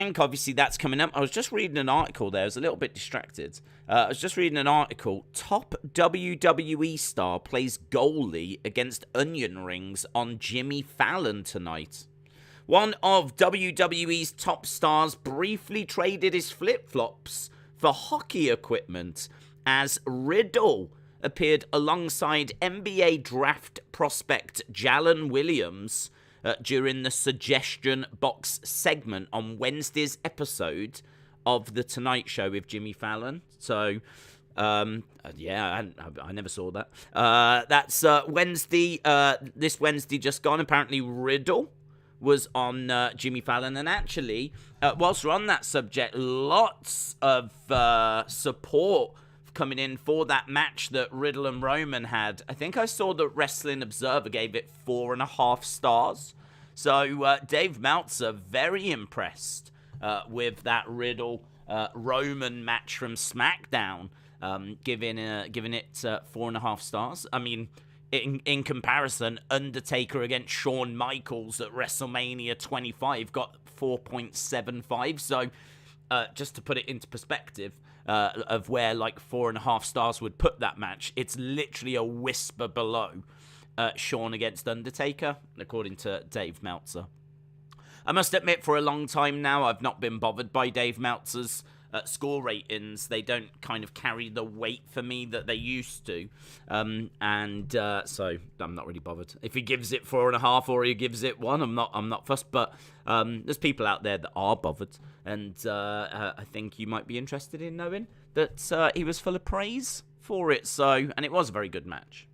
Obviously, that's coming up. I was just reading an article there. I was a little bit distracted. I was just reading an article. Top WWE star plays goalie against onion rings on Jimmy Fallon tonight. One of WWE's top stars briefly traded his flip-flops for hockey equipment as Riddle appeared alongside NBA draft prospect Jalen Williams during the Suggestion Box segment on Wednesday's episode of The Tonight Show with Jimmy Fallon. So, yeah, I never saw that. That's Wednesday, this Wednesday just gone. Apparently, Riddle was on Jimmy Fallon. And actually, whilst we're on that subject, lots of support coming in for that match that Riddle and Roman had. I think I saw that Wrestling Observer gave it 4.5 stars. So Dave Meltzer very impressed with that Riddle Roman match from SmackDown, giving it 4.5 stars. I mean, in comparison, Undertaker against Shawn Michaels at WrestleMania 25 got 4.75. So just to put it into perspective, of where like 4.5 stars would put that match, it's literally a whisper below Shawn against Undertaker, according to Dave Meltzer. I must admit, for a long time now, I've not been bothered by Dave Meltzer's score ratings. They don't kind of carry the weight for me that they used to, so I'm not really bothered if he gives it 4.5 or he gives it 1. I'm not fussed, but there's people out there that are bothered, and I think you might be interested in knowing that he was full of praise for it. So, and it was a very good match.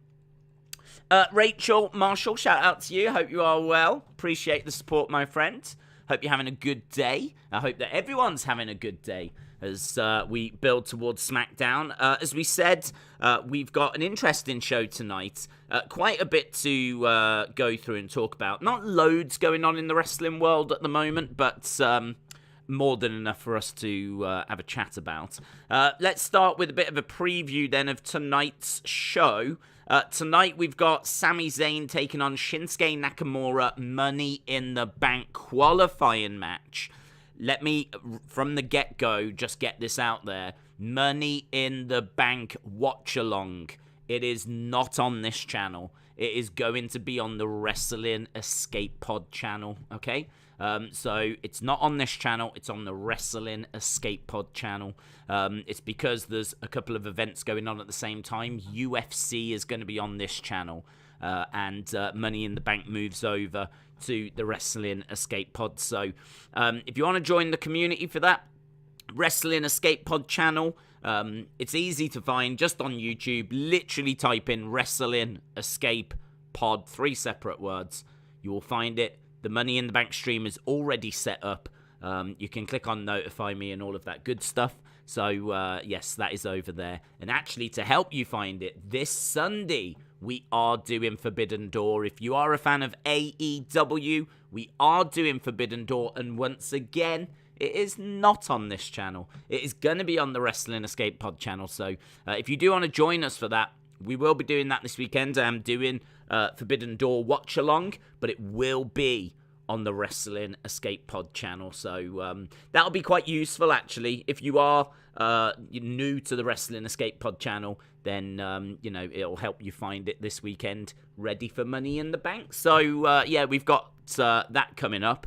Rachel Marshall, shout out to you. Hope you are well. Appreciate the support, my friend. Hope you're having a good day. I hope that everyone's having a good day as we build towards SmackDown. As we said, we've got an interesting show tonight. Quite a bit to go through and talk about. Not loads going on in the wrestling world at the moment, but more than enough for us to have a chat about. Let's start with a bit of a preview then of tonight's show. Tonight we've got Sami Zayn taking on Shinsuke Nakamura, Money in the Bank qualifying match. Let me, from the get-go, just get this out there. Money in the Bank watch-along. It is not on this channel. It is going to be on the Wrestling Escape Pod channel, okay? So it's not on this channel. It's on the Wrestling Escape Pod channel. It's because there's a couple of events going on at the same time. UFC is going to be on this channel. And Money in the Bank moves over to the Wrestling Escape Pod. So if you want to join the community for that, Wrestling Escape Pod channel, it's easy to find just on YouTube. Literally type in Wrestling Escape Pod, 3 separate words. You will find it. The Money in the Bank stream is already set up. You can click on notify me and all of that good stuff. So, yes, that is over there. And actually, to help you find it, this Sunday, we are doing Forbidden Door. If you are a fan of AEW, we are doing Forbidden Door. And once again, it is not on this channel. It is going to be on the Wrestling Escape Pod channel. So, if you do want to join us for that, we will be doing that this weekend. I'm doing Forbidden Door Watch Along, but it will be on the Wrestling Escape Pod channel. So that'll be quite useful, actually. If you are new to the Wrestling Escape Pod channel, then, it'll help you find it this weekend, ready for Money in the Bank. So, yeah, we've got that coming up.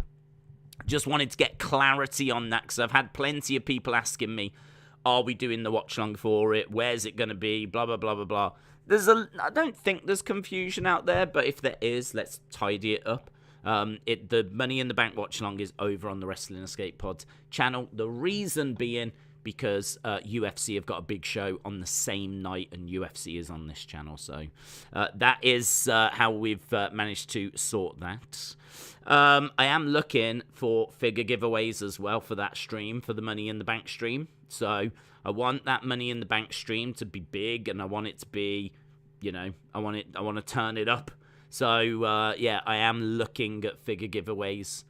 Just wanted to get clarity on that, because I've had plenty of people asking me, are we doing the watch along for it? Where's it going to be? Blah, blah, blah, blah, blah. I don't think there's confusion out there, but if there is, let's tidy it up. The Money in the Bank watch along is over on the Wrestling Escape Pod channel. The reason being because UFC have got a big show on the same night, and UFC is on this channel. So that is how we've managed to sort that. I am looking for figure giveaways as well for that stream, for the Money in the Bank stream. So I want that Money in the Bank stream to be big, and I want it to be, I want to turn it up. So, yeah, I am looking at figure giveaways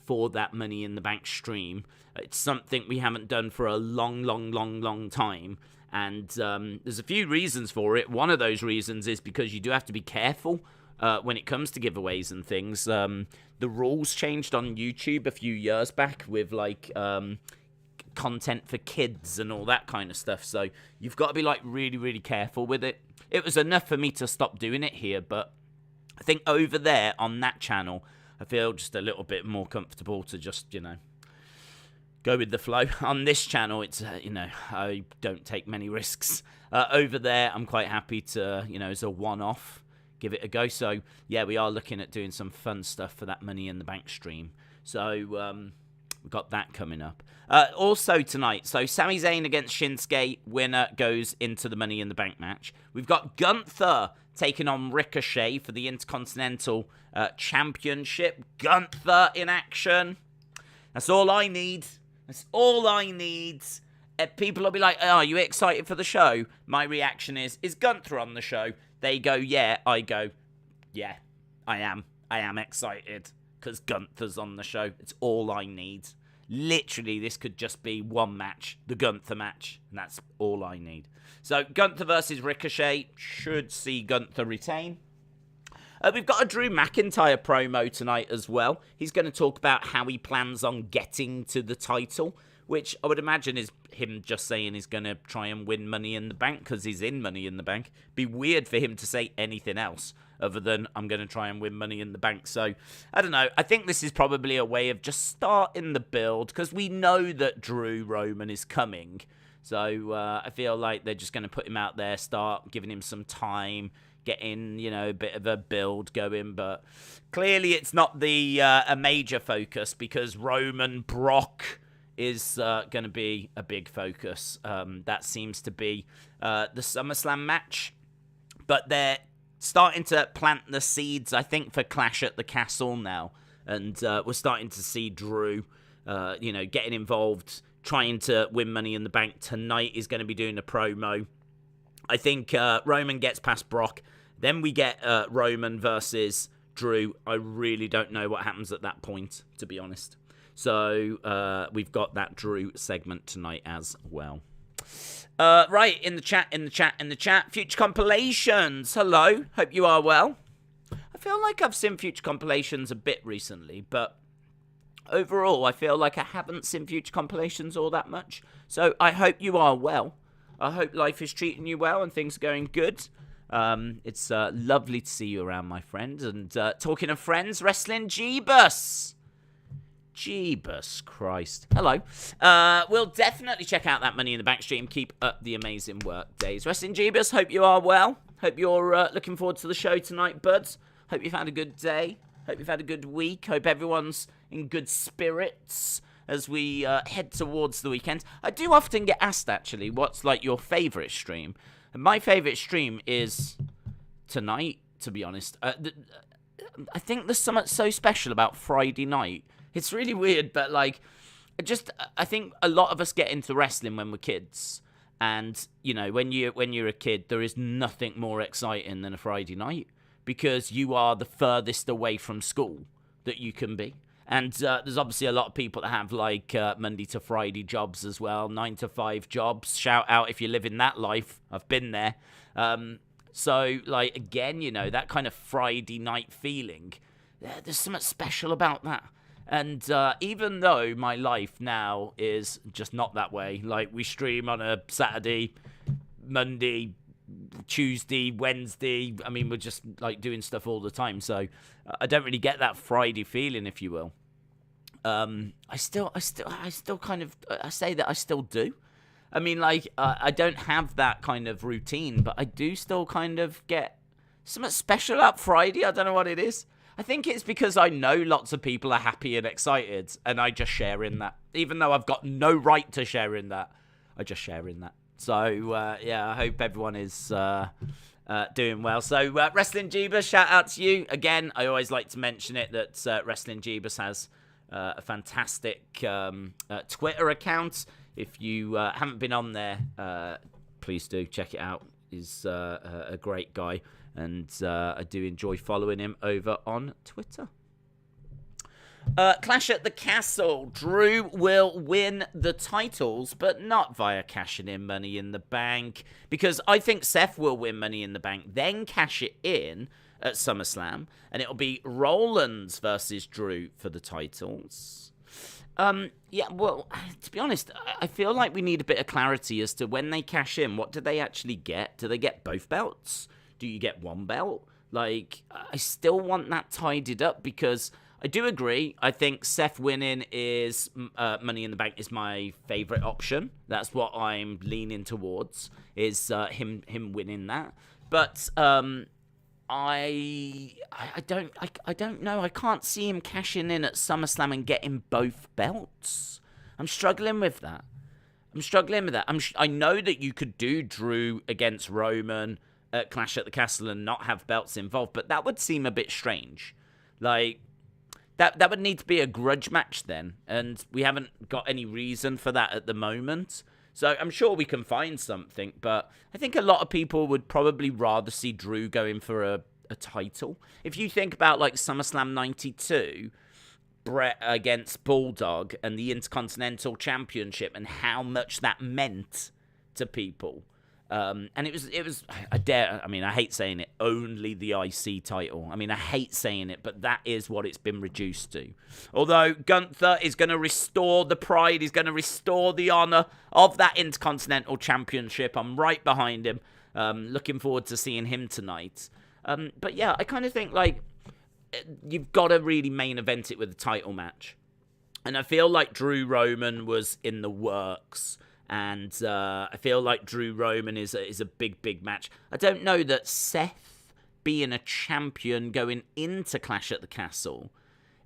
for that Money in the Bank stream. It's something we haven't done for a long time. And there's a few reasons for it. One of those reasons is because you do have to be careful when it comes to giveaways and things. The rules changed on YouTube a few years back with like content for kids and all that kind of stuff. So you've got to be like really, really careful with it. It was enough for me to stop doing it here, but I think over there on that channel, I feel just a little bit more comfortable to just, go with the flow. On this channel, it's, I don't take many risks. Over there, I'm quite happy to, as a one-off, give it a go. So, yeah, we are looking at doing some fun stuff for that Money in the Bank stream. So, we've got that coming up. Also tonight, so Sami Zayn against Shinsuke, winner goes into the Money in the Bank match. We've got Gunther taking on Ricochet for the Intercontinental Championship. Gunther in action. That's all I need. That's all I need. People will be like, oh, are you excited for the show? My reaction is Gunther on the show? They go, yeah. I go, yeah, I am. I am excited because Gunther's on the show. It's all I need. Literally, this could just be one match, the Gunther match, and that's all I need. So, Gunther versus Ricochet should see Gunther retain. We've got a Drew McIntyre promo tonight as well. He's going to talk about how he plans on getting to the title, which I would imagine is him just saying he's going to try and win Money in the Bank because he's in Money in the Bank. Be weird for him to say anything else other than I'm going to try and win Money in the Bank. So, I don't know. I think this is probably a way of just starting the build because we know that Drew Roman is coming. So, I feel like they're just going to put him out there, start giving him some time, getting, a bit of a build going. But clearly it's not the a major focus because Roman Brock is going to be a big focus. That seems to be the SummerSlam match. But they're starting to plant the seeds, I think, for Clash at the Castle now. And we're starting to see Drew, getting involved, trying to win Money in the Bank. Tonight is going to be doing a promo. I think Roman gets past Brock. Then we get Roman versus Drew. I really don't know what happens at that point, to be honest. So we've got that Drew segment tonight as well. Right, in the chat. Future Compilations. Hello, hope you are well. I feel like I've seen Future Compilations a bit recently, but overall, I feel like I haven't seen Future Compilations all that much. So I hope you are well. I hope life is treating you well and things are going good. It's lovely to see you around, my friend. And talking of friends, Wrestling Jeebus. Jeebus Christ. Hello. We'll definitely check out that Money in the Bank stream. Keep up the amazing work days. Wrestling Jeebus, hope you are well. Hope you're looking forward to the show tonight, buds. Hope you've had a good day. Hope you've had a good week. Hope everyone's in good spirits as we head towards the weekend. I do often get asked, actually, what's like your favourite stream? And my favourite stream is tonight, to be honest. I think there's something so special about Friday night. It's really weird, but like, I think a lot of us get into wrestling when we're kids. And, when you're a kid, there is nothing more exciting than a Friday night because you are the furthest away from school that you can be. And there's obviously a lot of people that have like Monday to Friday jobs as well, 9 to 5 jobs. Shout out if you're living that life. I've been there. So like, again, that kind of Friday night feeling, there's something special about that. And even though my life now is just not that way, like we stream on a Saturday, Monday, Tuesday, Wednesday. I mean, we're just like doing stuff all the time. So I don't really get that Friday feeling, if you will. I still kind of, I say that I still do. I mean, like, I don't have that kind of routine, but I do still kind of get something special about Friday. I don't know what it is. I think it's because I know lots of people are happy and excited, and I just share in that. Even though I've got no right to share in that, I just share in that. So, yeah, I hope everyone is doing well. So, Wrestling Jeebus, shout out to you. Again, I always like to mention it that Wrestling Jeebus has a fantastic Twitter account. If you haven't been on there, please do check it out. He's a great guy, and I do enjoy following him over on Twitter. Clash at the Castle. Drew will win the titles, but not via cashing in Money in the Bank, because I think Seth will win Money in the Bank, then cash it in, at SummerSlam, and it'll be Rollins versus Drew for the titles. Yeah, well, to be honest, I feel like we need a bit of clarity as to when they cash in, what do they actually get? Do they get both belts? Do you get one belt? Like, I still want that tidied up, because I do agree. I think Seth winning is Money in the Bank is my favorite option. That's what I'm leaning towards, is him winning that. But I don't know. I can't see him cashing in at SummerSlam and getting both belts. I'm struggling with that. I know that you could do Drew against Roman at Clash at the Castle and not have belts involved, but that would seem a bit strange. Like, that would need to be a grudge match then, and we haven't got any reason for that at the moment. So I'm sure we can find something, but I think a lot of people would probably rather see Drew going for a title. If you think about, like, SummerSlam 92, Brett against Bulldog and the Intercontinental Championship and how much that meant to people. And it was I hate saying it, only the IC title. I hate saying it, but that is what it's been reduced to. Although Gunther is going to restore the pride, he's going to restore the honor of that Intercontinental Championship. I'm right behind him. Looking forward to seeing him tonight. But yeah, I kind of think, like, you've got to really main event it with a title match. And I feel like Drew Roman was in the works. And I feel like Drew Roman is a big match. I don't know that Seth being a champion going into Clash at the Castle,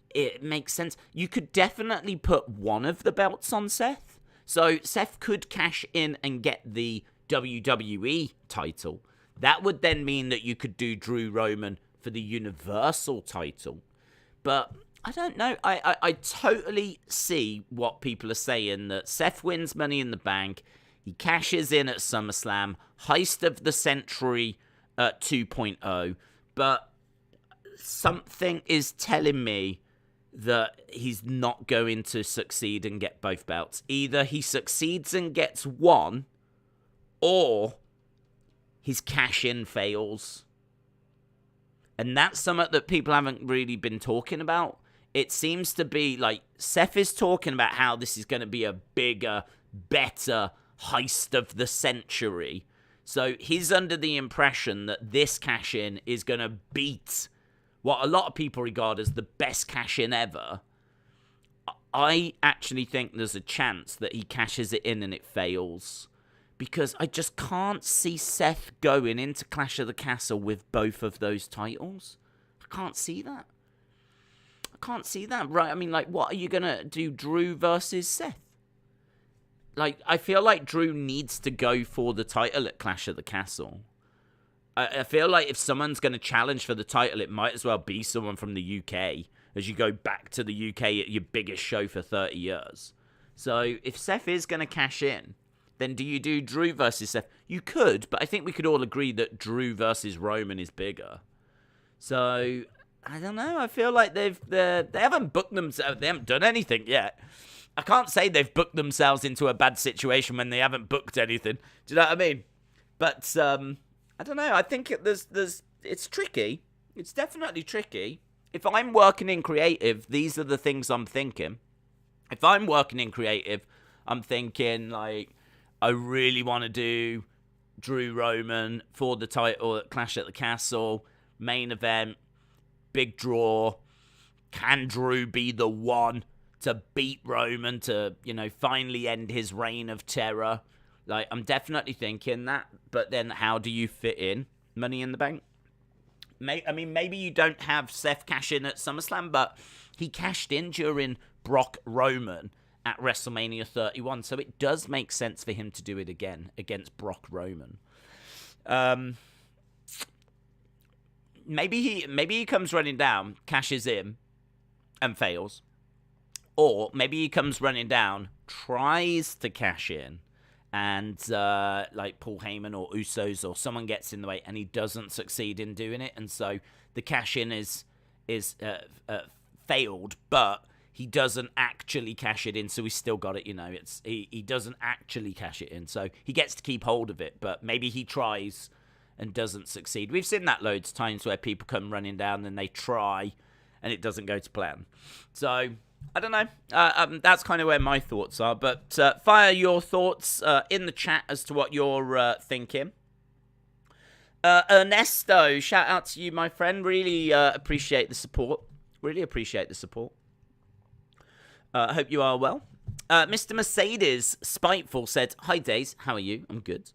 it makes sense. You could definitely put one of the belts on Seth. So Seth could cash in and get the WWE title. That would then mean that you could do Drew Roman for the Universal title. But I don't know. I totally see what people are saying, that Seth wins Money in the Bank. He cashes in at SummerSlam. Heist of the Century 2.0. But something is telling me that he's not going to succeed and get both belts. Either he succeeds and gets one, or his cash-in fails. And that's something that people haven't really been talking about. It seems to be like Seth is talking about how this is going to be a bigger, better heist of the century. So he's under the impression that this cash-in is going to beat what a lot of people regard as the best cash-in ever. I actually think there's a chance that he cashes it in and it fails, because I just can't see Seth going into Clash of the Castle with both of those titles. I can't see that. Right? Like, what are you going to do, Drew versus Seth? Like, I feel like Drew needs to go for the title at Clash of the Castle. I feel like if someone's going to challenge for the title, it might as well be someone from the UK, as you go back to the UK at your biggest show for 30 years. So if Seth is going to cash in, then do you do Drew versus Seth? You could, but I think we could all agree that Drew versus Roman is bigger. So I don't know. I feel like they haven't booked themselves. They haven't done anything yet. I can't say they've booked themselves into a bad situation when they haven't booked anything. Do you know what I mean? But I don't know. I think it's tricky. It's definitely tricky. If I'm working in creative, these are the things I'm thinking. If I'm working in creative, I'm thinking, like, I really want to do Drew Roman for the title at Clash at the Castle, main event, big draw. Can Drew be the one to beat Roman to, finally end his reign of terror? Like, I'm definitely thinking that. But then how do you fit in Money in the Bank? Maybe you don't have Seth cash in at SummerSlam, but he cashed in during Brock Roman at WrestleMania 31, so it does make sense for him to do it again against Brock Roman. Maybe he comes running down, cashes in, and fails. Or maybe he comes running down, tries to cash in, and like Paul Heyman or Usos or someone gets in the way, and he doesn't succeed in doing it, and so the cash in is failed, but he doesn't actually cash it in, so he's still got it. He doesn't actually cash it in, so he gets to keep hold of it. But maybe he tries, and doesn't succeed. We've seen that loads of times where people come running down and they try and it doesn't go to plan. So, I don't know. That's kind of where my thoughts are. But fire your thoughts in the chat as to what you're thinking. Ernesto, shout out to you, my friend. Really appreciate the support. Really appreciate the support. I hope you are well. Mr. Mercedes Spiteful said, "Hi, Days. How are you? I'm good.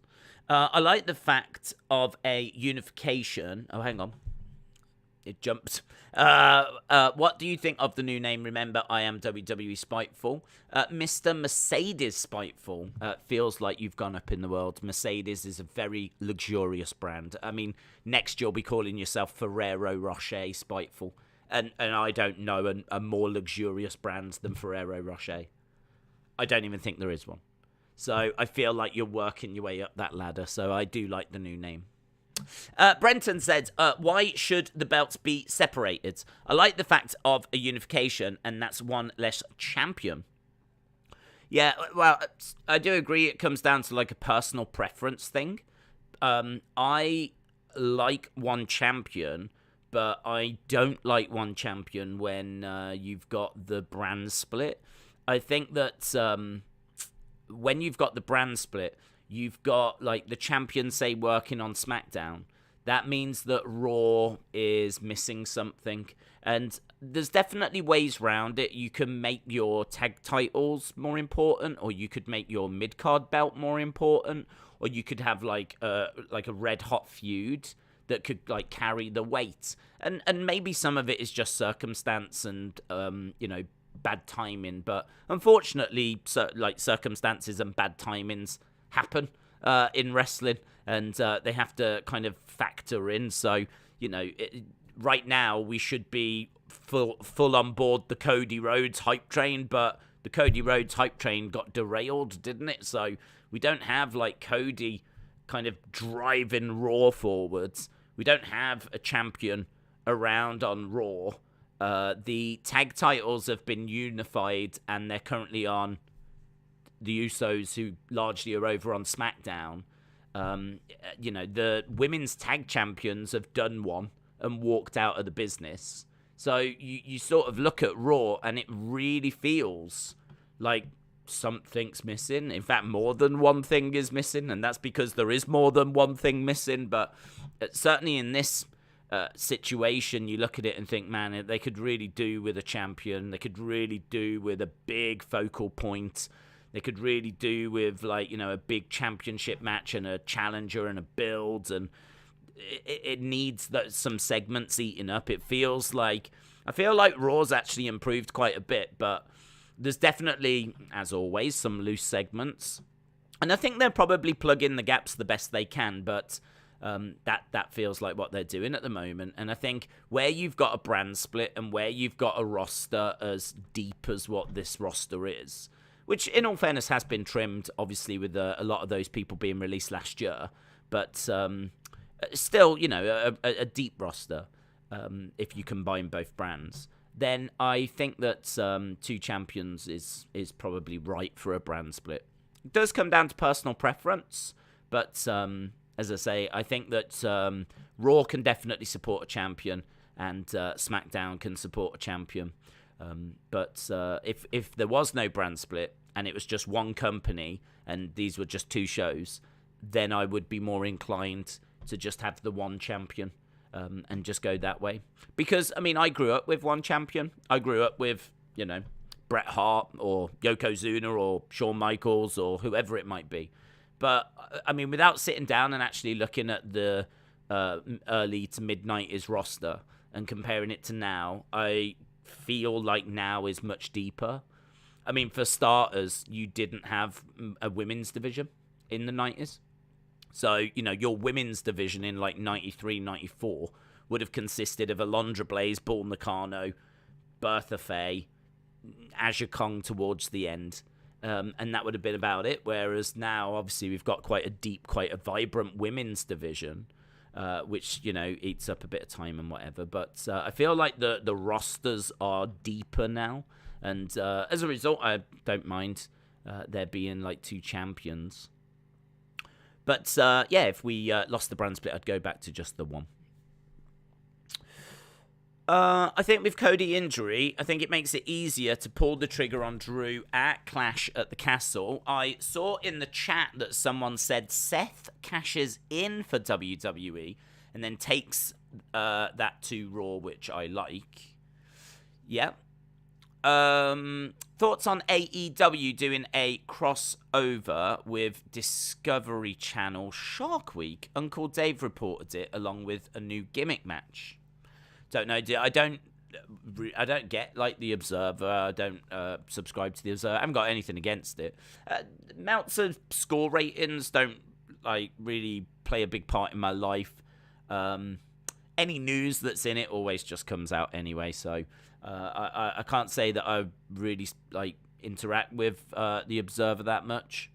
I like the fact of a unification." Oh, hang on. It jumped. What do you think of the new name? Remember, I am WWE Spiteful. Mr. Mercedes Spiteful. Feels like you've gone up in the world. Mercedes is a very luxurious brand. I mean, next you'll be calling yourself Ferrero Rocher Spiteful. And I don't know a more luxurious brand than Ferrero Rocher. I don't even think there is one. So I feel like you're working your way up that ladder. So I do like the new name. Brenton said, why should the belts be separated? I like the fact of a unification, and that's one less champion. Yeah, well, I do agree it comes down to like a personal preference thing. I like one champion, but I don't like one champion when you've got the brand split. I think that when you've got the brand split, you've got, like, the champion, say, working on SmackDown. That means that Raw is missing something. And there's definitely ways around it. You can make your tag titles more important, or you could make your mid-card belt more important, or you could have, like a red-hot feud that could, like, carry the weight. And maybe some of it is just circumstance and, bad timing. But unfortunately, circumstances and bad timings happen in wrestling, and they have to kind of factor in. So, right now we should be full on board the Cody Rhodes hype train, but the Cody Rhodes hype train got derailed, didn't it? So we don't have, like, Cody kind of driving Raw forwards. We don't have a champion around on Raw. The tag titles have been unified, and they're currently on the Usos, who largely are over on SmackDown. The women's tag champions have done one and walked out of the business. So you sort of look at Raw, and it really feels like something's missing. In fact, more than one thing is missing, and that's because there is more than one thing missing. But certainly in this situation, you look at it and think, man, they could really do with a champion. They could really do with a big focal point. They could really do with, like, a big championship match and a challenger and a build, and it needs some segments eaten up. I feel like Raw's actually improved quite a bit, but there's definitely, as always, some loose segments, and I think they'll probably plug in the gaps the best they can, but that feels like what they're doing at the moment. And I think where you've got a brand split and where you've got a roster as deep as what this roster is, which in all fairness has been trimmed, obviously, with a lot of those people being released last year, but still, a deep roster, if you combine both brands, then I think that two champions is probably right for a brand split. It does come down to personal preference, but as I say, I think that Raw can definitely support a champion, and SmackDown can support a champion. But if there was no brand split and it was just one company and these were just two shows, then I would be more inclined to just have the one champion and just go that way. Because, I mean, I grew up with one champion. I grew up with, Bret Hart or Yokozuna or Shawn Michaels or whoever it might be. But, I mean, without sitting down and actually looking at the early to mid-90s roster and comparing it to now, I feel like now is much deeper. I mean, for starters, you didn't have a women's division in the 90s. So, your women's division in, like, 93, 94 would have consisted of Alundra Blaze, Bull Nakano, Bertha Faye, Aja Kong towards the end. And that would have been about it. Whereas now, obviously, we've got quite a deep, quite a vibrant women's division, which, eats up a bit of time and whatever. But I feel like the rosters are deeper now. And as a result, I don't mind there being, like, two champions. But, yeah, if we lost the brand split, I'd go back to just the one. I think with Cody injury, I think it makes it easier to pull the trigger on Drew at Clash at the Castle. I saw in the chat that someone said Seth cashes in for WWE and then takes that to Raw, which I like. Yeah. Thoughts on AEW doing a crossover with Discovery Channel Shark Week? Uncle Dave reported it along with a new gimmick match. Don't know. I don't get like the Observer. I don't subscribe to the Observer. I haven't got anything against it. Meltzer's score ratings don't like really play a big part in my life. Any news that's in it always just comes out anyway. So I can't say that I really like interact with the Observer that much.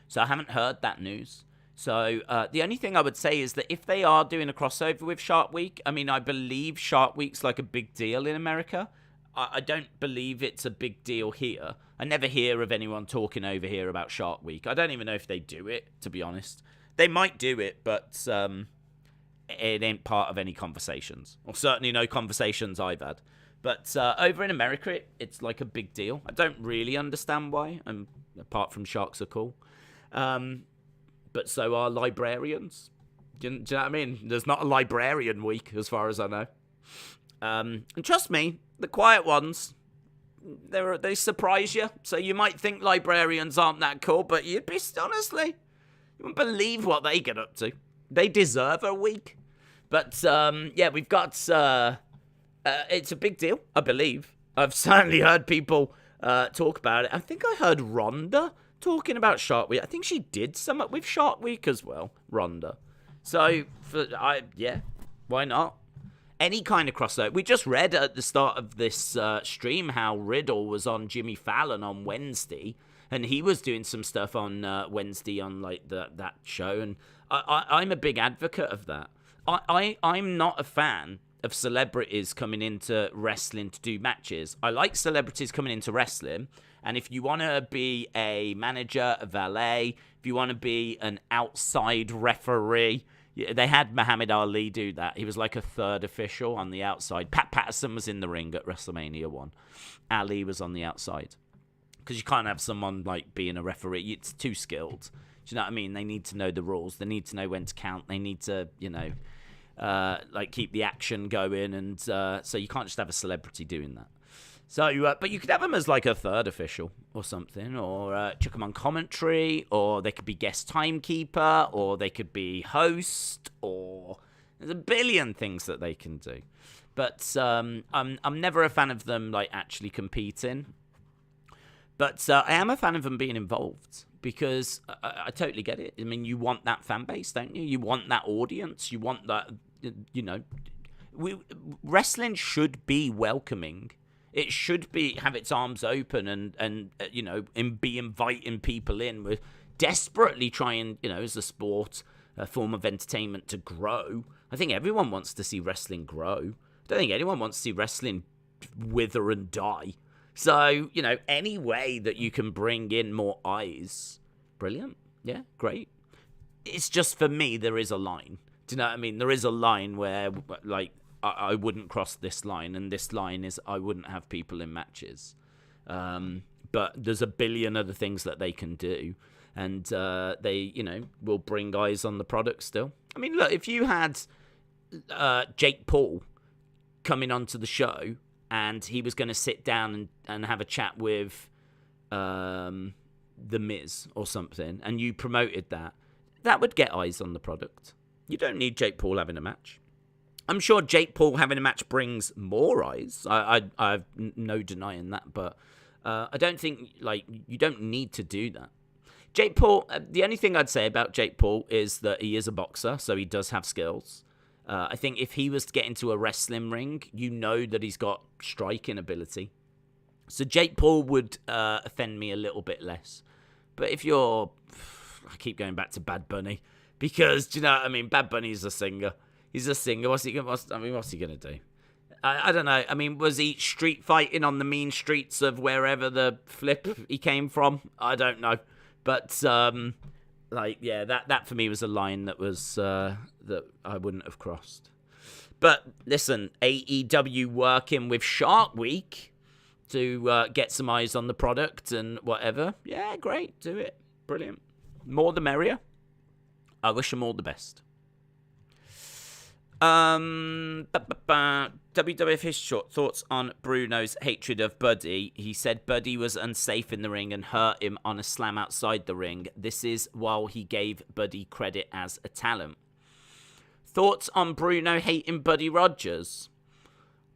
So I haven't heard that news. So the only thing I would say is that if they are doing a crossover with Shark Week, I mean, I believe Shark Week's like a big deal in America. I don't believe it's a big deal here. I never hear of anyone talking over here about Shark Week. I don't even know if they do it, to be honest. They might do it, but it ain't part of any conversations. Or certainly no conversations I've had. But over in America, it's like a big deal. I don't really understand why, apart from sharks are cool. But so are librarians. Do you know what I mean? There's not a librarian week, as far as I know. And trust me, the quiet ones, they surprise you. So you might think librarians aren't that cool, but you'd be, honestly, you wouldn't believe what they get up to. They deserve a week. But, yeah, we've got, it's a big deal, I believe. I've certainly heard people talk about it. I think I heard Rhonda talking about Shark Week. I think she did some up with Shark Week as well, Rhonda. So, yeah, why not? Any kind of crossover. We just read at the start of this stream how Riddle was on Jimmy Fallon on Wednesday, and he was doing some stuff on Wednesday on like that show, and I'm a big advocate of that. I'm not a fan of celebrities coming into wrestling to do matches. I like celebrities coming into wrestling. And if you want to be a manager, a valet, if you want to be an outside referee, they had Muhammad Ali do that. He was like a third official on the outside. Pat Patterson was in the ring at WrestleMania 1. Ali was on the outside. Because you can't have someone like being a referee. It's too skilled. Do you know what I mean? They need to know the rules. They need to know when to count. They need to, like keep the action going. And so you can't just have a celebrity doing that. So, but you could have them as like a third official or something, or chuck them on commentary, or they could be guest timekeeper, or they could be host, or there's a billion things that they can do. But I'm never a fan of them like actually competing. But I am a fan of them being involved because I totally get it. I mean, you want that fan base, don't you? You want that audience. You want that, wrestling should be welcoming. It should have its arms open and be inviting people in. We're desperately trying, as a sport, a form of entertainment to grow. I think everyone wants to see wrestling grow. I don't think anyone wants to see wrestling wither and die. So, any way that you can bring in more eyes, brilliant. Yeah, great. It's just, for me, there is a line. Do you know what I mean? There is a line where, like, I wouldn't cross this line, and this line is I wouldn't have people in matches. But there's a billion other things that they can do, and they, will bring guys on the product still. I mean, look, if you had Jake Paul coming onto the show, and he was going to sit down and have a chat with The Miz or something, and you promoted that would get eyes on the product. You don't need Jake Paul having a match. I'm sure Jake Paul having a match brings more eyes. I've no denying that, but I don't think, you don't need to do that. Jake Paul, the only thing I'd say about Jake Paul is that he is a boxer, so he does have skills. I think if he was to get into a wrestling ring, that he's got striking ability. So Jake Paul would offend me a little bit less. But if you're... I keep going back to Bad Bunny, because, do you know what I mean? Bad Bunny's a singer. He's a singer. What's he going to do? I don't know. I mean, was he street fighting on the mean streets of wherever the flip he came from? I don't know. But, Like, yeah, that for me was a line that was that I wouldn't have crossed. But listen, AEW working with Shark Week to get some eyes on the product and whatever. Yeah, great, do it, brilliant. More the merrier. I wish them all the best. WWF History thoughts on Bruno's hatred of Buddy. He said Buddy was unsafe in the ring and hurt him on a slam outside the ring. This is while he gave Buddy credit as a talent. Thoughts on Bruno hating Buddy Rogers?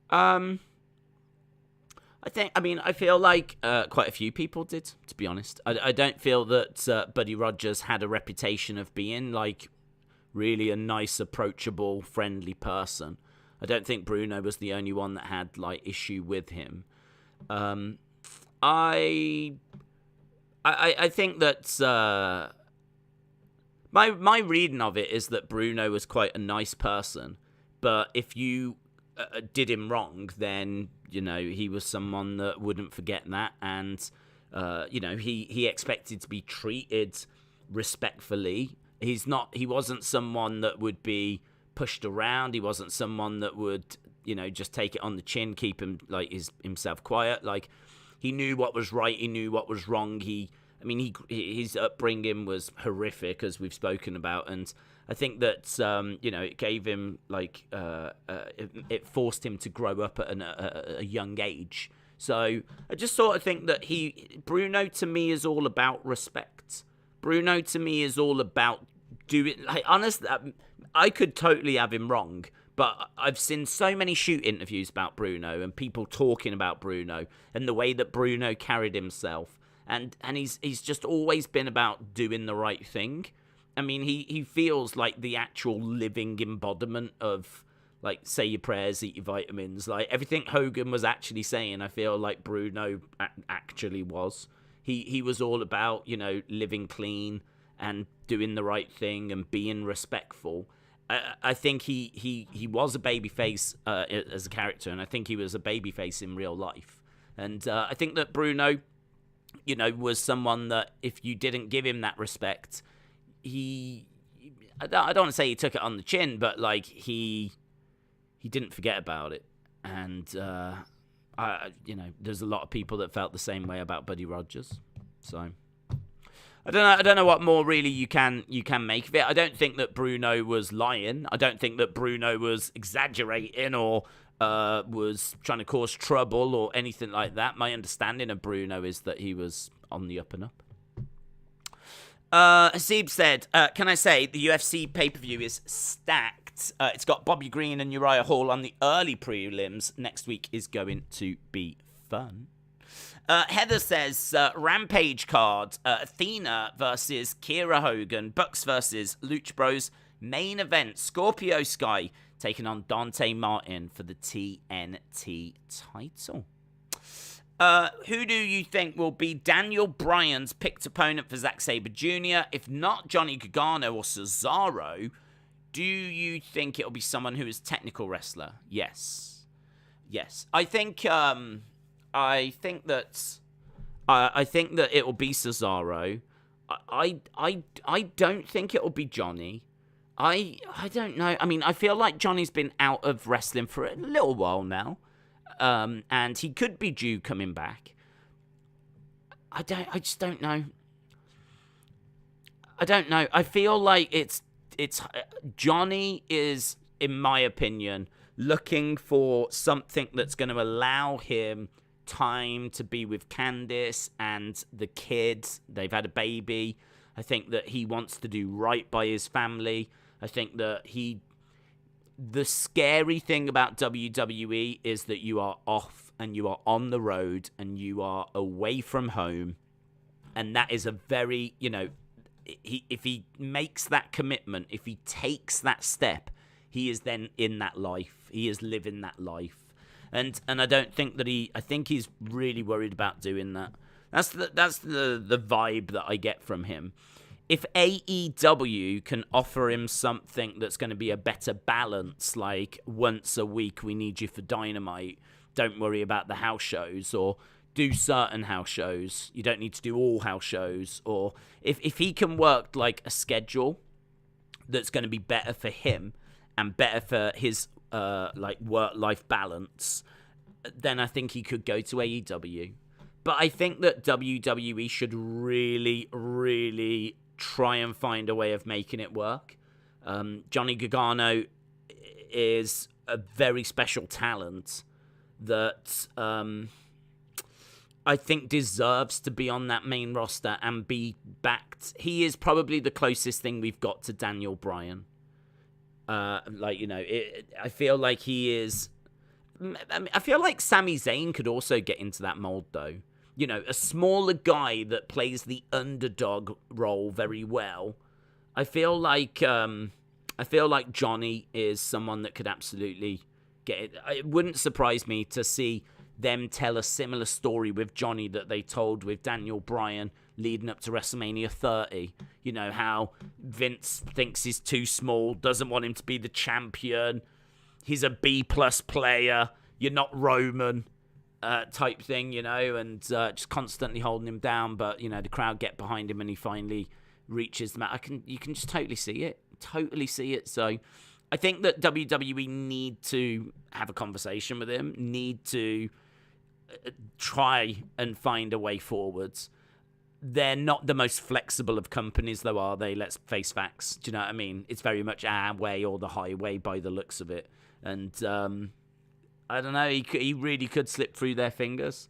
I feel like quite a few people did, to be honest. I don't feel that Buddy Rogers had a reputation of being like really a nice, approachable, friendly person. I don't think Bruno was the only one that had like issue with him. I think that my reading of it is that Bruno was quite a nice person, but if you did him wrong, then he was someone that wouldn't forget that, and he expected to be treated respectfully. He wasn't someone that would be pushed around. He wasn't someone that would, just take it on the chin, keep himself quiet. Like, he knew what was right. He knew what was wrong. His upbringing was horrific, as we've spoken about. And I think that, it gave him, it forced him to grow up at a young age. So I just sort of think that Bruno to me is all about respect. Bruno to me is all about doing, honestly, I could totally have him wrong, but I've seen so many shoot interviews about Bruno and people talking about Bruno and the way that Bruno carried himself. And he's just always been about doing the right thing. I mean, he feels like the actual living embodiment of, like, say your prayers, eat your vitamins. Like, everything Hogan was actually saying, I feel like Bruno actually was. He was all about, living clean and doing the right thing and being respectful. I think he was a babyface as a character, and I think he was a babyface in real life. And I think that Bruno, was someone that if you didn't give him that respect, I don't want to say he took it on the chin, but like he didn't forget about it. And there's a lot of people that felt the same way about Buddy Rogers. So I don't know what more really you can make of it. I don't think that Bruno was lying. I don't think that Bruno was exaggerating or was trying to cause trouble or anything like that. My understanding of Bruno is that he was on the up and up. Hasib said, can I say the UFC pay-per-view is stacked? It's got Bobby Green and Uriah Hall on the early prelims. Next week is going to be fun. Heather says, Rampage card, Athena versus Kiera Hogan, Bucks versus Lucha Bros, main event, Scorpio Sky taking on Dante Martin for the TNT title. Who do you think will be Daniel Bryan's picked opponent for Zack Sabre Jr.? If not Johnny Gargano or Cesaro, do you think it'll be someone who is technical wrestler? Yes. I think that it will be Cesaro. I don't think it will be Johnny. I don't know. I mean, I feel like Johnny's been out of wrestling for a little while now. And he could be due coming back. I just don't know. I don't know. I feel like it's Johnny is, in my opinion, looking for something that's going to allow him time to be with Candice and the kids. They've had a baby. I think that he wants to do right by his family. I think that the scary thing about WWE is that you are off and you are on the road and you are away from home. And that is a very, if he makes that commitment, if he takes that step, he is then in that life. He is living that life. And I don't think that I think he's really worried about doing that. That's the vibe that I get from him. If AEW can offer him something that's going to be a better balance, like once a week we need you for Dynamite, don't worry about the house shows, or do certain house shows. You don't need to do all house shows. Or if he can work like a schedule that's going to be better for him and better for his like work-life balance, then I think he could go to AEW. But I think that WWE should really, really try and find a way of making it work. Johnny Gargano is a very special talent that I think deserves to be on that main roster and be backed. He is probably the closest thing we've got to Daniel Bryan. I feel like he is... I feel like Sami Zayn could also get into that mold, though. You know, a smaller guy that plays the underdog role very well. I feel like Johnny is someone that could absolutely get it. It wouldn't surprise me to see them tell a similar story with Johnny that they told with Daniel Bryan leading up to WrestleMania 30. You know, how Vince thinks he's too small, doesn't want him to be the champion. He's a B-plus player. You're not Roman. Type thing, you know, and just constantly holding him down. But, you know, the crowd get behind him and he finally reaches the mat. You can just totally see it. So I think that WWE need to have a conversation with him, need to try and find a way forwards. They're not the most flexible of companies, though, are they? Let's face facts. Do you know what I mean? It's very much our way or the highway by the looks of it. And I don't know, he really could slip through their fingers.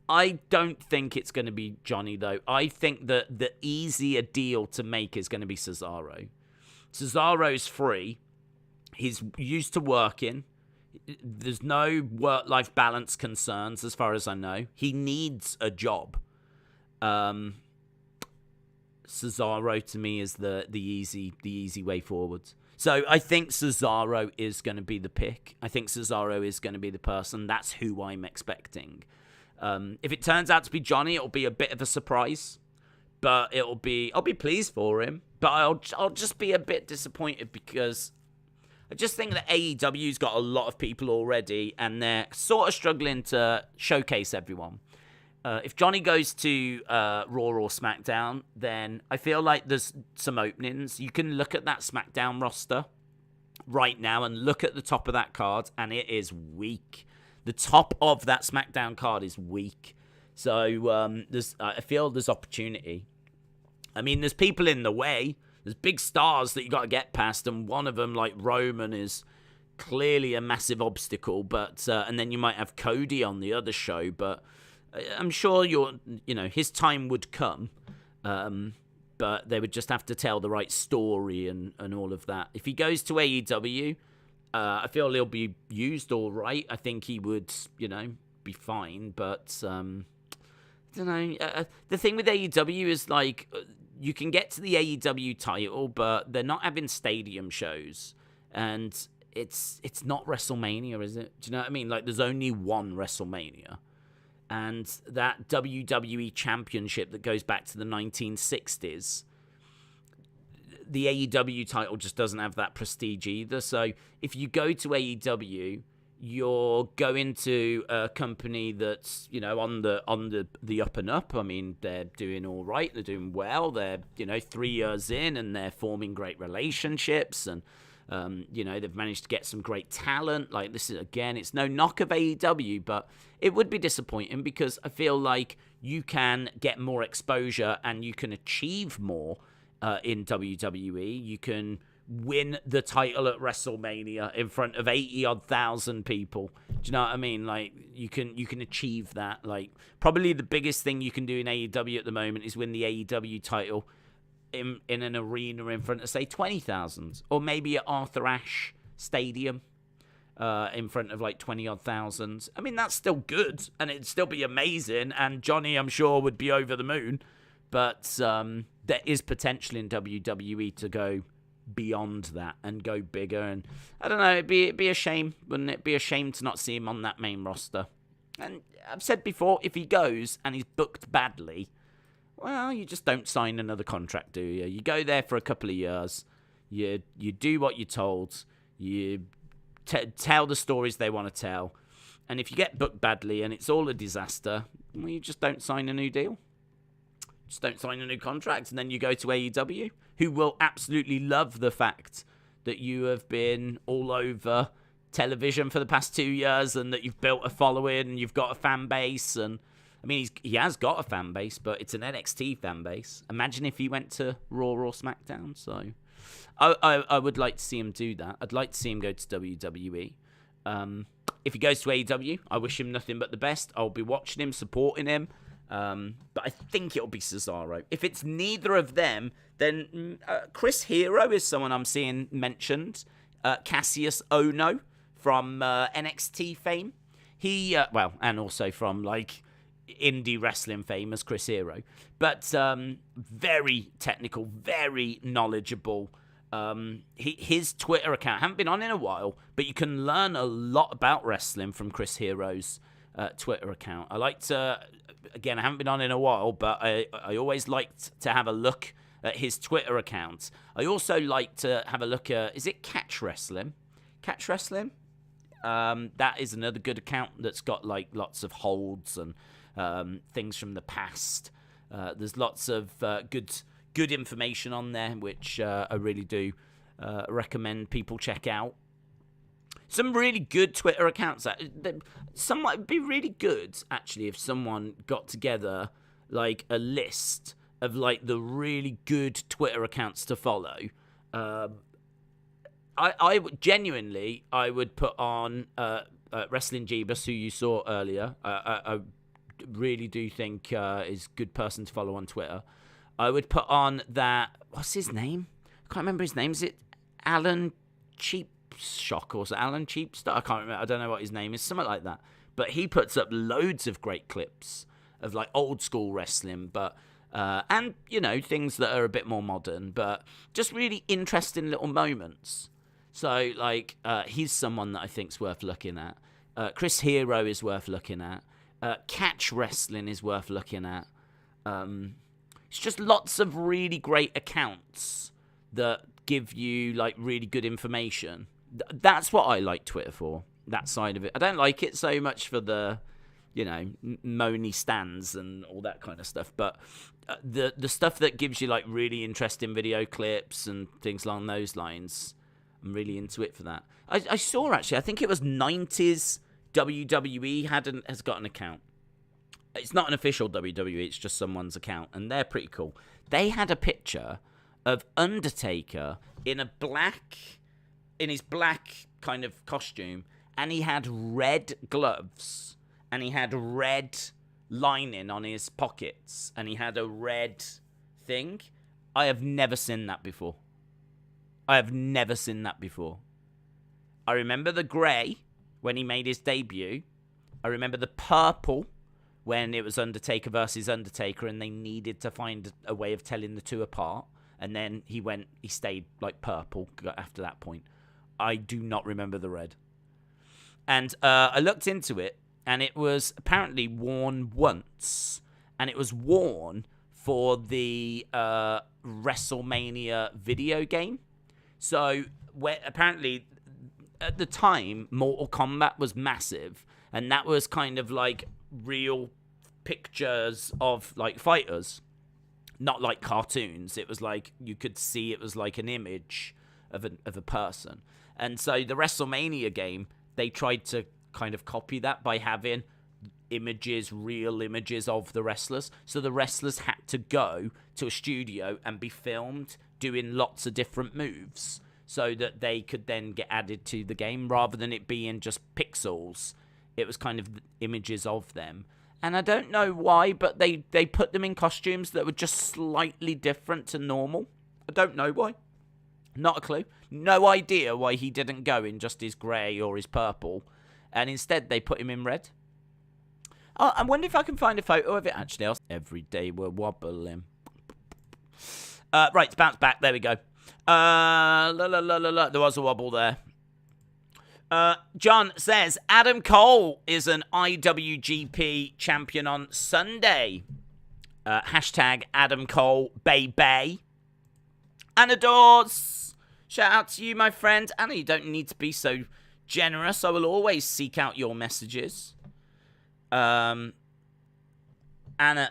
I don't think it's going to be Johnny, though. I think that the easier deal to make is going to be Cesaro. Cesaro's free. He's used to working. There's no work-life balance concerns, as far as I know. He needs a job. Cesaro, to me, is the easy way forward. So I think Cesaro is going to be the pick. I think Cesaro is going to be the person. That's who I'm expecting. If it turns out to be Johnny, it'll be a bit of a surprise. But I'll be pleased for him. But I'll just be a bit disappointed because I just think that AEW's got a lot of people already and they're sort of struggling to showcase everyone. If Johnny goes to Raw or SmackDown, then I feel like there's some openings. You can look at that SmackDown roster right now and look at the top of that card, and it is weak. The top of that SmackDown card is weak. So I feel there's opportunity. I mean, there's people in the way. There's big stars that you got to get past, and one of them, like Roman, is clearly a massive obstacle. But and then you might have Cody on the other show, but I'm sure his time would come, but they would just have to tell the right story and all of that. If he goes to AEW, I feel he'll be used all right. I think he would, be fine. But I don't know. The thing with AEW is like you can get to the AEW title, but they're not having stadium shows, and it's not WrestleMania, is it? Do you know what I mean? Like there's only one WrestleMania. And that WWE Championship that goes back to the 1960s, the AEW title just doesn't have that prestige either. So if you go to AEW, you're going to a company that's, on the up and up. I mean, they're doing all right. They're doing well. They're, 3 years in and they're forming great relationships and, they've managed to get some great talent. Like, this is, again, it's no knock of AEW, but it would be disappointing because I feel like you can get more exposure and you can achieve more in WWE. You can win the title at WrestleMania in front of 80,000 people. Do you know what I mean? Like, you can achieve that. Like, probably the biggest thing you can do in AEW at the moment is win the AEW title in an arena in front of, say, 20,000, or maybe at Arthur Ashe Stadium in front of like 20-odd thousand. I mean, that's still good, and it'd still be amazing, and Johnny, I'm sure, would be over the moon, but there is potential in WWE to go beyond that and go bigger, and I don't know, it'd be a shame, wouldn't it? Be a shame to not see him on that main roster. And I've said before, if he goes and he's booked badly, well, you just don't sign another contract, do you? You go there for a couple of years. You do what you're told. You tell the stories they want to tell. And if you get booked badly and it's all a disaster, well, you just don't sign a new deal. Just don't sign a new contract, and then you go to AEW, who will absolutely love the fact that you have been all over television for the past 2 years and that you've built a following and you've got a fan base. And I mean, he has got a fan base, but it's an NXT fan base. Imagine if he went to Raw or SmackDown. So I would like to see him do that. I'd like to see him go to WWE. If he goes to AEW, I wish him nothing but the best. I'll be watching him, supporting him. But I think it'll be Cesaro. If it's neither of them, then Chris Hero is someone I'm seeing mentioned. Cassius Ohno from NXT fame. He, and also from like indie wrestling fame as Chris Hero. But very technical, very knowledgeable. His Twitter account, I haven't been on in a while, but you can learn a lot about wrestling from Chris Hero's Twitter account. I like to, again, I haven't been on in a while, but I always liked to have a look at his Twitter account. I also like to have a look at, is it Catch Wrestling? Catch Wrestling? That is another good account that's got like lots of holds and things from the past. There's lots of good information on there, which I really do recommend people check out. Some really good Twitter accounts. Some might be really good, actually, if someone got together like a list of like the really good Twitter accounts to follow. I genuinely, I would put on Wrestling Jeebus, who you saw earlier. I really do think is a good person to follow on Twitter. I would put on that, what's his name? I can't remember his name. Is it Alan Cheapshock or Alan Cheapstar? I can't remember. I don't know what his name is. Something like that. But he puts up loads of great clips of like old school wrestling, but and, you know, things that are a bit more modern, but just really interesting little moments. So, like, he's someone that I think's worth looking at. Chris Hero is worth looking at. Catch Wrestling is worth looking at. It's just lots of really great accounts that give you, like, really good information. That's what I like Twitter for, that side of it. I don't like it so much for the, you know, moany stands and all that kind of stuff, but the stuff that gives you, like, really interesting video clips and things along those lines, I'm really into it for that. I saw, actually, I think it was 90s WWE has got an account. It's not an official WWE, it's just someone's account, and they're pretty cool. They had a picture of Undertaker in his black kind of costume, and he had red gloves, and he had red lining on his pockets, and he had a red thing. I have never seen that before. I remember the grey when he made his debut. I remember the purple when it was Undertaker versus Undertaker and they needed to find a way of telling the two apart. And then he stayed like purple after that point. I do not remember the red. And I looked into it, and it was apparently worn once. And it was worn for the WrestleMania video game. So apparently at the time, Mortal Kombat was massive. And that was kind of like real pictures of like fighters, not like cartoons. It was like you could see it was like an image of a person. And so the WrestleMania game, they tried to kind of copy that by having real images of the wrestlers. So the wrestlers had to go to a studio and be filmed doing lots of different moves so that they could then get added to the game rather than it being just pixels. It was kind of images of them. And I don't know why, but they put them in costumes that were just slightly different to normal. I don't know why. Not a clue. No idea why he didn't go in just his grey or his purple. And instead, they put him in red. Oh, I wonder if I can find a photo of it, actually. Every day we're wobbling. Right, bounce back. There we go. There was a wobble there. John says, Adam Cole is an IWGP champion on Sunday. Hashtag Adam Cole Bay Bay. Anna Dawes, shout out to you, my friend. Anna, you don't need to be so generous. I will always seek out your messages. Anna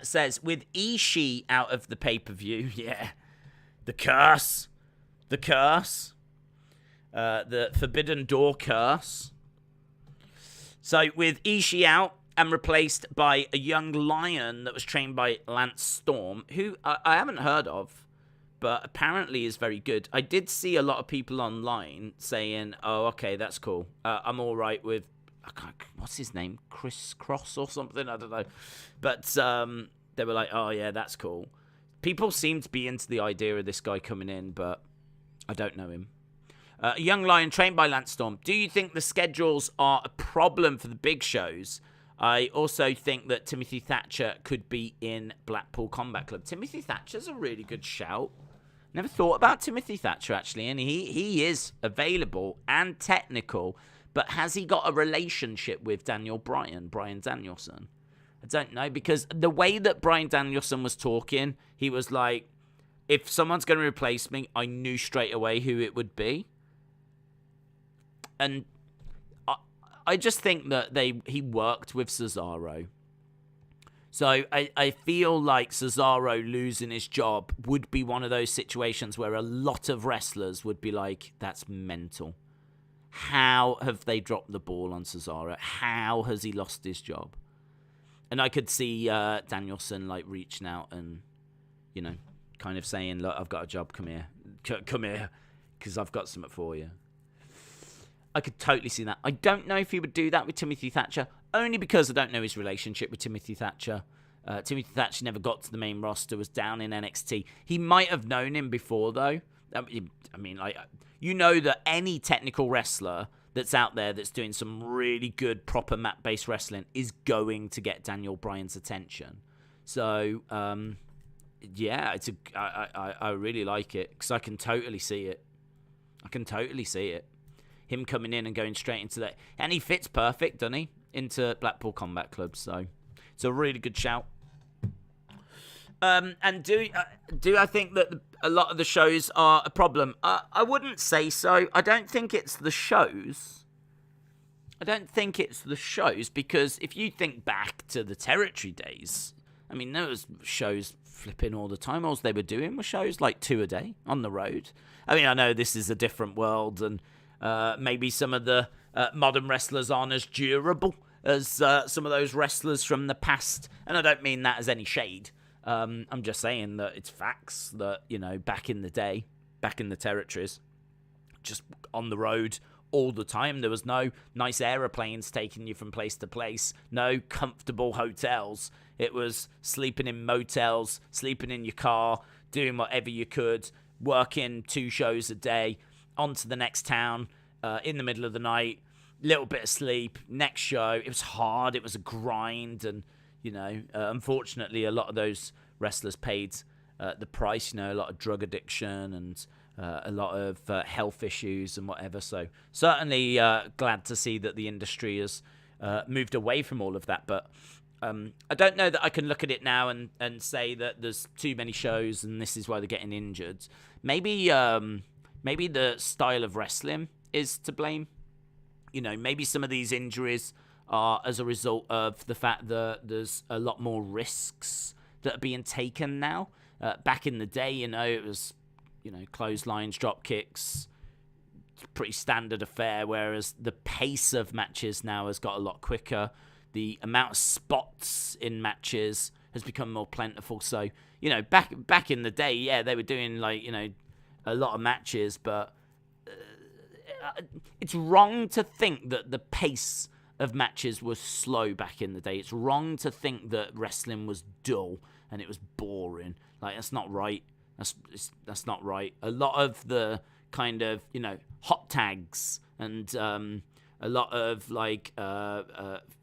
says, with Ishii out of the pay-per-view, yeah, the curse, the Forbidden Door curse. So with Ishii out and replaced by a young lion that was trained by Lance Storm, who I haven't heard of, but apparently is very good. I did see a lot of people online saying, oh, okay, that's cool. I'm all right with, what's his name? Chris Cross or something? I don't know. But they were like, oh, yeah, that's cool. People seem to be into the idea of this guy coming in, but I don't know him. A young lion trained by Lance Storm. Do you think the schedules are a problem for the big shows? I also think that Timothy Thatcher could be in Blackpool Combat Club. Timothy Thatcher's a really good shout. Never thought about Timothy Thatcher, actually, and he is available and technical, but has he got a relationship with Brian Danielson? I don't know, because the way that Brian Danielson was talking, he was like, if someone's going to replace me, I knew straight away who it would be. And I just think that he worked with Cesaro. So I feel like Cesaro losing his job would be one of those situations where a lot of wrestlers would be like, that's mental. How have they dropped the ball on Cesaro? How has he lost his job? And I could see Danielson like reaching out and, you know, kind of saying, look, I've got a job, come here, because I've got something for you. I could totally see that. I don't know if he would do that with Timothy Thatcher, only because I don't know his relationship with Timothy Thatcher. Timothy Thatcher never got to the main roster, was down in NXT. He might have known him before, though. I mean, like, you know that any technical wrestler that's out there that's doing some really good, proper mat-based wrestling is going to get Daniel Bryan's attention. So, yeah, I really like it, because I can totally see it. Him coming in and going straight into that. And he fits perfect, doesn't he? Into Blackpool Combat Club. So it's a really good shout. And do I think that a lot of the shows are a problem? I wouldn't say so. I don't think it's the shows. Because if you think back to the territory days, I mean, there was shows flipping all the time. All they were doing were shows like 2 a day on the road. I mean, I know this is a different world, and maybe some of the modern wrestlers aren't as durable as some of those wrestlers from the past. And I don't mean that as any shade. I'm just saying that it's facts that, you know, back in the day, back in the territories, just on the road all the time. There was no nice aeroplanes taking you from place to place, no comfortable hotels. It was sleeping in motels, sleeping in your car, doing whatever you could, working 2 shows a day, on to the next town, in the middle of the night, little bit of sleep, next show. It was hard, it was a grind, and, you know, unfortunately, a lot of those wrestlers paid the price, you know, a lot of drug addiction and a lot of health issues and whatever. So certainly glad to see that the industry has moved away from all of that. But I don't know that I can look at it now and say that there's too many shows and this is why they're getting injured. Maybe the style of wrestling is to blame. You know, maybe some of these injuries are as a result of the fact that there's a lot more risks that are being taken now. Back in the day, you know, it was, you know, clotheslines, drop kicks, pretty standard affair, whereas the pace of matches now has got a lot quicker. The amount of spots in matches has become more plentiful. So, you know, back in the day, yeah, they were doing, like, you know, a lot of matches, but it's wrong to think that the pace of matches was slow back in the day. It's wrong to think that wrestling was dull and it was boring. Like, that's not right. That's not right. A lot of the kind of, you know, hot tags and a lot of like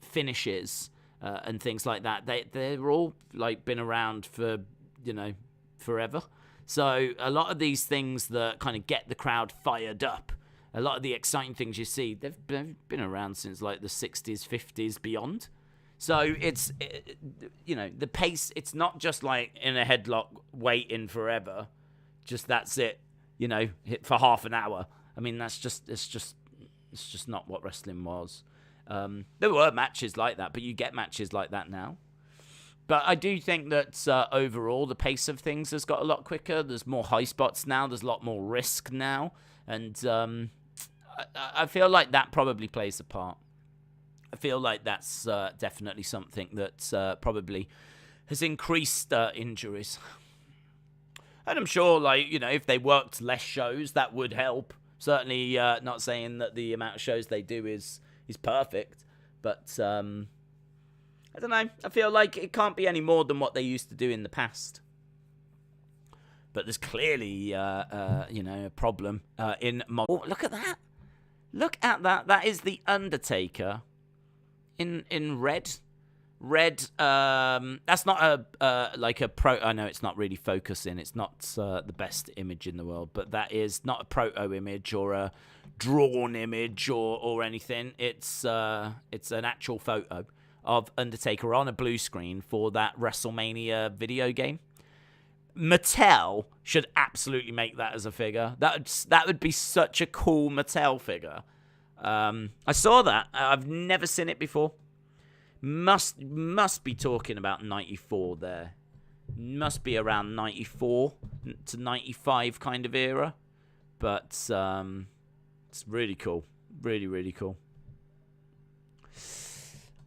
finishes and things like that, they're all like been around for, you know, forever. So a lot of these things that kind of get the crowd fired up, a lot of the exciting things you see, they've been around since like the 60s, 50s, beyond. So it's, you know, the pace, it's not just like in a headlock waiting forever. Just that's it, you know, for half an hour. I mean, it's just It's just not what wrestling was. There were matches like that, but you get matches like that now. But I do think that overall the pace of things has got a lot quicker. There's more high spots now. There's a lot more risk now. And I feel like that probably plays a part. I feel like that's definitely something that probably has increased injuries. And I'm sure, like, you know, if they worked less shows, that would help. Certainly not saying that the amount of shows they do is perfect. But, I don't know. I feel like it can't be any more than what they used to do in the past. But there's clearly, you know, a problem in... Oh, look at that. Look at that. That is The Undertaker in red. Red, that's not like a pro... I know it's not really focusing. It's not the best image in the world. But that is not a proto image or a drawn image or anything. It's an actual photo of Undertaker on a blue screen for that WrestleMania video game. Mattel should absolutely make that as a figure. That would be such a cool Mattel figure. I saw that. I've never seen it before. Must be talking about 94 there. Must be around 94 to 95 kind of era. But it's really cool. Really, really cool.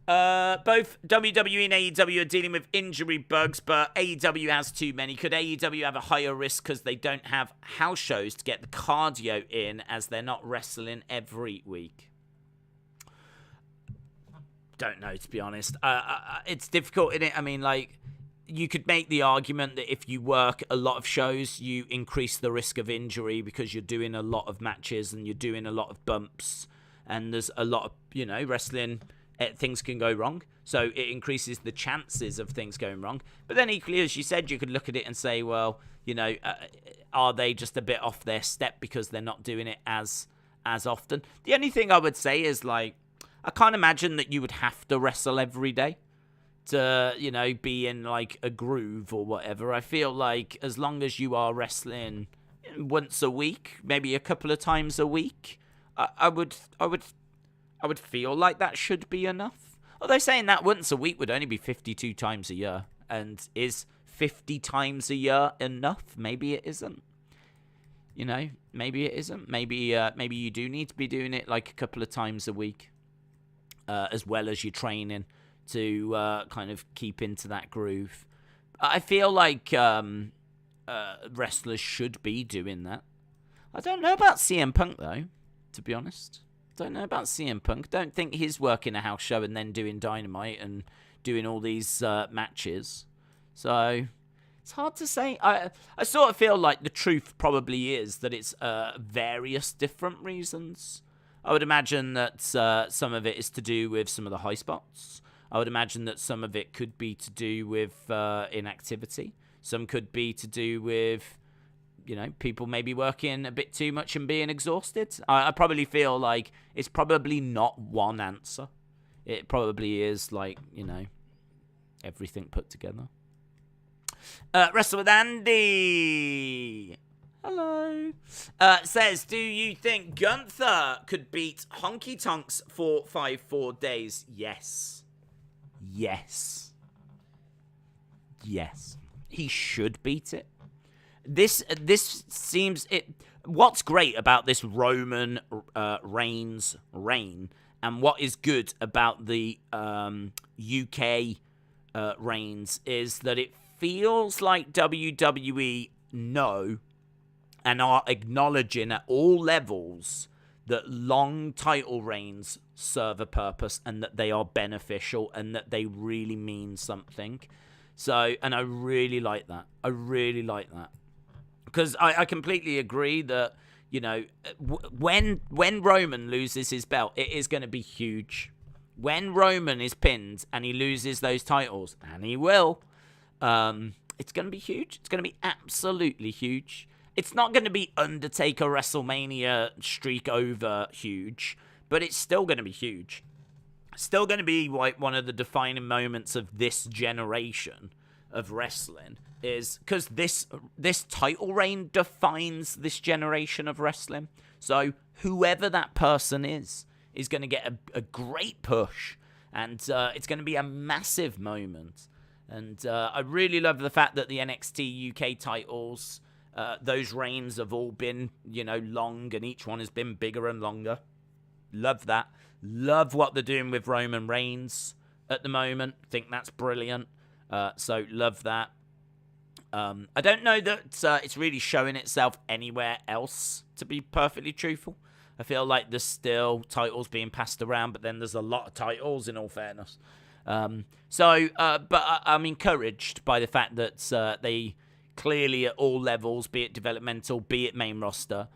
Both WWE and AEW are dealing with injury bugs, but AEW has too many. Could AEW have a higher risk because they don't have house shows to get the cardio in as they're not wrestling every week? Don't know, to be honest. It's difficult, isn't it? I mean, like, you could make the argument that if you work a lot of shows, you increase the risk of injury because you're doing a lot of matches and you're doing a lot of bumps, and there's a lot of, you know, wrestling... things can go wrong, so it increases the chances of things going wrong. But then equally, as you said, you could look at it and say, well, you know, are they just a bit off their step because they're not doing it as often? The only thing I would say is, like, I can't imagine that you would have to wrestle every day to, you know, be in, like, a groove or whatever. I feel like as long as you are wrestling once a week, maybe a couple of times a week, I would feel like that should be enough. Although saying that once a week would only be 52 times a year. And is 50 times a year enough? Maybe it isn't. You know, maybe it isn't. Maybe you do need to be doing it like a couple of times a week. As well as your training to kind of keep into that groove. I feel like wrestlers should be doing that. I don't know about CM Punk, though, to be honest. Don't know about CM Punk. Don't think he's working a house show and then doing Dynamite and doing all these matches. So it's hard to say. I sort of feel like the truth probably is that it's various different reasons. I would imagine that some of it is to do with some of the high spots. I would imagine that some of it could be to do with inactivity. Some could be to do with, you know, people maybe working a bit too much and being exhausted. I probably feel like it's probably not one answer. It probably is, like, you know, everything put together. Wrestle with Andy. Hello. Says, do you think Gunther could beat Honky Tonks for 5-4 days? Yes. Yes. Yes. He should beat it. This seems it. What's great about this Roman Reigns reign, and what is good about the UK reigns, is that it feels like WWE know and are acknowledging at all levels that long title reigns serve a purpose and that they are beneficial and that they really mean something. So, and I really like that. I really like that. Because I completely agree that, you know, when Roman loses his belt, it is going to be huge. When Roman is pinned and he loses those titles, and he will, it's going to be huge. It's going to be absolutely huge. It's not going to be Undertaker WrestleMania streak over huge, but it's still going to be huge. Still going to be like one of the defining moments of this generation of wrestling. is because this title reign defines this generation of wrestling. So whoever that person is going to get a great push, and it's going to be a massive moment. And I really love the fact that the NXT UK titles, those reigns have all been, long, and each one has been bigger and longer. Love that. Love what they're doing with Roman Reigns at the moment. Think that's brilliant. So love that. I don't know that it's really showing itself anywhere else, to be perfectly truthful. I feel like there's still titles being passed around, but then there's a lot of titles, in all fairness. But I'm encouraged by the fact that they clearly at all levels, be it developmental, be it main roster,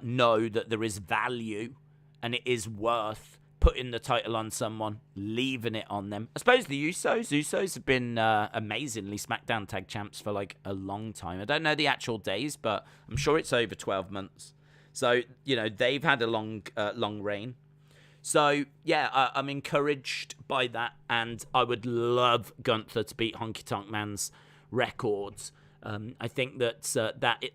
know that there is value and it is worth putting the title on someone, leaving it on them. I suppose the Usos have been amazingly SmackDown tag champs for like a long time. I don't know the actual days, but I'm sure it's over 12 months. So, they've had a long reign. So, yeah, I'm encouraged by that, and I would love Gunther to beat Honky Tonk Man's records. I think that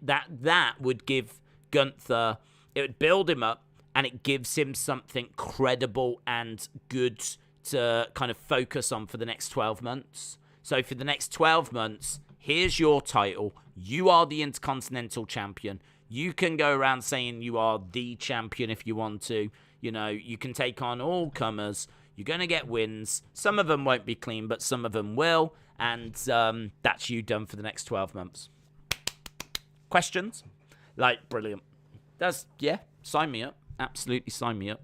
that would give Gunther, it would build him up, and it gives him something credible and good to kind of focus on for the next 12 months. So for the next 12 months, here's your title. You are the Intercontinental Champion. You can go around saying you are the champion if you want to. You can take on all comers. You're going to get wins. Some of them won't be clean, but some of them will. And that's you done for the next 12 months. Questions? Brilliant. Sign me up. Absolutely sign me up.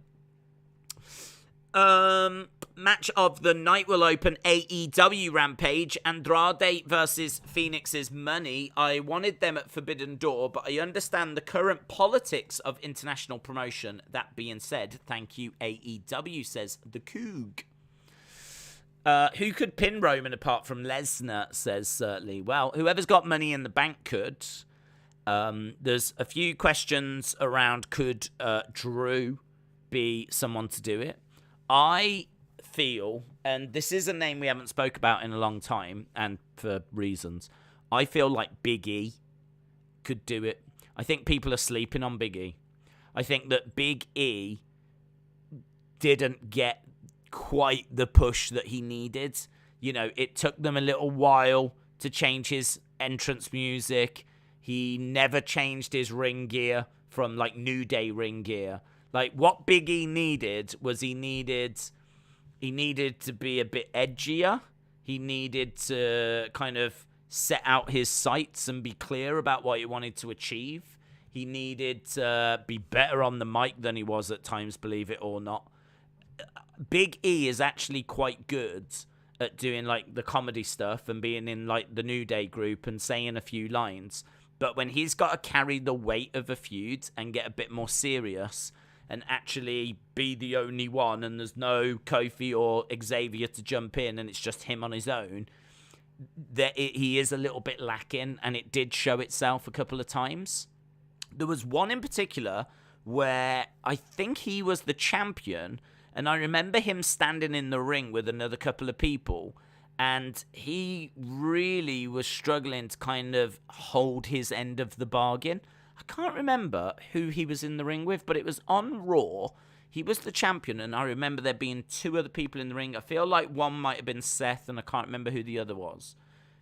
Match of the night will open AEW Rampage. Andrade versus Phoenix's Money. I wanted them at Forbidden Door, but I understand the current politics of international promotion. That being said, thank you AEW, says the Coog. Who could pin Roman apart from Lesnar, says Lee. Well, whoever's got Money in the Bank could. There's a few questions around could Drew be someone to do it. I feel, and this is a name we haven't spoke about in a long time, and for reasons, I feel like Big E could do it. I think people are sleeping on Big E. I think that Big E didn't get quite the push that he needed. It took them a little while to change his entrance music. He never changed his ring gear from New Day ring gear. What Big E needed was he needed to be a bit edgier. He needed to kind of set out his sights and be clear about what he wanted to achieve. He needed to be better on the mic than he was at times, believe it or not. Big E is actually quite good at doing the comedy stuff and being in the New Day group and saying a few lines. But when he's got to carry the weight of a feud and get a bit more serious and actually be the only one, and there's no Kofi or Xavier to jump in, and it's just him on his own, he is a little bit lacking, and it did show itself a couple of times. There was one in particular where I think he was the champion, and I remember him standing in the ring with another couple of people, and he really was struggling to kind of hold his end of the bargain. I can't remember who he was in the ring with, but it was on Raw. He was the champion, and I remember there being two other people in the ring. I feel like one might have been Seth, and I can't remember who the other was.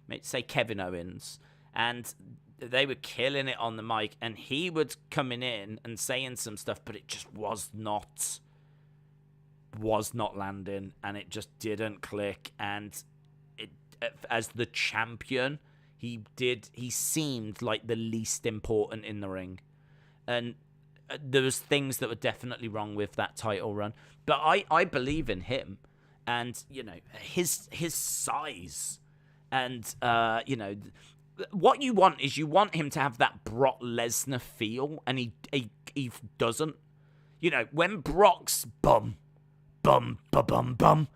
Maybe say Kevin Owens. And they were killing it on the mic, and he was coming in and saying some stuff, but it just was not landing, and it just didn't click. And as the champion, he seemed like the least important in the ring. And there was things that were definitely wrong with that title run. But I believe in him. And, his size. And, what you want is you want him to have that Brock Lesnar feel. And he doesn't. When Brock's bum, bum, bum, bum, bum,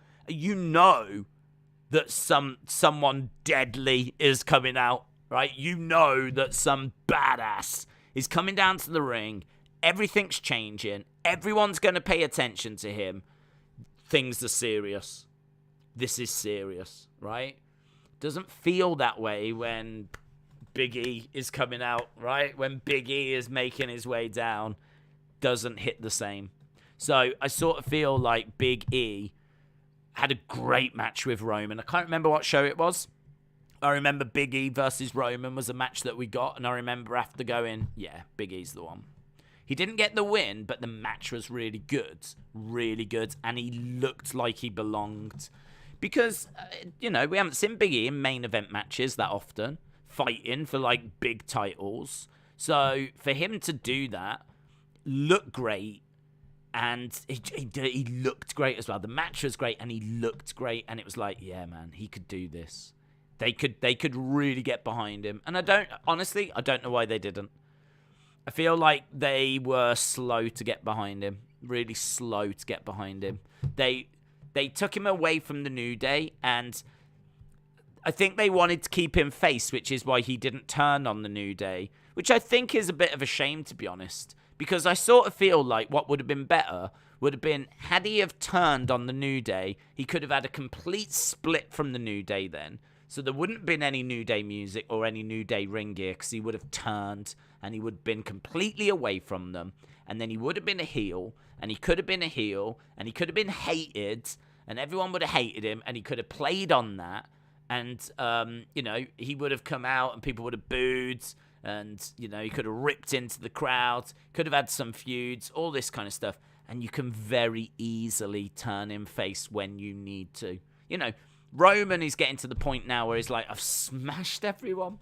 that someone deadly is coming out, right? That some badass is coming down to the ring. Everything's changing. Everyone's going to pay attention to him. Things are serious. This is serious, right? Doesn't feel that way when Big E is coming out, right? When Big E is making his way down, doesn't hit the same. So I sort of feel like Big E had a great match with Roman. I can't remember what show it was. I remember Big E versus Roman was a match that we got, and I remember after going, yeah, Big E's the one. He didn't get the win, but the match was really good, and he looked like he belonged. Because, we haven't seen Big E in main event matches that often, fighting for, like, big titles. So, for him to do that, look great, and he looked great as well. The match was great, and he looked great, and it was like, yeah, man, he could do this. They could really get behind him. And I don't know why they didn't. I feel like they were slow to get behind him. Really slow to get behind him. They took him away from the New Day, and I think they wanted to keep him face, which is why he didn't turn on the New Day, which I think is a bit of a shame, to be honest. Because I sort of feel like what would have been better would have been, had he have turned on the New Day, he could have had a complete split from the New Day then. So there wouldn't have been any New Day music or any New Day ring gear, because he would have turned and he would have been completely away from them. And then he would have been a heel, and he could have been a heel, and he could have been hated, and everyone would have hated him, and he could have played on that. And, he would have come out and people would have booed. And, he could have ripped into the crowd, could have had some feuds, all this kind of stuff. And you can very easily turn him face when you need to. Roman is getting to the point now where he's like, I've smashed everyone.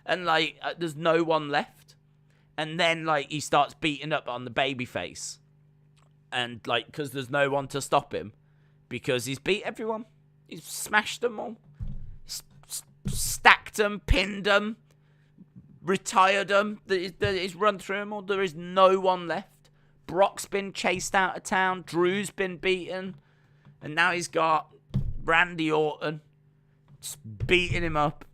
And, like, there's no one left. And then, like, he starts beating up on the babyface. And, like, because there's no one to stop him. Because he's beat everyone. He's smashed them all. Stacked them, pinned them, retired them. He's run through them all. There is no one left. Brock's been chased out of town. Drew's been beaten. And now he's got Randy Orton just beating him up.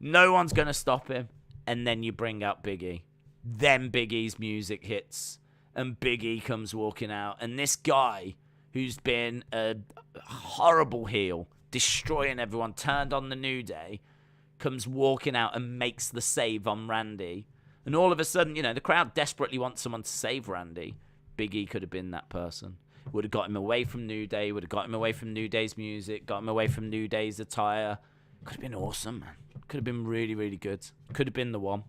No one's going to stop him. And then you bring out Big E. Then Big E's music hits. And Big E comes walking out. And this guy, who's been a horrible heel, destroying everyone, turned on the New Day, comes walking out and makes the save on Randy. And all of a sudden, the crowd desperately wants someone to save Randy. Big E could have been that person. Would have got him away from New Day, would have got him away from New Day's music, got him away from New Day's attire. Could have been awesome, man. Could have been really, really good. Could have been the one.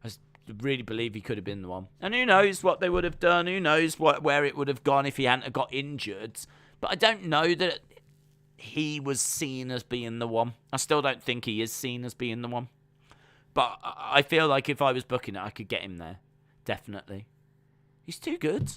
I really believe he could have been the one. And who knows what they would have done. Who knows where it would have gone if he hadn't got injured. But I don't know that he was seen as being the one. I still don't think he is seen as being the one. But I feel like if I was booking it, I could get him there. Definitely. He's too good.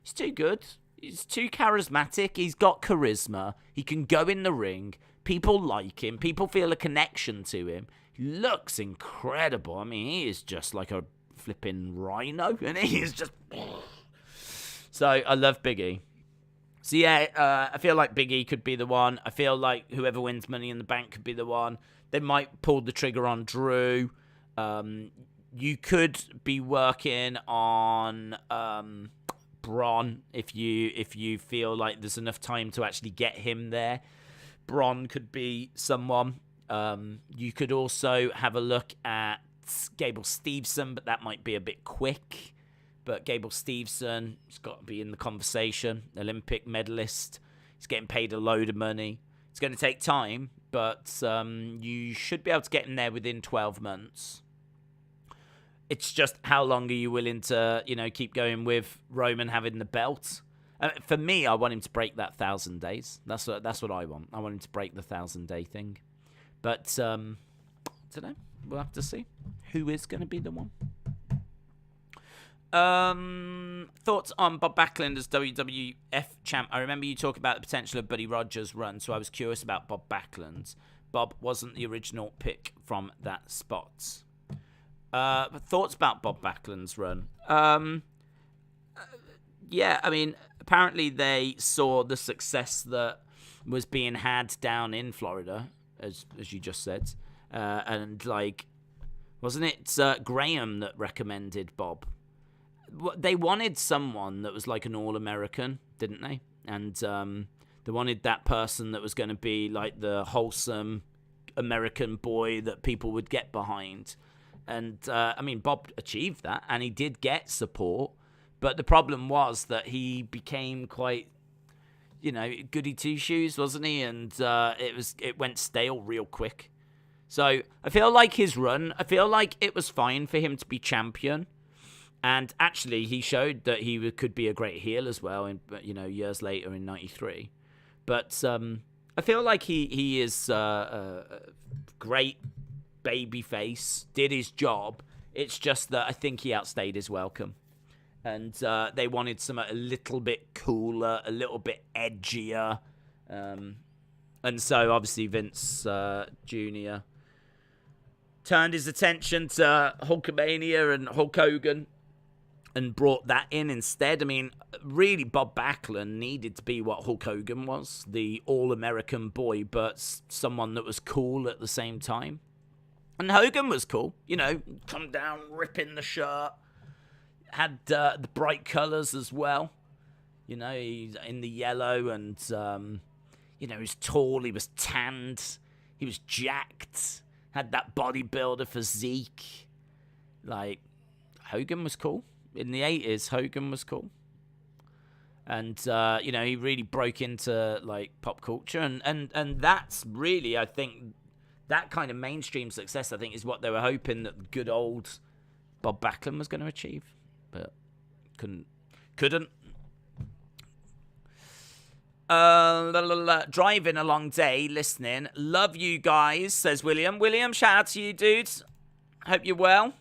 He's too good. He's too charismatic. He's got charisma. He can go in the ring. People like him. People feel a connection to him. He looks incredible. I mean, he is just like a flipping rhino. And he is just... So, I love Big E. So, yeah, I feel like Big E could be the one. I feel like whoever wins Money in the Bank could be the one. They might pull the trigger on Drew. You could be working on Braun if you feel like there's enough time to actually get him there. Braun could be someone. You could also have a look at Gable Steveson, but that might be a bit quick. But Gable Steveson has got to be in the conversation. Olympic medalist. He's getting paid a load of money. It's going to take time, but you should be able to get him there within 12 months. It's just how long are you willing to, keep going with Roman having the belt? For me, I want him to break that 1,000 days. That's what I want. I want him to break the 1,000-day thing. But, I don't know. We'll have to see who is going to be the one. Thoughts on Bob Backlund as WWF champ? I remember you talking about the potential of Buddy Rogers' run, so I was curious about Bob Backlund. Bob wasn't the original pick from that spot. But thoughts about Bob Backlund's run? Yeah, I mean, apparently they saw the success that was being had down in Florida, as you just said, and like, wasn't it Graham that recommended Bob? They wanted someone that was like an All-American, didn't they? And They wanted that person that was going to be like the wholesome American boy that people would get behind. And, I mean, Bob achieved that, and he did get support. But the problem was that he became quite, you know, goody two-shoes, wasn't he? And it went stale real quick. So I feel like his run, I feel like it was fine for him to be champion. And actually, he showed that he could be a great heel as well, you know, years later in '93. But I feel like he is a great babyface, did his job. It's just that I think he outstayed his welcome. And they wanted something a little bit cooler, a little bit edgier. And so, obviously, Vince Jr. turned his attention to Hulkamania and Hulk Hogan and brought that in instead. I mean, really, Bob Backlund needed to be what Hulk Hogan was, the all-American boy, but someone that was cool at the same time. And Hogan was cool, you know, come down, ripping the shirt, had the bright colors as well. You know, he's in the yellow and, you know, he was tall, he was tanned, he was jacked, had that bodybuilder physique. Like, Hogan was cool. In the 80s, Hogan was cool. And, you know, he really broke into, like, pop culture. And that's really, I think, that kind of mainstream success, I think, is what they were hoping that good old Bob Backlund was going to achieve. But couldn't. Driving a long day, listening. Love you guys, says William. William, shout out to you, dudes. Hope you're well.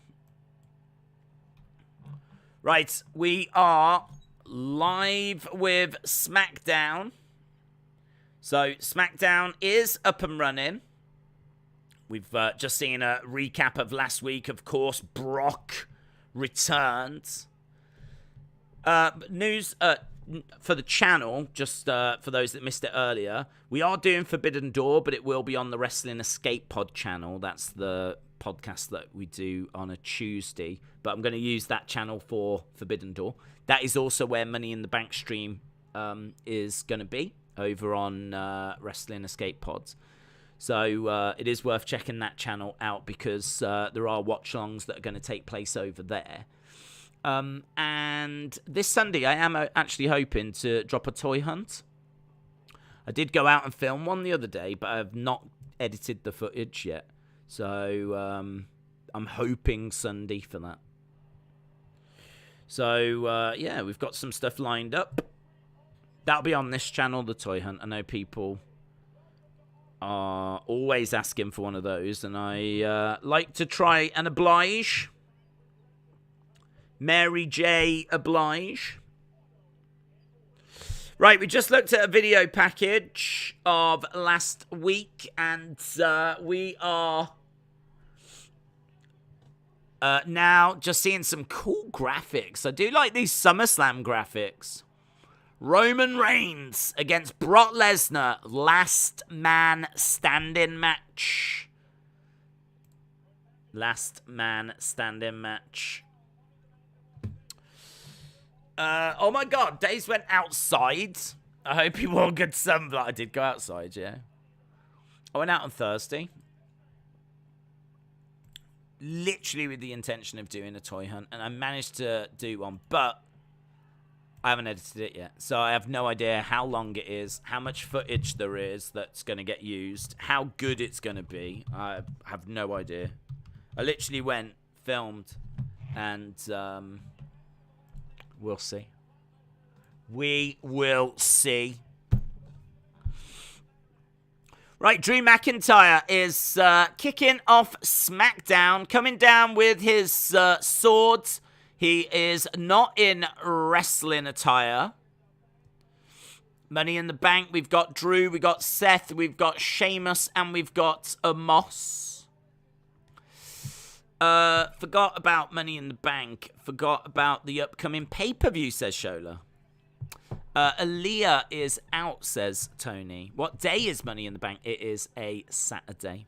Right, we are live with Smackdown. So, Smackdown is up and running. We've just seen a recap of last week. Of course, Brock returned. News for the channel, just for those that missed it earlier. We are doing Forbidden Door, but it will be on the Wrestling Escape Pod channel. That's the podcast that we do on a Tuesday. But I'm going to use that channel for Forbidden Door. That is also where Money in the Bank stream is going to be, over on Wrestling Escape Pods. So it is worth checking that channel out, because there are watch-alongs that are going to take place over there. And this Sunday, I am actually hoping to drop a toy hunt. I did go out and film one the other day, but I have not edited the footage yet. So I'm hoping Sunday for that. So, yeah, we've got some stuff lined up. That'll be on this channel, the toy hunt. I know people are always asking for one of those, and I like to try and oblige. Mary J. oblige. Right, we just looked at a video package of last week, and we are now just seeing some cool graphics. I do like these SummerSlam graphics. Roman Reigns against Brock Lesnar, last man standing match. Last man standing match. Oh my god, Days went outside. I hope he wore good sunblock. I did go outside, yeah. I went out on Thursday. Literally with the intention of doing a toy hunt. And I managed to do one, but I haven't edited it yet. So I have no idea how long it is, how much footage there is that's going to get used, how good it's going to be. I have no idea. I literally went, filmed, and we'll see. We will see. Right, Drew McIntyre is kicking off SmackDown, coming down with his swords. He is not in wrestling attire. Money in the Bank, we've got Drew, we've got Seth, we've got Sheamus, and we've got Amos. Forgot about Money in the Bank. Forgot about the upcoming pay-per-view, says Shola. Aaliyah is out, says Tony. What day is Money in the Bank? It is a Saturday.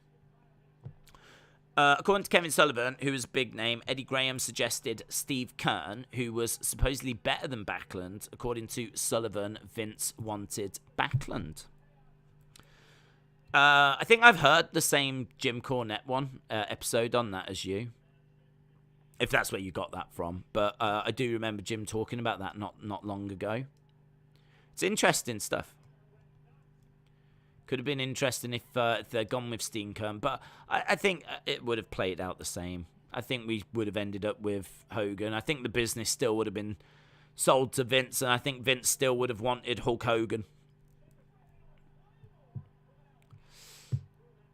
According to Kevin Sullivan, who was a big name, Eddie Graham suggested Steve Kern, who was supposedly better than Backlund. According to Sullivan, Vince wanted Backlund. I think I've heard the same Jim Cornette episode on that as you, if that's where you got that from. But I do remember Jim talking about that not long ago. It's interesting stuff. Could have been interesting if they'd gone with Steenkern, but I think it would have played out the same. I think we would have ended up with Hogan. I think the business still would have been sold to Vince, and I think Vince still would have wanted Hulk Hogan.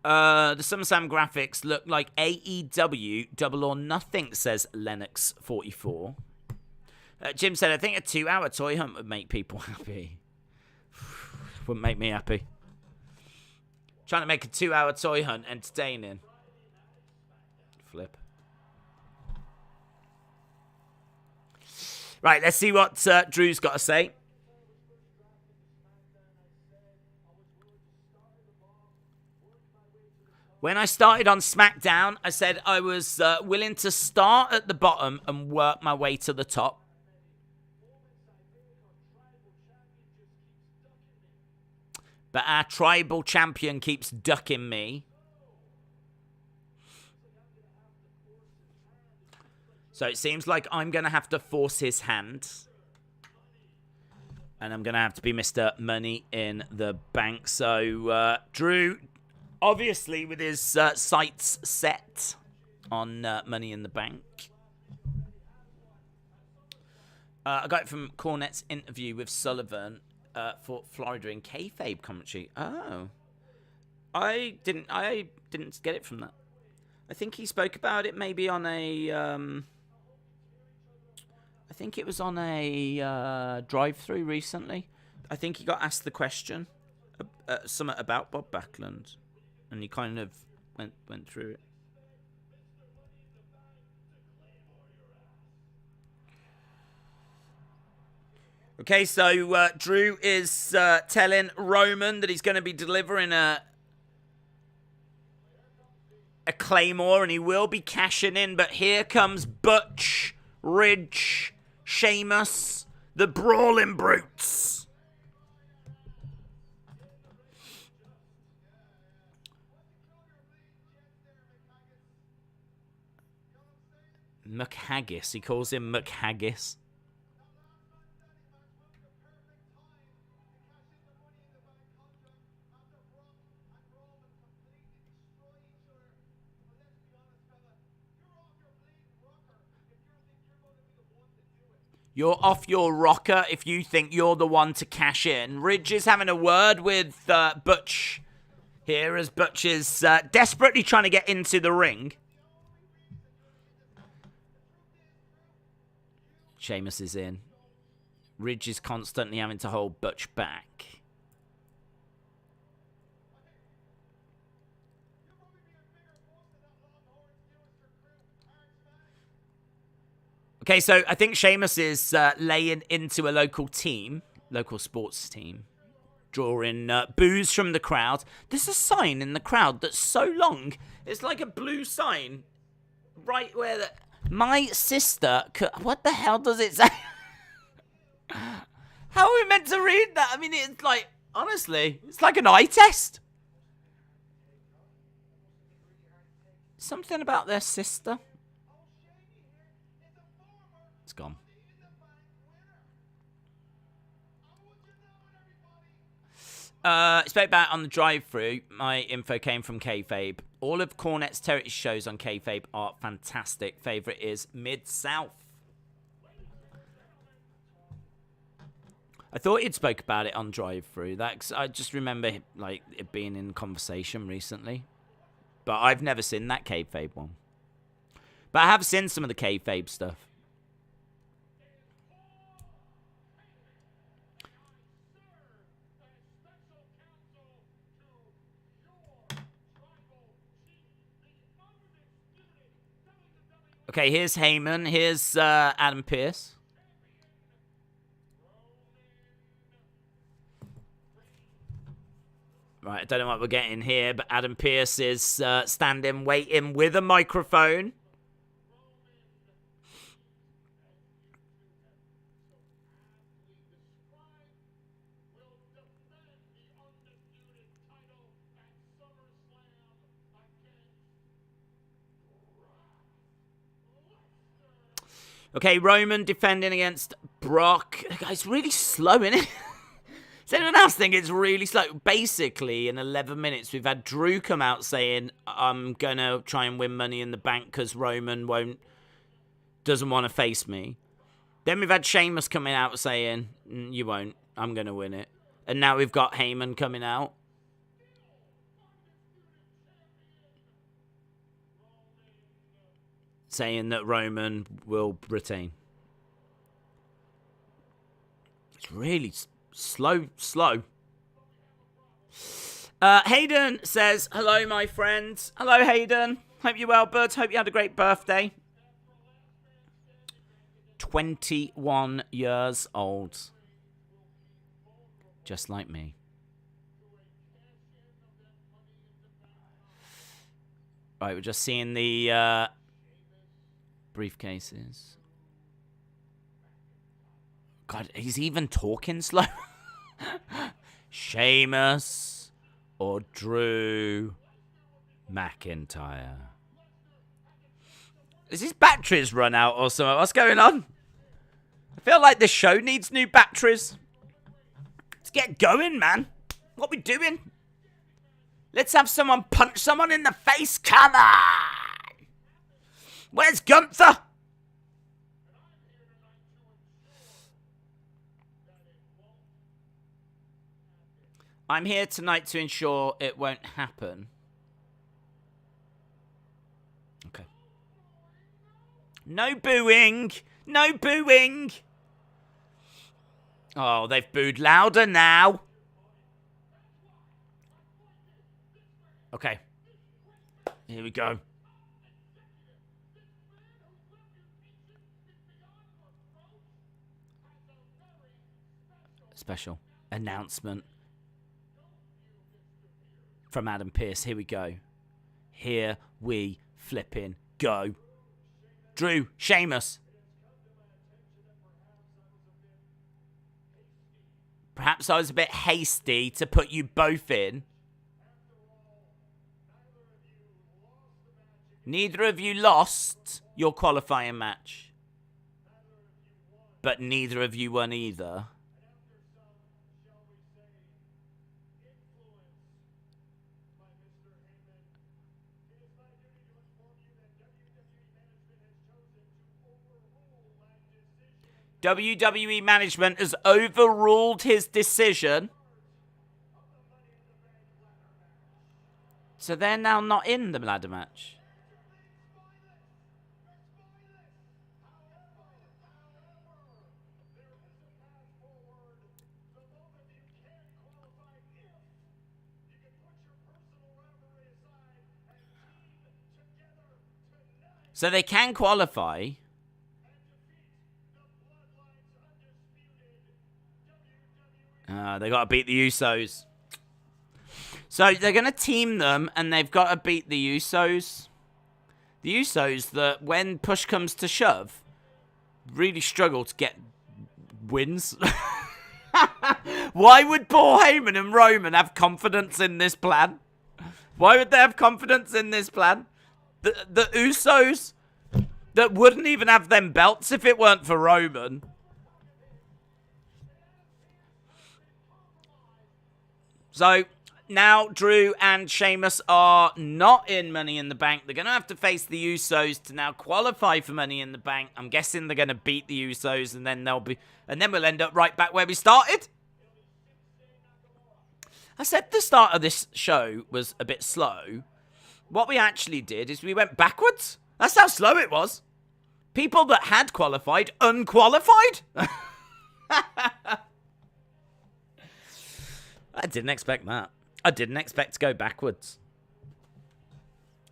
The SummerSlam graphics look like AEW Double or Nothing, says Lennox44. Jim said, I think a 2-hour toy hunt would make people happy. Wouldn't make me happy. Trying to make a 2-hour toy hunt entertaining. Flip. Right, let's see what Drew's got to say. When I started on SmackDown, I said I was willing to start at the bottom and work my way to the top. But our tribal champion keeps ducking me. So it seems like I'm going to have to force his hand. And I'm going to have to be Mr. Money in the Bank. So Drew, obviously with his sights set on Money in the Bank. I got it from Cornette's interview with Sullivan. For Florida in kayfabe commentary. Oh, I didn't get it from that. I think he spoke about it maybe on a. I think it was on a drive-through recently. I think he got asked the question, something about Bob Backlund, and he kind of went through it. Okay, so Drew is telling Roman that he's going to be delivering a Claymore, and he will be cashing in. But here comes Butch, Ridge, Sheamus, the Brawling Brutes. McHaggis, he calls him McHaggis. You're off your rocker if you think you're the one to cash in. Ridge is having a word with Butch here as Butch is desperately trying to get into the ring. Sheamus is in. Ridge is constantly having to hold Butch back. Okay, so I think Sheamus is laying into a local sports team, drawing boos from the crowd. There's a sign in the crowd that's so long, it's like a blue sign right where the... My sister... What the hell does it say? How are we meant to read that? I mean, it's like, honestly, it's like an eye test. Something about their sister. It's gone. Spoke about on the drive-through. My info came from Kayfabe. All of Cornette's territory shows on Kayfabe are fantastic. Favorite is Mid-South. I thought he'd spoke about it on drive-through. I just remember it being in conversation recently, but I've never seen that Kayfabe one. But I have seen some of the Kayfabe stuff. Okay, here's Heyman. Here's Adam Pearce. Right, I don't know what we're getting here, but Adam Pearce is standing, waiting with a microphone. Okay, Roman defending against Brock. It's really slow, isn't it? Does anyone else think it's really slow? Basically, in 11 minutes, we've had Drew come out saying, I'm going to try and win Money in the Bank because Roman doesn't want to face me. Then we've had Sheamus coming out saying, you won't, I'm going to win it. And now we've got Heyman coming out. Saying that Roman will retain. It's really slow. Hayden says, hello, my friend. Hello, Hayden. Hope you're well, bud. Hope you had a great birthday. 21 years old. Just like me. Right, we're just seeing the briefcases. God, he's even talking slow. Sheamus or Drew McIntyre. Is his batteries run out or something? What's going on? I feel like this show needs new batteries. Let's get going, man. What we doing? Let's have someone punch someone in the face. Come on. Where's Gunther? I'm here tonight to ensure it won't happen. Okay. No booing. No booing. Oh, they've booed louder now. Okay. Here we go. Special announcement from Adam Pearce. Here we go. Here we flipping go. Drew, Sheamus. Perhaps I was a bit hasty to put you both in. Neither of you lost your qualifying match. But neither of you won either. WWE management has overruled his decision. So they're now not in the ladder match. So they can qualify. They got to beat the Usos. So they're going to team them, and they've got to beat the Usos. The Usos that, when push comes to shove, really struggle to get wins. Why would Paul Heyman and Roman have confidence in this plan? Why would they have confidence in this plan? The Usos that wouldn't even have them belts if it weren't for Roman. So now Drew and Sheamus are not in Money in the Bank. They're going to have to face the Usos to now qualify for Money in the Bank. I'm guessing they're going to beat the Usos, and then we'll end up right back where we started. I said the start of this show was a bit slow. What we actually did is we went backwards. That's how slow it was. People that had qualified, unqualified. I didn't expect that. I didn't expect to go backwards.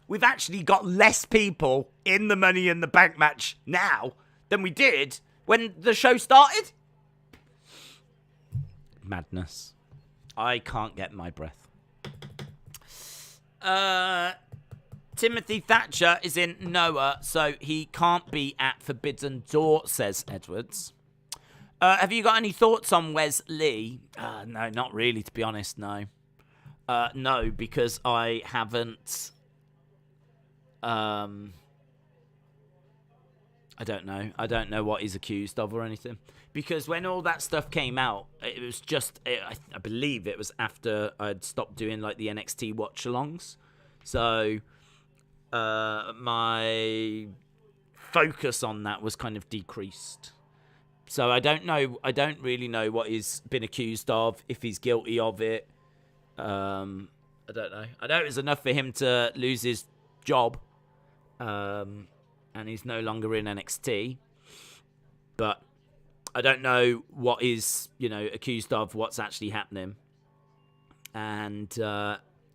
We've actually got less people in the Money in the Bank match now than we did when the show started. Madness. I can't get my breath. Timothy Thatcher is in Noah, so he can't be at Forbidden Door, says Edwards. Have you got any thoughts on Wes Lee? No, not really, to be honest, no. No, because I haven't... I don't know. I don't know what he's accused of or anything. Because when all that stuff came out, it was just... I believe it was after I'd stopped doing, like, the NXT watch-alongs. So, my focus on that was kind of decreased. So I don't know. I don't really know what he's been accused of, if he's guilty of it. I don't know. I know it was enough for him to lose his job. And he's no longer in NXT. But I don't know what he's, accused of, what's actually happening. And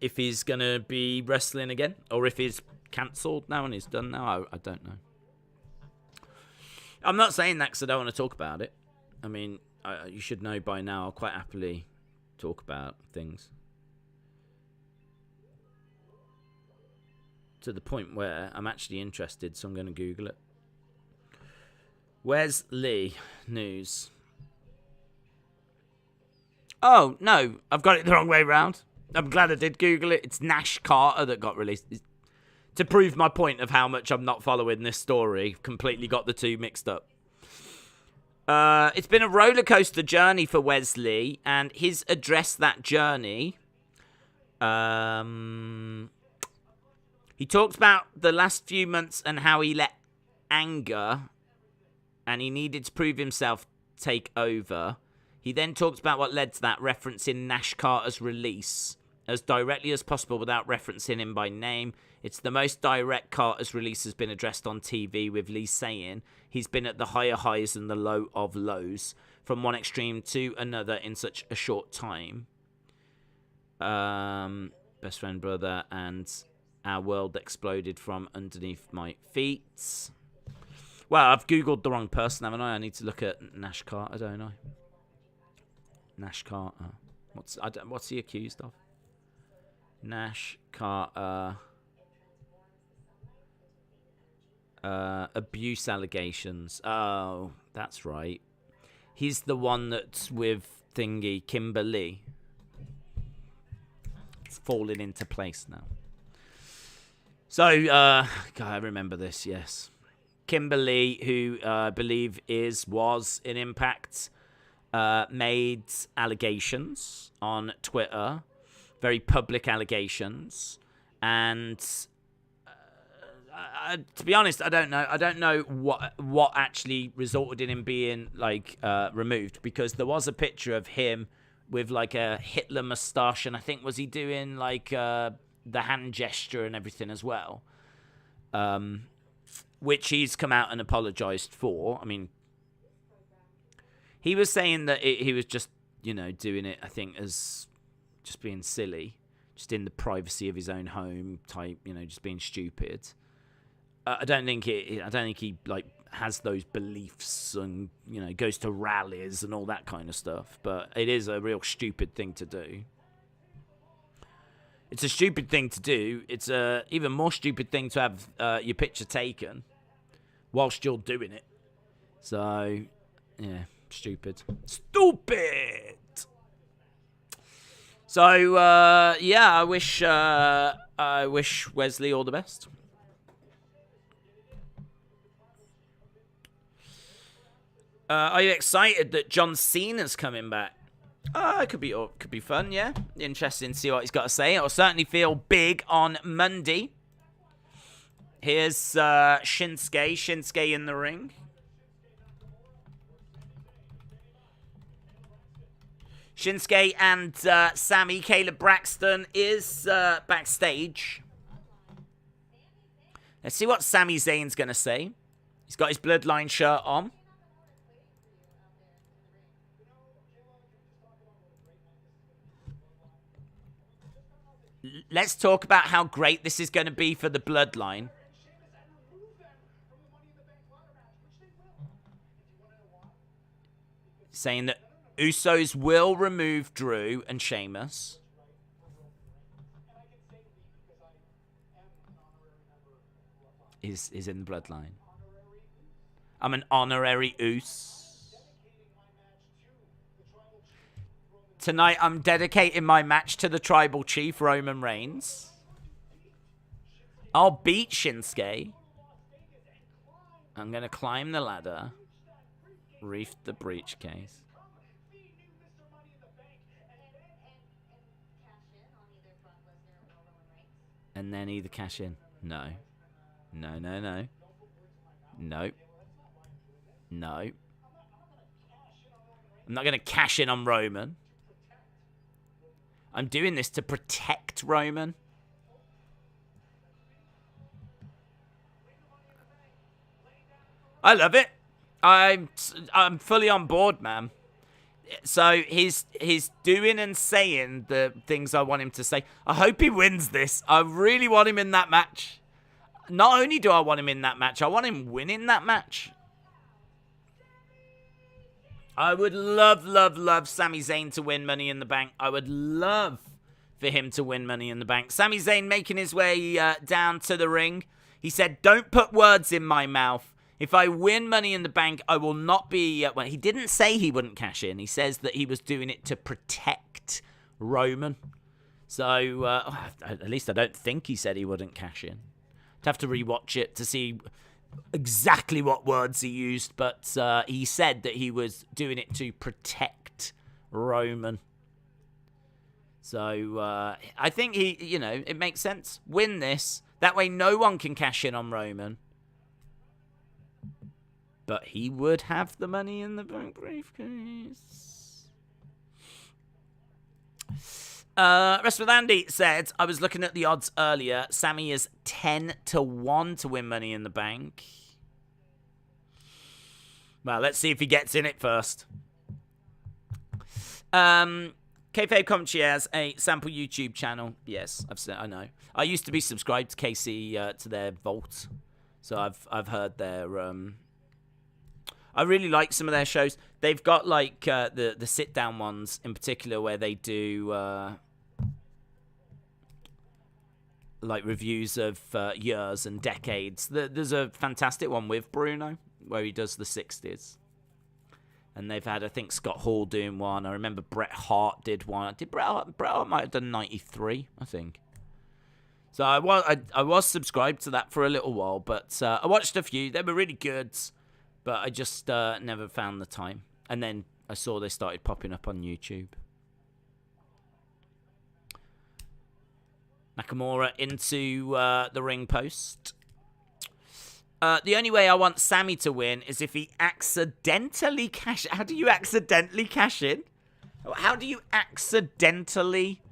if he's going to be wrestling again, or if he's cancelled now and he's done now, I don't know. I'm not saying that because I don't want to talk about it. I mean, you should know by now, I'll quite happily talk about things. To the point where I'm actually interested, so I'm going to Google it. Wes Lee news. Oh, no, I've got it the wrong way round. I'm glad I did Google it. It's Nash Carter that got released. To prove my point of how much I'm not following this story, completely got the two mixed up. It's been a roller coaster journey for Wes Lee, and he's addressed that journey. He talked about the last few months and how he let anger, and he needed to prove himself, take over. He then talked about what led to that, referencing Nash Carter's release as directly as possible without referencing him by name. It's the most direct Carter's release has been addressed on TV, with Lee saying he's been at the higher highs and the low of lows, from one extreme to another in such a short time. Best friend, brother, and our world exploded from underneath my feet. Well, I've Googled the wrong person, haven't I? I need to look at Nash Carter, don't I? Nash Carter. What's he accused of? Nash Carter. Abuse allegations. Oh, that's right. He's the one that's with thingy, Kimberly. It's falling into place now. So, God, I remember this, yes. Kimberly, who I believe was in Impact, made allegations on Twitter, very public allegations, and to be honest, I don't know. I don't know what actually resulted in him being removed, because there was a picture of him with like a Hitler mustache, and I think was he doing the hand gesture and everything as well, which he's come out and apologized for. I mean, he was saying that he was just doing it, I think, as just being silly, just in the privacy of his own home type, just being stupid. I don't think he has those beliefs and goes to rallies and all that kind of stuff. But it is a real stupid thing to do. It's a stupid thing to do. It's a even more stupid thing to have your picture taken whilst you're doing it. So yeah, stupid. Stupid. So yeah, I wish Wesley all the best. Are you excited that John Cena's coming back? It could be fun, yeah. Interesting to see what he's got to say. It'll certainly feel big on Monday. Here's Shinsuke in the ring. Shinsuke and Sammy. Caleb Braxton is backstage. Let's see what Sami Zayn's going to say. He's got his Bloodline shirt on. Let's talk about how great this is going to be for the Bloodline. Saying that Usos will remove Drew and Sheamus. is in the bloodline. I'm an honorary Uce. Tonight, I'm dedicating my match to the Tribal Chief, Roman Reigns. I'll beat Shinsuke. I'm going to climb the ladder. Reef the briefcase. And then either cash in. No. No, no, no. Nope. No. I'm not going to cash in on Roman. I'm doing this to protect Roman. I love it. I'm fully on board, man. So he's doing and saying the things I want him to say. I hope he wins this. I really want him in that match. Not only do I want him in that match, I want him winning that match. I would love, love, love Sami Zayn to win Money in the Bank. I would love for him to win Money in the Bank. Sami Zayn making his way down to the ring. He said, "Don't put words in my mouth. If I win Money in the Bank, I will not be..." Well, he didn't say he wouldn't cash in. He says that he was doing it to protect Roman. So, at least I don't think he said he wouldn't cash in. I'd have to rewatch it to see exactly what words he used, but he said that he was doing it to protect Roman. So, I think it makes sense. Win this. That way no one can cash in on Roman. But he would have the Money in the Bank briefcase. Rest with Andy said, "I was looking at the odds earlier. Sammy is 10-1 to win Money in the Bank." Well, let's see if he gets in it first. Kayfabe Commentary has a sample YouTube channel. Yes, I know. I used to be subscribed to KC to their Vault, so I've heard their. I really like some of their shows. They've got like the sit down ones in particular where they do like reviews of years and decades. There's a fantastic one with Bruno where he does the 60s. And they've had, I think, Scott Hall doing one. I remember Bret Hart did one. Bret Hart might have done 93, I think. So I was subscribed to that for a little while, but I watched a few. They were really good, but I just never found the time. And then I saw they started popping up on YouTube. Nakamura into the ring post. The only way I want Sammy to win is if he accidentally cash... How do you accidentally cash in? How do you accidentally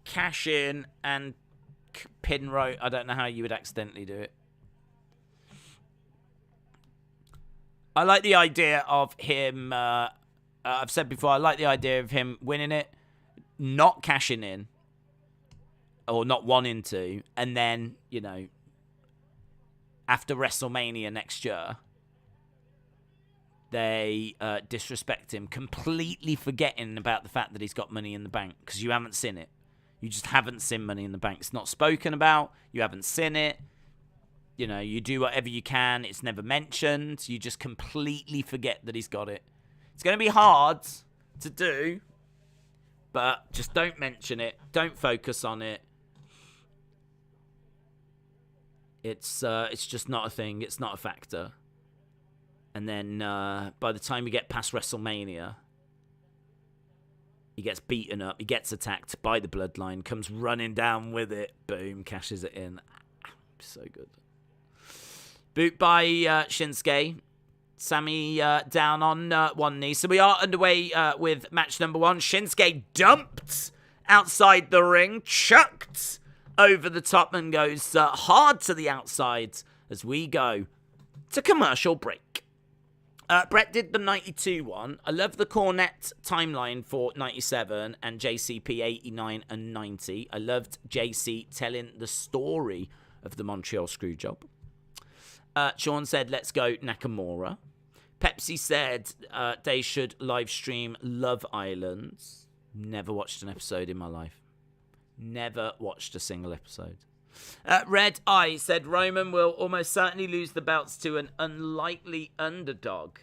cash in and pin row? I don't know how you would accidentally do it. I like the idea of him... I've said before, I like the idea of him winning it, not cashing in, or not wanting to, and then, after WrestleMania next year, they disrespect him, completely forgetting about the fact that he's got Money in the Bank, because you haven't seen it. You just haven't seen Money in the Bank. It's not spoken about. You haven't seen it. You do whatever you can. It's never mentioned. You just completely forget that he's got it. It's going to be hard to do, but just don't mention it. Don't focus on it. It's just not a thing. It's not a factor. And then by the time we get past WrestleMania, he gets beaten up. He gets attacked by the Bloodline. Comes running down with it. Boom. Cashes it in. So good. Boot by Shinsuke. Sammy down on one knee. So we are underway with match number one. Shinsuke dumped outside the ring. Chucked over the top and goes hard to the outside as we go to commercial break. Brett did the 92 one. I love the Cornette timeline for 97 and JCP 89 and 90. I loved JC telling the story of the Montreal Screwjob. Sean said, "Let's go Nakamura." Pepsi said they should live stream Love Island. Never watched an episode in my life. Never watched a single episode. Red Eye said Roman will almost certainly lose the belts to an unlikely underdog.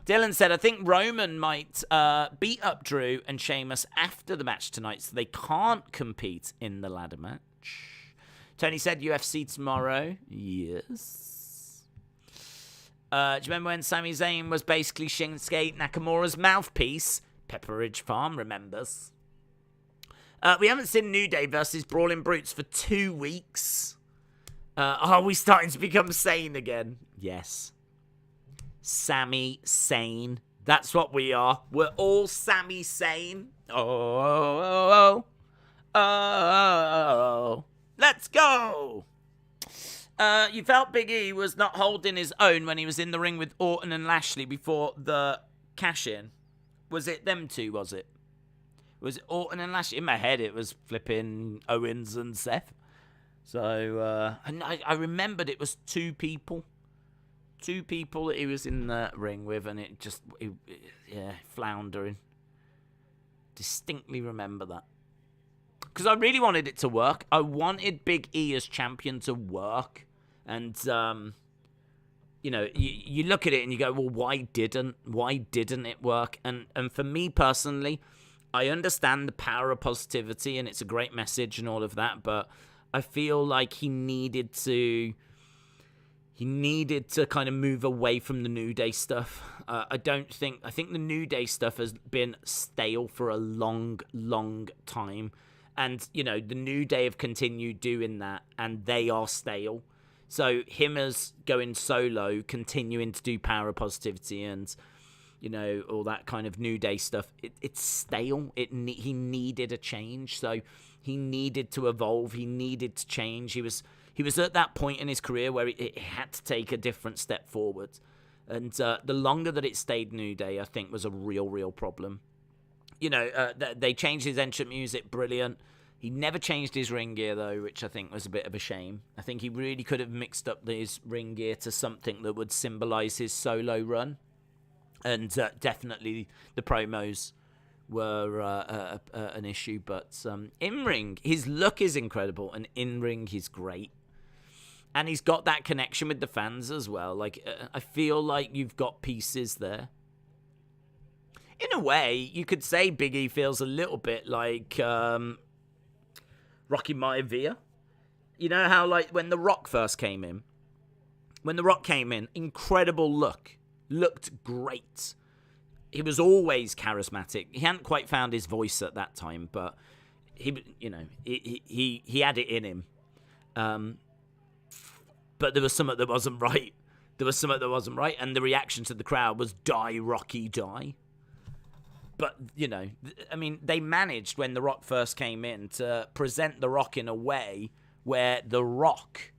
Dylan said, I think Roman might beat up Drew and Sheamus after the match tonight, so they can't compete in the ladder match. Tony said UFC tomorrow. Yes. Do you remember when Sami Zayn was basically Shinsuke Nakamura's mouthpiece? Pepperidge Farm remembers. We haven't seen New Day versus Brawling Brutes for 2 weeks. Are we starting to become sane again? Yes. Sami Sane. That's what we are. We're all Sami Sane. Oh. Let's go. You felt Big E was not holding his own when he was in the ring with Orton and Lashley before the cash-in. Was it them two, was it? Was it Orton and Lashley? In my head, it was flipping Owens and Seth. So, and I remembered it was 2 people. 2 people that he was in the ring with, and it just, floundering. Distinctly remember that. Because I really wanted it to work. I wanted Big E as champion to work. And, you look at it and you go, well, why didn't it work? And for me personally, I understand the power of positivity, and it's a great message and all of that, but I feel like he needed to kind of move away from the New Day stuff. I think the New Day stuff has been stale for a long, long time. And, the New Day have continued doing that, and they are stale. So him as going solo, continuing to do power of positivity and, all that kind of New Day stuff, it's stale. He needed a change. So he needed to evolve. He needed to change. He was at that point in his career where it had to take a different step forward. And the longer that it stayed New Day, I think, was a real problem. They changed his entrance music, brilliant. He never changed his ring gear, though, which I think was a bit of a shame. I think he really could have mixed up his ring gear to something that would symbolize his solo run. And definitely the promos were an issue. But in-ring, his look is incredible, and in-ring, he's great. And he's got that connection with the fans as well. Like, I feel like you've got pieces there. In a way, you could say Big E feels a little bit like Rocky Maivia. You know how, like, when The Rock first came in? When The Rock came in, incredible look. Looked great. He was always charismatic. He hadn't quite found his voice at that time, but he had it in him. But there was something that wasn't right. And the reaction to the crowd was, die, Rocky, die. But, they managed when The Rock first came in to present The Rock in a way where The Rock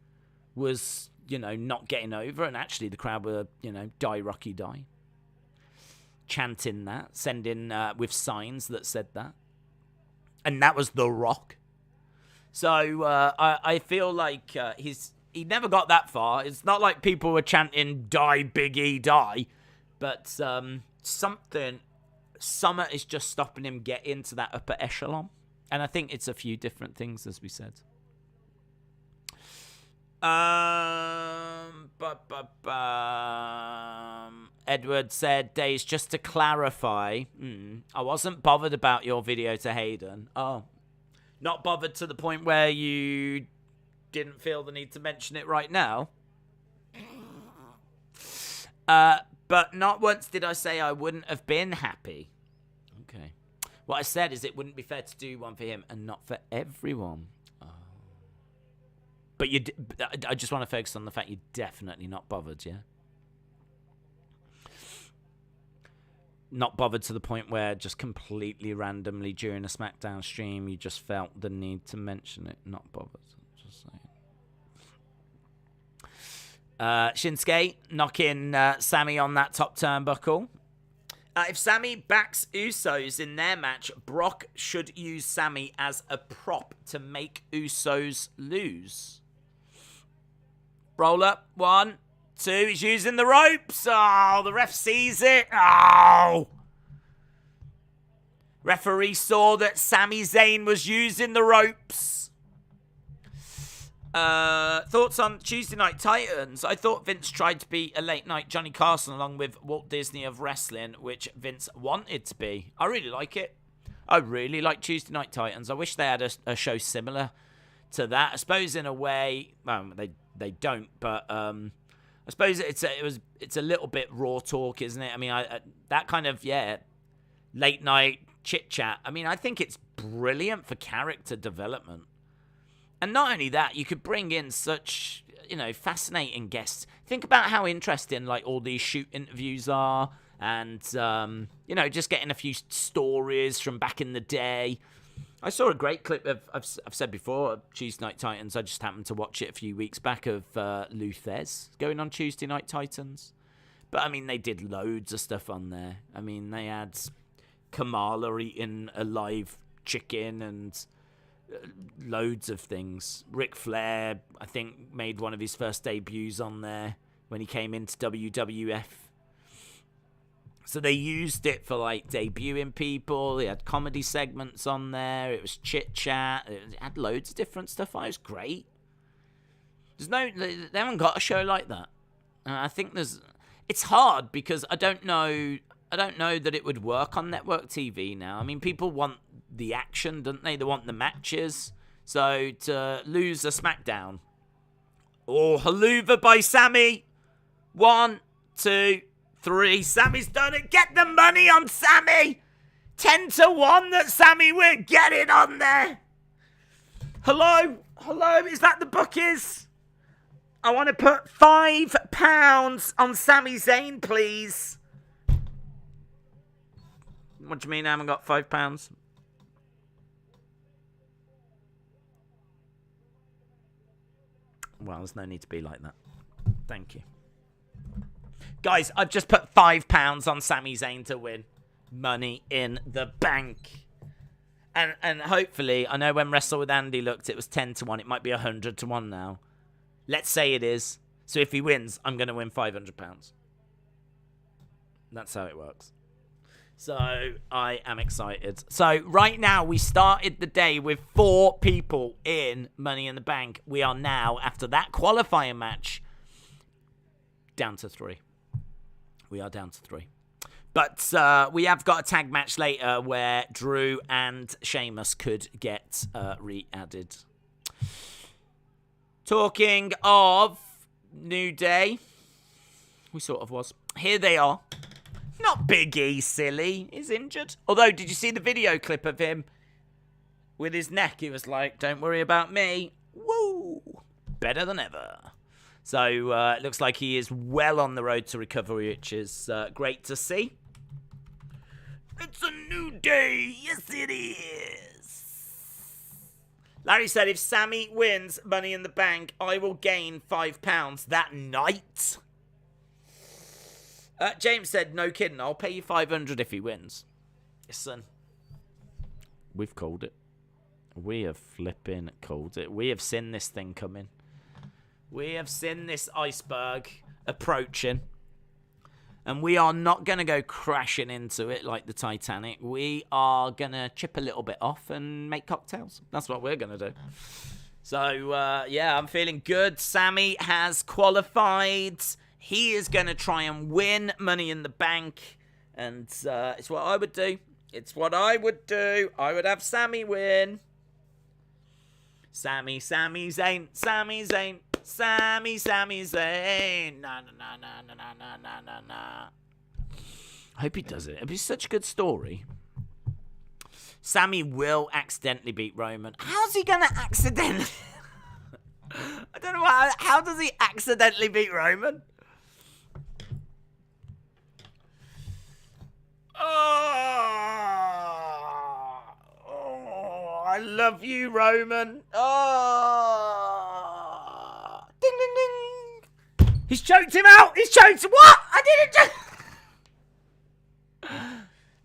was, not getting over. And actually the crowd were, die, Rocky, die. Chanting that, sending with signs that said that. And that was The Rock. So I feel like he never got that far. It's not like people were chanting, die, Big E, die. But something is just stopping him getting to that upper echelon. And I think it's a few different things, as we said. Edward said, Days, just to clarify, I wasn't bothered about your video to Hayden. Oh, not bothered to the point where you didn't feel the need to mention it right now. But not once did I say I wouldn't have been happy. Okay. What I said is it wouldn't be fair to do one for him and not for everyone. Oh. But I just want to focus on the fact you're definitely not bothered, yeah? Not bothered to the point where just completely randomly during a SmackDown stream you just felt the need to mention it. Not bothered. Just saying. Shinsuke knocking Sammy on that top turnbuckle. If Sammy backs Usos in their match, Brock should use Sammy as a prop to make Usos lose. Roll up. 1, 2. He's using the ropes. Oh, the ref sees it. Oh. Referee saw that Sami Zayn was using the ropes. Thoughts on Tuesday Night Titans? I thought Vince tried to be a late night Johnny Carson along with Walt Disney of wrestling, which Vince wanted to be. I really like it. I really like Tuesday Night Titans. I wish they had a show similar to that. I suppose in a way, well, they don't, but I suppose it's a little bit raw talk, isn't it? I mean, that kind of late night chit chat. I mean, I think it's brilliant for character development. And not only that, you could bring in such, fascinating guests. Think about how interesting, like, all these shoot interviews are. And, just getting a few stories from back in the day. I saw a great clip of, I've said before, Tuesday Night Titans. I just happened to watch it a few weeks back of Luthez going on Tuesday Night Titans. But, I mean, they did loads of stuff on there. I mean, they had Kamala eating a live chicken and loads of things. Ric Flair, I think, made one of his first debuts on there when he came into WWF. So they used it for, like, debuting people. They had comedy segments on there. It was chit-chat. It had loads of different stuff. It was great. They haven't got a show like that. I think it's hard because I don't know that it would work on network TV now. I mean, people want the action, don't they? They want the matches. So to lose a Smackdown. Oh, Haluva by Sammy. 1, 2, 3. Sammy's done it. Get the money on Sammy. 10-1 that Sammy will get it on there. Hello? Is that the bookies? I want to put £5 on Sami Zayn, please. What do you mean I haven't got £5? Well, there's no need to be like that. Thank you. Guys, I've just put £5 on Sami Zayn to win. Money in the bank. And hopefully, I know when Wrestle with Andy looked, it was 10-1. It might be 100-1 now. Let's say it is. So if he wins, I'm going to win £500. That's how it works. So I am excited. So right now, we started the day with 4 people in Money in the Bank. We are now, after that qualifying match, down to 3. We are down to 3. But we have got a tag match later where Drew and Sheamus could get re-added. Talking of New Day, we sort of was. Here they are. Not Big E, silly. He's injured. Although, did you see the video clip of him with his neck? He was like, don't worry about me. Woo! Better than ever. So, it looks like he is well on the road to recovery, which is great to see. It's a new day. Yes, it is. Larry said, if Sammy wins Money in the Bank, I will gain £5 that night. James said, no kidding, I'll pay you $500 if he wins. Listen, we've called it. We have flipping called it. We have seen this thing coming. We have seen this iceberg approaching. And we are not going to go crashing into it like the Titanic. We are going to chip a little bit off and make cocktails. That's what we're going to do. So, I'm feeling good. Sammy has qualified. He is going to try and win Money in the Bank. And it's what I would do. I would have Sammy win. Sammy Zayn. Sami Zayn. Nah. I hope he does it. It'd be such a good story. Sammy will accidentally beat Roman. How's he gonna accidentally? I don't know how does he accidentally beat Roman? Oh, I love you, Roman. Oh, ding, ding, ding. He's choked him out. What? I didn't just...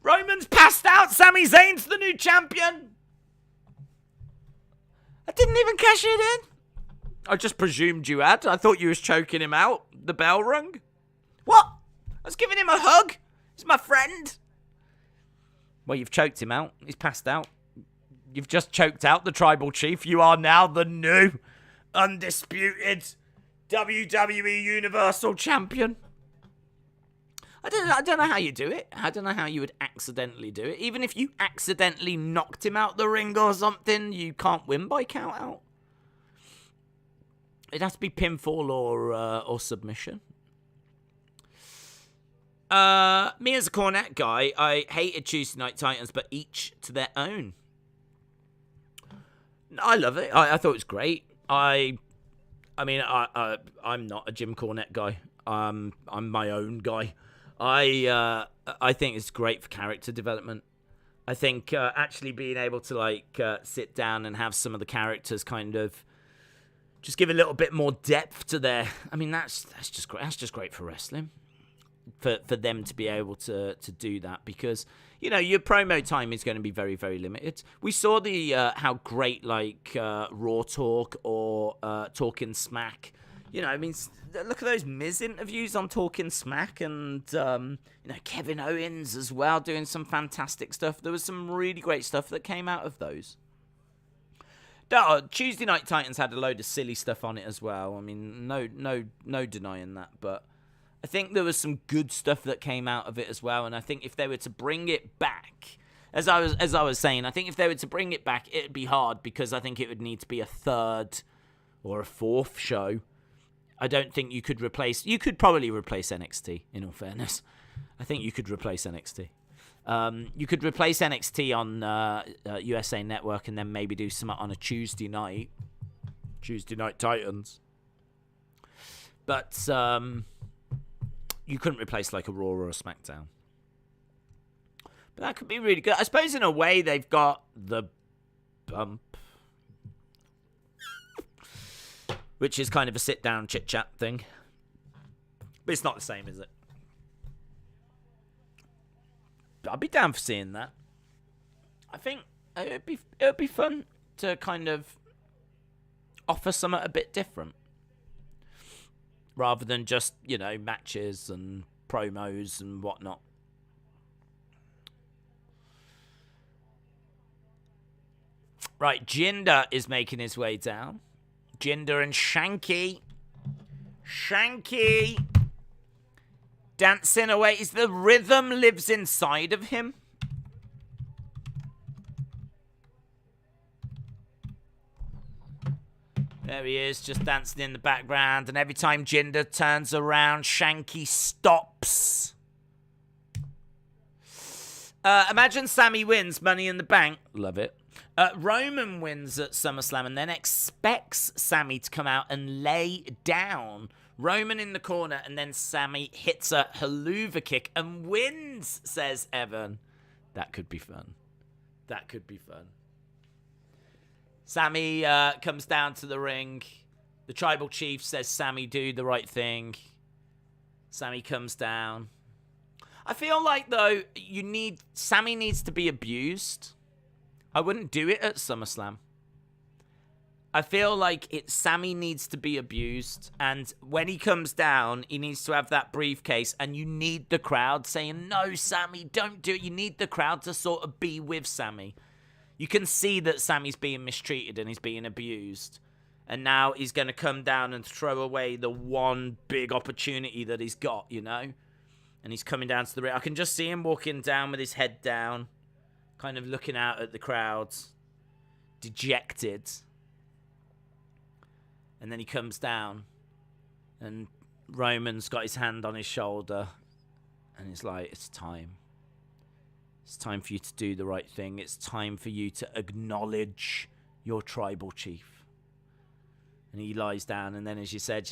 Roman's passed out. Sami Zayn's the new champion. I didn't even cash it in. I just presumed you had. I thought you was choking him out. The bell rung. What? I was giving him a hug. He's my friend. Well, you've choked him out. He's passed out. You've just choked out the tribal chief. You are now the new undisputed WWE Universal Champion. I don't know how you do it. I don't know how you would accidentally do it. Even if you accidentally knocked him out the ring or something, you can't win by count out. It has to be pinfall or submission. Me as a Cornette guy, I hated Tuesday Night Titans, but each to their own. I love it. I thought it was great. I'm not a Jim Cornette guy. I'm my own guy. I think it's great for character development. I think actually being able to sit down and have some of the characters kind of just give a little bit more depth to their. I mean, that's just great. That's just great for wrestling. For them to be able to do that, because your promo time is going to be very, very limited. We saw the how great Raw Talk or Talking Smack. Look at those Miz interviews on Talking Smack, and Kevin Owens as well doing some fantastic stuff. There was some really great stuff that came out of those. Tuesday Night Titans had a load of silly stuff on it as well. I mean, no denying that, but I think there was some good stuff that came out of it as well. And I think if they were to bring it back, as I was saying, I think if they were to bring it back, it'd be hard, because I think it would need to be a third or a fourth show. I don't think you could replace. You could probably replace NXT. In all fairness, I think you could replace NXT. You could replace NXT on USA Network, and then maybe do something on a Tuesday Night Titans. But you couldn't replace a Raw or a SmackDown. But that could be really good. I suppose in a way they've got the bump, which is kind of a sit-down chit-chat thing. But it's not the same, is it? I'd be down for seeing that. I think it would be fun to kind of offer something a bit different, rather than just, matches and promos and whatnot. Right, Jinder is making his way down. Jinder and Shanky dancing away. Is the rhythm lives inside of him? There he is, just dancing in the background. And every time Jinder turns around, Shanky stops. Imagine Sammy wins Money in the Bank. Love it. Roman wins at SummerSlam and then expects Sammy to come out and lay down. Roman in the corner, and then Sammy hits a haluva kick and wins, says Evan. That could be fun. Sammy comes down to the ring. The Tribal Chief says, Sammy, do the right thing. Sammy comes down. I feel like, though, Sammy needs to be abused. I wouldn't do it at SummerSlam. I feel like Sammy needs to be abused, and when he comes down, he needs to have that briefcase, and you need the crowd saying, no, Sammy, don't do it. You need the crowd to sort of be with Sammy. You can see that Sammy's being mistreated and he's being abused, and now he's going to come down and throw away the one big opportunity that he's got, and he's coming down to the ring. I can just see him walking down with his head down, kind of looking out at the crowds, dejected. And then he comes down, and Roman's got his hand on his shoulder, and he's like, it's time. It's time for you to do the right thing. It's time for you to acknowledge your Tribal Chief. And he lies down, and then, as you said,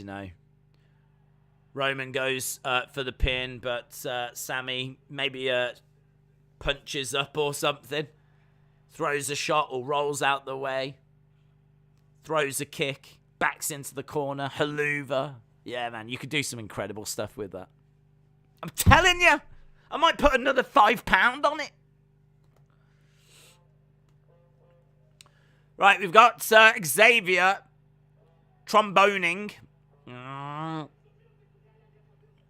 Roman goes for the pin, but Sammy maybe punches up or something, throws a shot or rolls out the way, throws a kick, backs into the corner, haluva. Yeah, man, you could do some incredible stuff with that. I'm telling you, I might put another £5 on it. Right, we've got Xavier tromboning.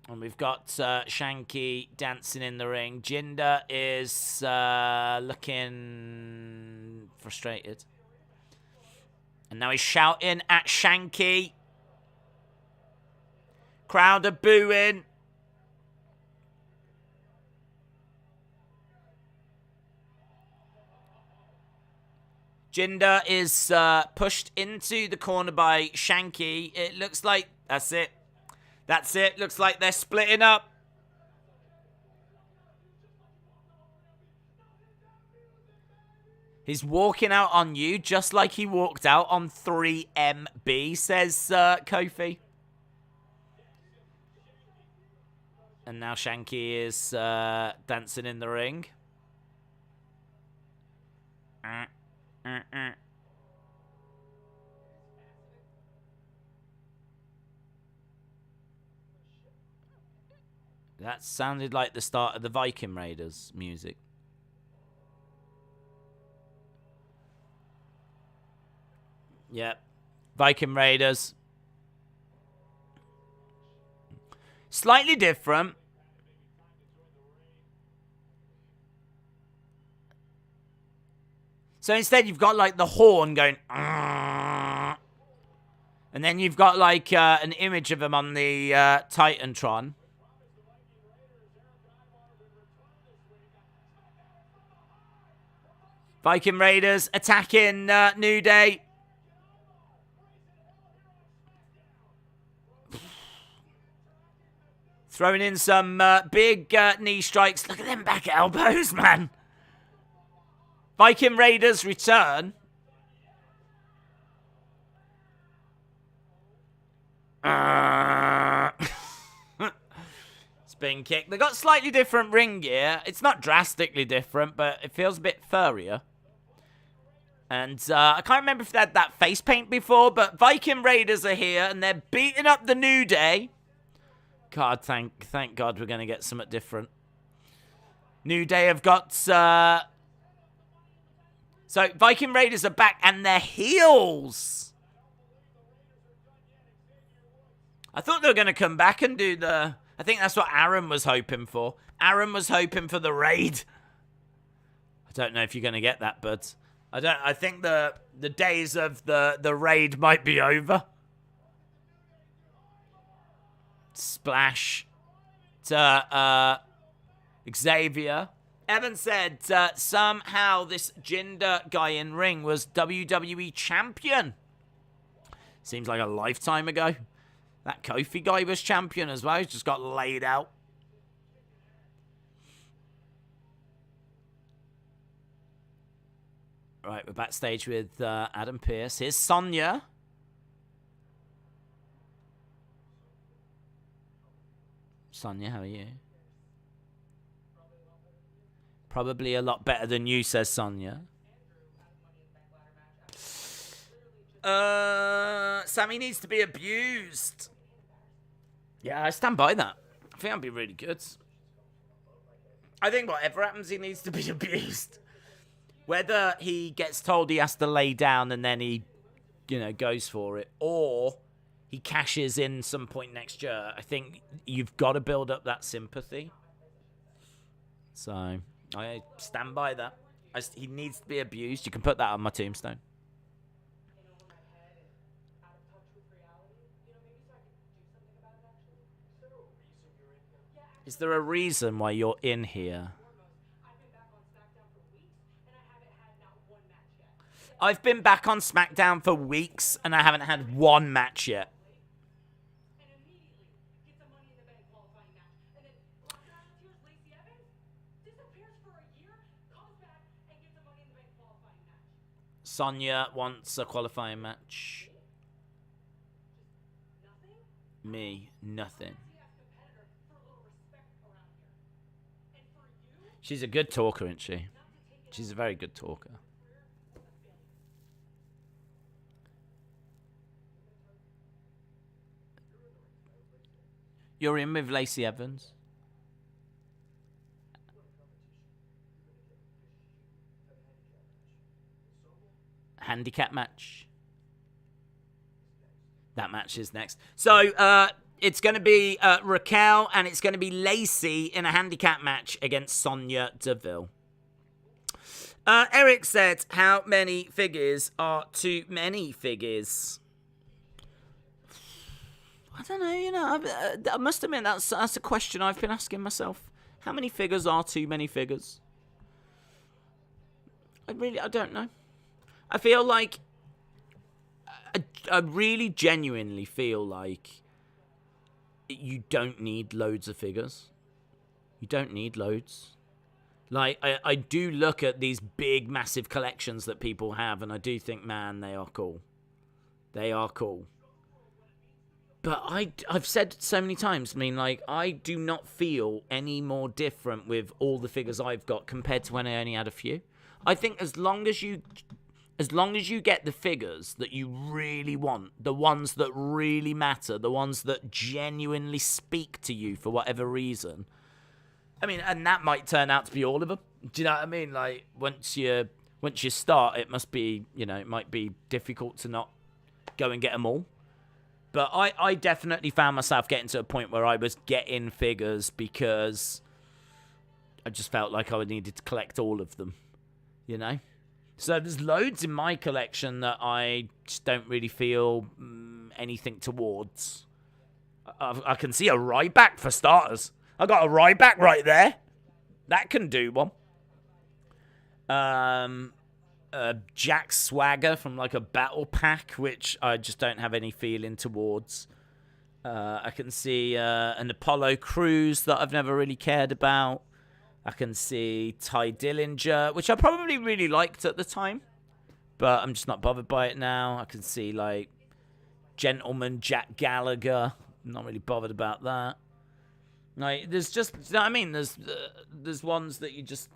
And we've got Shanky dancing in the ring. Jinder is looking frustrated. And now he's shouting at Shanky. Crowd are booing. Jinder is pushed into the corner by Shanky. It looks like... That's it. That's it. Looks like they're splitting up. He's walking out on you just like he walked out on 3MB, says Kofi. And now Shanky is dancing in the ring. That sounded like the start of the Viking Raiders music. Yep. Viking Raiders. Slightly different. So instead you've got like the horn going... And then you've got like an image of him on the Titantron. Viking Raiders attacking New Day. Throwing in some big knee strikes. Look at them back elbows, man. Viking Raiders return. Spin kick. They got slightly different ring gear. It's not drastically different, but it feels a bit furrier. And I can't remember if they had that face paint before, but Viking Raiders are here, and they're beating up the New Day. God, thank God we're going to get something different. New Day have got... So, Viking Raiders are back, and they're heels. I thought they were going to come back and do the... I think that's what Aaron was hoping for. Aaron was hoping for the raid. I don't know if you're going to get that, bud. I think the days of the raid might be over. Splash to Xavier. Evan said somehow this Jinder guy in ring was WWE champion. Seems like a lifetime ago. That Kofi guy was champion as well. He's just got laid out. Right, we're backstage with Adam Pearce. Here's Sonya. Sonya, how are you? Probably a lot better than you, says Sonya. Sammy needs to be abused. Yeah, I stand by that. I think that'd be really good. I think whatever happens, he needs to be abused. Whether he gets told he has to lay down and then he, goes for it, or he cashes in some point next year, I think you've got to build up that sympathy. So, I stand by that. He needs to be abused. You can put that on my tombstone. Is there a reason why you're in here? I've been back on SmackDown for weeks, and I haven't had one match yet. Sonya wants a qualifying match. Me, nothing. She's a good talker, isn't she? She's a very good talker. You're in with Lacey Evans. Handicap match. That match is next. So, it's going to be Raquel and it's going to be Lacey in a handicap match against Sonya Deville. Eric said, how many figures are too many figures? I don't know, I must admit, that's a question I've been asking myself. How many figures are too many figures? I don't know. I feel like, I really genuinely feel like you don't need loads of figures. You don't need loads. Like, I do look at these big, massive collections that people have, and I do think, man, they are cool. They are cool. But I've said so many times, I mean, like, I do not feel any more different with all the figures I've got compared to when I only had a few. I think as long as you get the figures that you really want, the ones that really matter, the ones that genuinely speak to you for whatever reason, I mean, and that might turn out to be all of them. Do you know what I mean? Like, once you start, it must be, it might be difficult to not go and get them all. But I definitely found myself getting to a point where I was getting figures because I just felt like I needed to collect all of them, So there's loads in my collection that I just don't really feel anything towards. I can see a Ryback for starters. I got a Ryback right there. That can do one. Jack Swagger from like a battle pack, which I just don't have any feeling towards. I can see an Apollo Crews that I've never really cared about. I can see Ty Dillinger, which I probably really liked at the time, but I'm just not bothered by it now. I can see like Gentleman Jack Gallagher. I'm not really bothered about that. Like, there's just, you know what I mean? There's ones that you just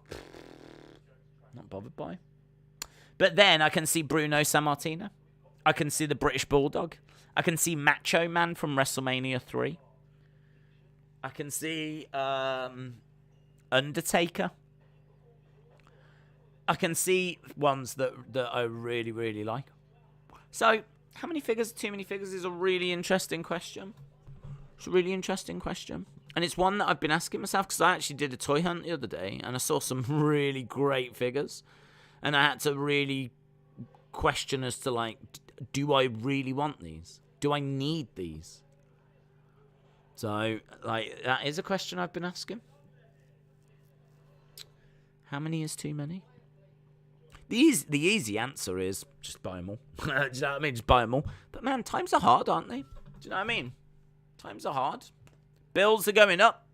not bothered by. But then I can see Bruno Sammartino. I can see the British Bulldog. I can see Macho Man from WrestleMania 3. I can see Undertaker. I can see ones that I really, really like. So, how many figures are too many figures is a really interesting question. It's a really interesting question. And it's one that I've been asking myself because I actually did a toy hunt the other day and I saw some really great figures. And I had to really question as to, like, do I really want these? Do I need these? So, like, that is a question I've been asking. How many is too many? The easy answer is just buy them all. Do you know what I mean? Just buy them all. But, man, times are hard, aren't they? Do you know what I mean? Times are hard. Bills are going up.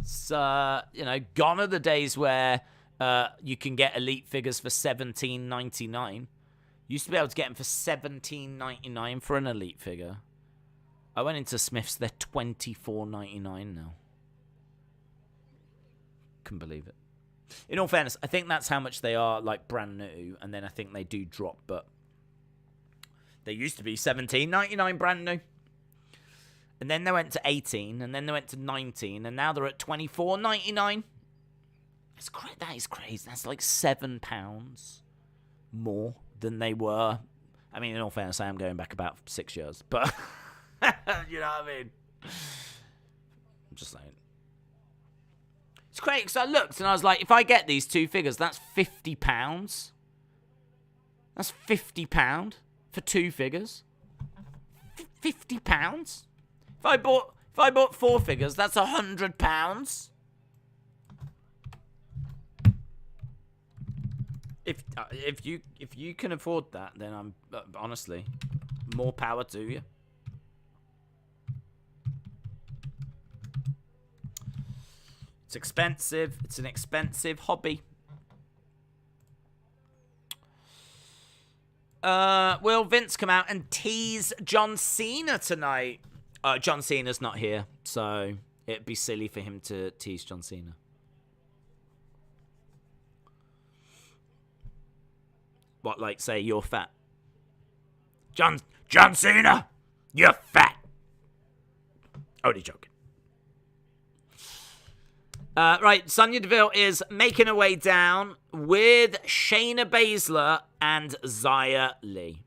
It's, gone are the days where you can get elite figures for $17.99. Used to be able to get them for $17.99 for an elite figure. I went into Smith's, they're $24.99 now. Couldn't believe it. In all fairness, I think that's how much they are, like, brand new, and then I think they do drop, but they used to be $17.99 brand new. And then they went to 18, and then they went to 19, and now they're at $24.99. That is crazy. That's like £7 more than they were. I mean, in all fairness, I am going back about 6 years, but you know what I mean? I'm just saying. It's crazy because I looked and I was like, if I get these two figures, that's £50. That's £50 for two figures. £50. If I bought four figures, that's £100. If you can afford that, then I'm honestly, more power to you. It's expensive. It's an expensive hobby. Will Vince come out and tease John Cena tonight? John Cena's not here, so it'd be silly for him to tease John Cena. What, like, say, you're fat? John Cena, you're fat. Only joking. Right, Sonya Deville is making her way down with Shayna Baszler and Xia Li.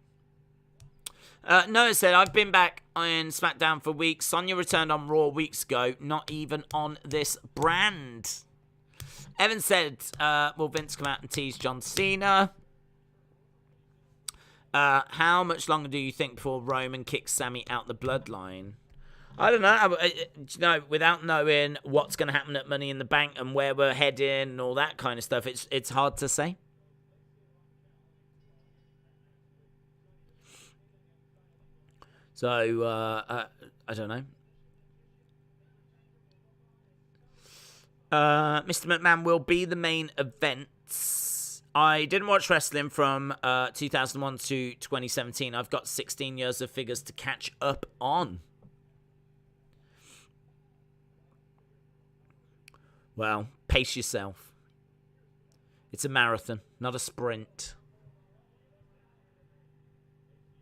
Noah said, I've been back on SmackDown for weeks. Sonya returned on Raw weeks ago. Not even on this brand. Evan said, will Vince come out and tease John Cena? How much longer do you think before Roman kicks Sammy out the bloodline? I don't know. Without knowing what's going to happen at Money in the Bank and where we're heading and all that kind of stuff, it's hard to say. So, I don't know. Mr. McMahon will be the main events. I didn't watch wrestling from 2001 to 2017. I've got 16 years of figures to catch up on. Well, pace yourself. It's a marathon, not a sprint.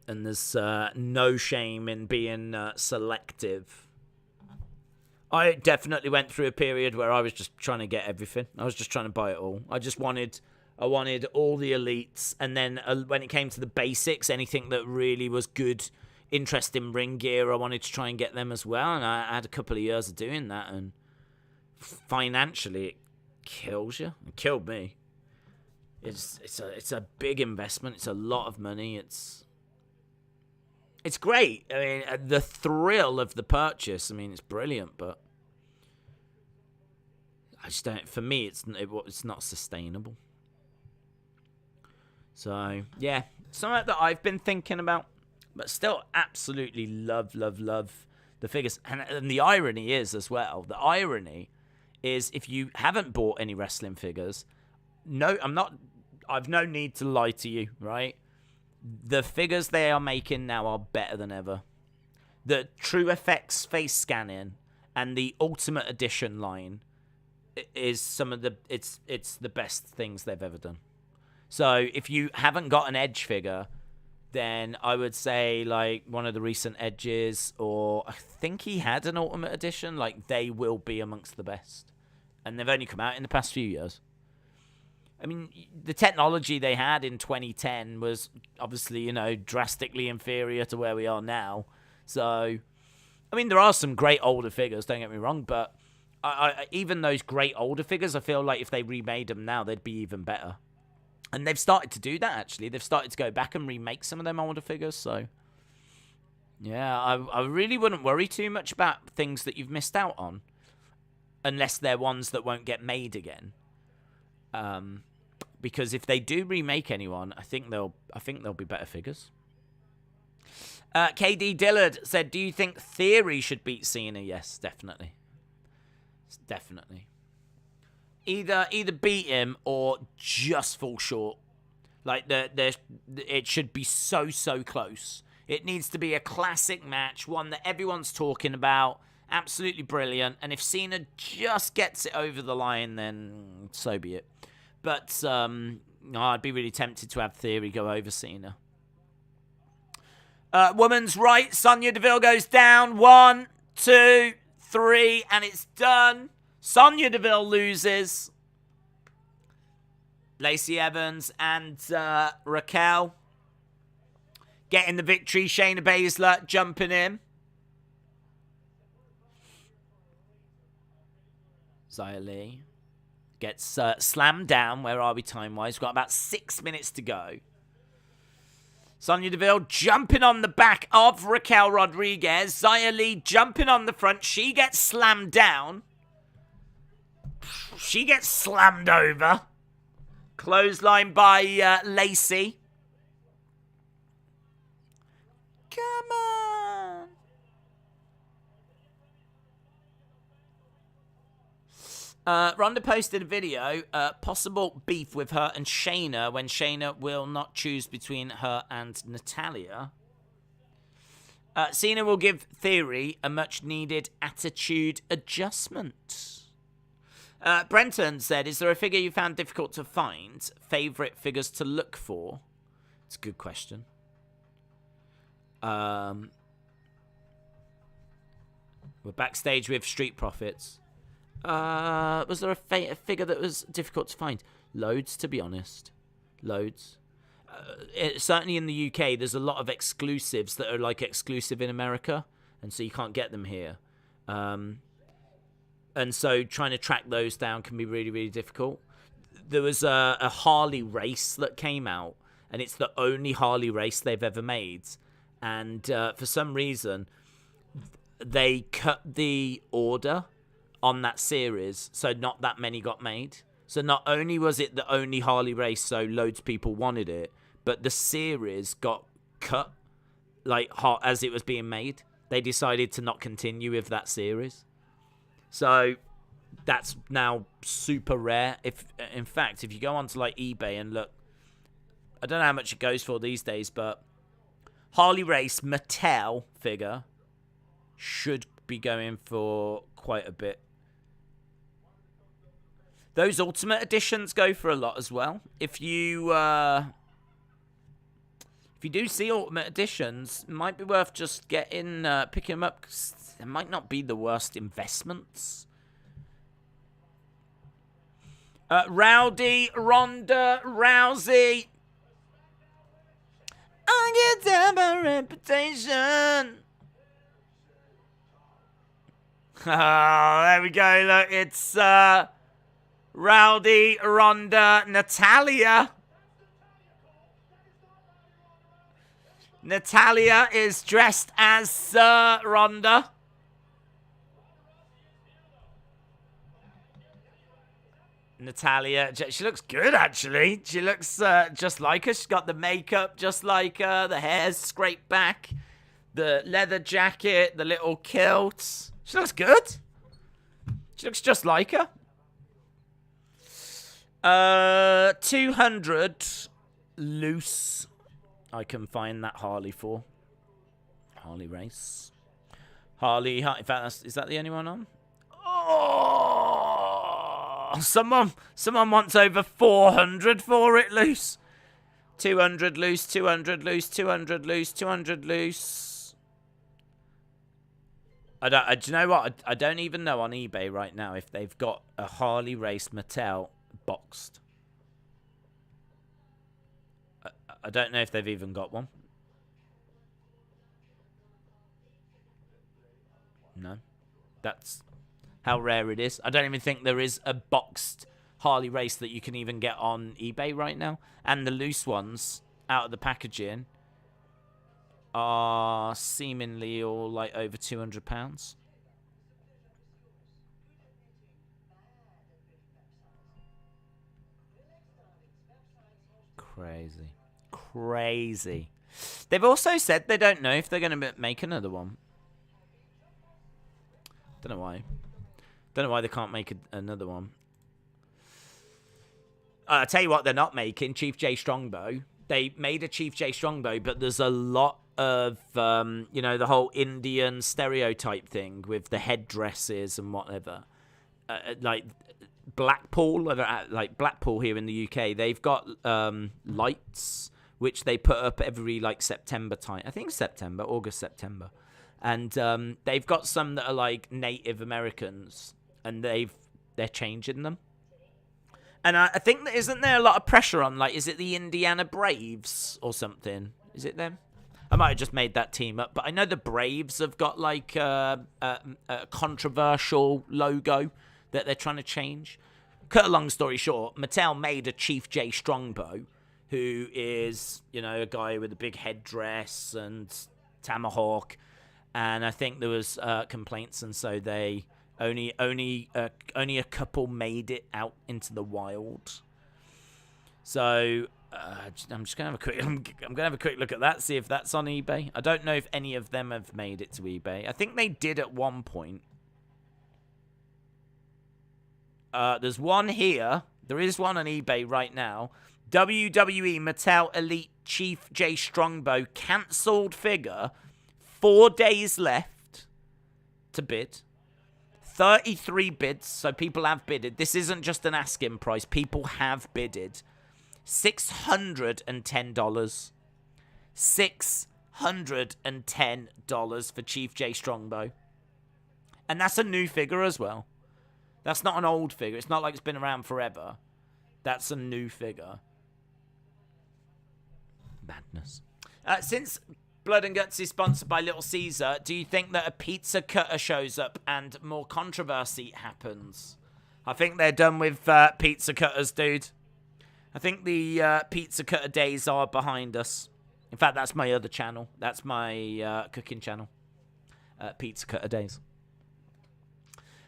And there's no shame in being selective. I definitely went through a period where I was just trying to get everything. I was just trying to buy it all. I wanted all the elites. And then when it came to the basics, anything that really was good, interesting ring gear, I wanted to try and get them as well. And I had a couple of years of doing that. And financially, it kills you. It killed me. It's a big investment. It's a lot of money. It's great. I mean, the thrill of the purchase, I mean, it's brilliant, but I just don't, for me, it's not sustainable. So, yeah, something that I've been thinking about, but still absolutely love the figures. And the irony is as well, if you haven't bought any wrestling figures, I've no need to lie to you, right? The figures they are making now are better than ever. The True Effects face scanning and the Ultimate Edition line is it's the best things they've ever done. So if you haven't got an Edge figure, then I would say like one of the recent Edges, or I think he had an Ultimate Edition, like they will be amongst the best. And they've only come out in the past few years. I mean, the technology they had in 2010 was obviously, drastically inferior to where we are now. So, I mean, there are some great older figures, don't get me wrong, but even those great older figures, I feel like if they remade them now, they'd be even better. And they've started to do that, actually. They've started to go back and remake some of them older figures, so... Yeah, I really wouldn't worry too much about things that you've missed out on, unless they're ones that won't get made again. Because if they do remake anyone, I think they'll be better figures. KD Dillard said, "Do you think Theory should beat Cena?" Yes, definitely. Definitely. Either beat him or just fall short. Like it should be so close. It needs to be a classic match, one that everyone's talking about. Absolutely brilliant. And if Cena just gets it over the line, then so be it. But I'd be really tempted to have Theory go over Cena. Woman's right. Sonya Deville goes down. 1, 2, 3, and it's done. Sonya Deville loses. Lacey Evans and Raquel getting the victory. Shayna Baszler jumping in. Xia Li gets slammed down. Where are we time-wise? We've got about 6 minutes to go. Sonya Deville jumping on the back of Raquel Rodriguez. Xia Li jumping on the front. She gets slammed down. She gets slammed over. Clothesline by Lacey. Come on. Ronda posted a video, possible beef with her and Shayna when Shayna will not choose between her and Natalya. Cena will give Theory a much-needed attitude adjustment. Brenton said, "Is there a figure you found difficult to find? Favorite figures to look for?" It's a good question. We're backstage with Street Profits. Was there a figure that was difficult to find? Loads, to be honest. Loads. Certainly in the UK, there's a lot of exclusives that are like exclusive in America, and so you can't get them here. And so trying to track those down can be really, really difficult. There was a Harley race that came out, and it's the only Harley race they've ever made. And for some reason, they cut the order on that series, so not that many got made. So not only was it the only Harley race, so loads of people wanted it, but the series got cut like as it was being made. They decided to not continue with that series. So that's now super rare. In fact, if you go onto like eBay and look, I don't know how much it goes for these days, but Harley Race Mattel figure should be going for quite a bit. Those Ultimate Editions go for a lot as well. If you do see Ultimate Editions, it might be worth just picking them up, 'cause they might not be the worst investments. Rowdy Ronda Rousey. I get down by reputation. Oh, there we go. Look, it's Rowdy Ronda Natalia. Natalia is dressed as Ronda. Natalia, she looks good, actually. She looks just like her. She's got the makeup just like her. The hair's scraped back. The leather jacket, the little kilt. She looks good. She looks just like her. 200 loose. I can find that Harley for. Harley race. Harley, in fact, is that the only one on? Oh, someone wants over 400 for it loose. 200 loose, 200 loose, 200 loose, 200 loose. Do you know what? I don't even know on eBay right now if they've got a Harley race Mattel boxed. I don't know if they've even got one. No. That's how rare it is. I don't even think there is a boxed Harley race that you can even get on eBay right now. And the loose ones out of the packaging are seemingly all like over £200. Crazy. They've also said they don't know if they're going to make another one. Don't know why they can't make another one. I'll tell you what they're not making. Chief J Strongbow. They made a Chief J Strongbow, but there's a lot of, the whole Indian stereotype thing with the headdresses and whatever. Like Blackpool here in the UK, they've got lights which they put up every like September time. I think August, September. And they've got some that are like Native Americans, and they're changing them. And I think that isn't there a lot of pressure on, like, is it the Indiana Braves or something? Is it them? I might have just made that team up, but I know the Braves have got like a controversial logo that they're trying to change. Cut a long story short, Mattel made a Chief J Strongbow, who is, a guy with a big headdress and tomahawk. And I think there was complaints, and so they only a couple made it out into the wild. So I'm just gonna have a quick look at that, see if that's on eBay. I don't know if any of them have made it to eBay. I think they did at one point. There's one here. There is one on eBay right now. WWE Mattel Elite Chief J Strongbow cancelled figure. 4 days left to bid. 33 bids, so people have bidded. This isn't just an asking price. People have bidded. $610. $610 for Chief J Strongbow. And that's a new figure as well. That's not an old figure. It's not like it's been around forever. That's a new figure. Madness. Since Blood and Guts is sponsored by Little Caesar. Do you think that a pizza cutter shows up and more controversy happens? I think they're done with pizza cutters, dude. I think the pizza cutter days are behind us. In fact, that's my other channel. That's my cooking channel. Pizza cutter days.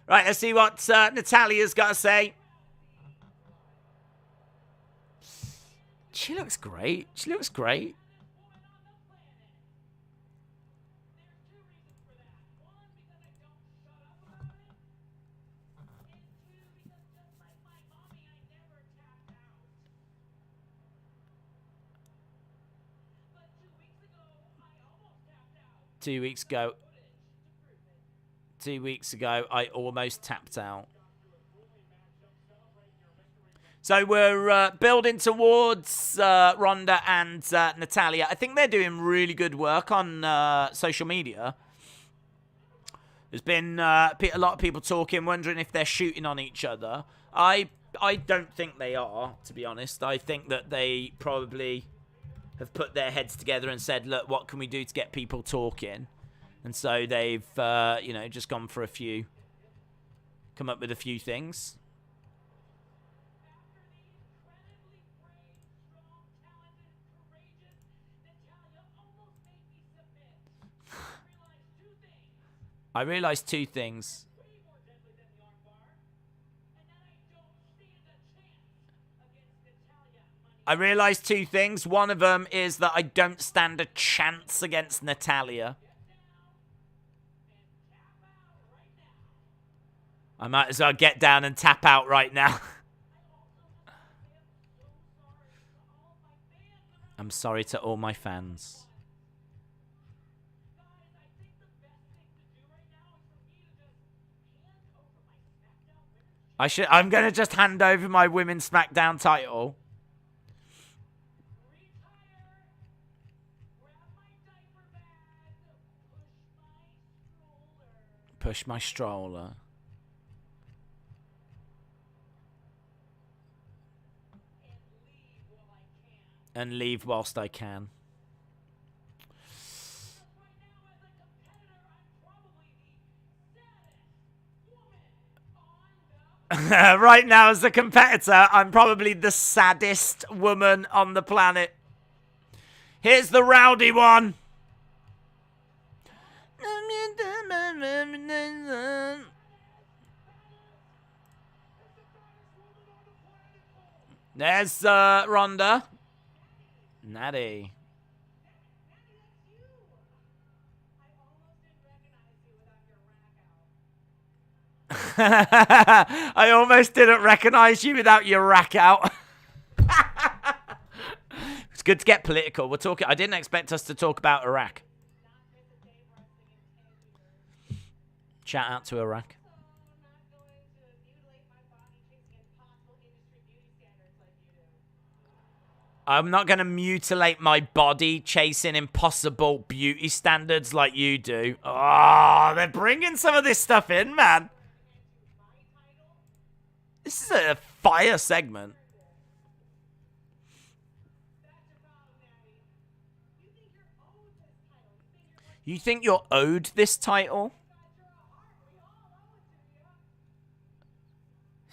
Right, let's see what Natalia's got to say. She looks great. She looks great. Two weeks ago, I almost tapped out. So we're building towards Ronda and Natalya. I think they're doing really good work on social media. There's been a lot of people talking, wondering if they're shooting on each other. I don't think they are, to be honest. I think that they probably have put their heads together and said, look, what can we do to get people talking? And so they've, you know, just gone for come up with a few things. I realized two things. One of them is that I don't stand a chance against Natalya. I might as well get down and tap out right now. I'm sorry to all my fans. I'm going to just hand over my Women's Smackdown title. Push my stroller. And leave whilst I can. Right now, as a competitor, I'm probably the saddest woman on the planet. Here's the rowdy one. There's Ronda. Natty. I almost didn't recognize you without your rack out. It's good to get political. We're talking. I didn't expect us to talk about Iraq. Shout out to Iraq. I'm not going to mutilate my body chasing impossible beauty standards like you do. Oh, they're bringing some of this stuff in, man. This is a fire segment. You think you're owed this title?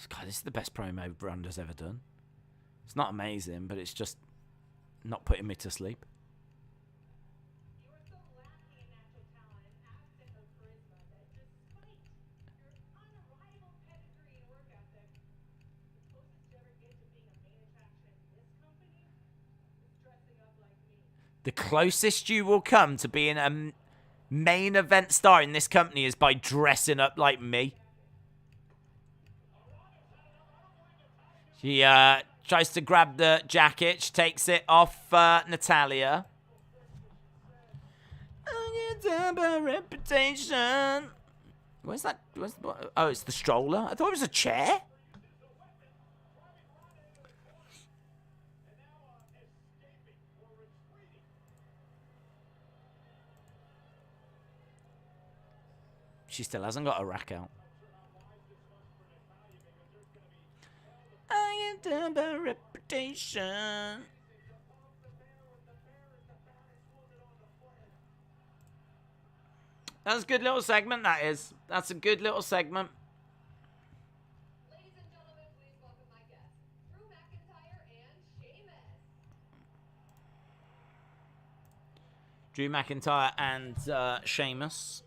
God, this is the best promo Ronda's ever done. It's not amazing, but it's just not putting me to sleep. The closest you will come to being a main event star in this company is by dressing up like me. She tries to grab the jacket. She takes it off Natalya. Reputation. Where's that? Oh, it's the stroller. I thought it was a chair. She still hasn't got a rack out. I am the reputation. That's a good little segment, that is. That's a good little segment. Ladies and gentlemen, please welcome my guests, Drew McIntyre and Sheamus. Drew McIntyre and Sheamus.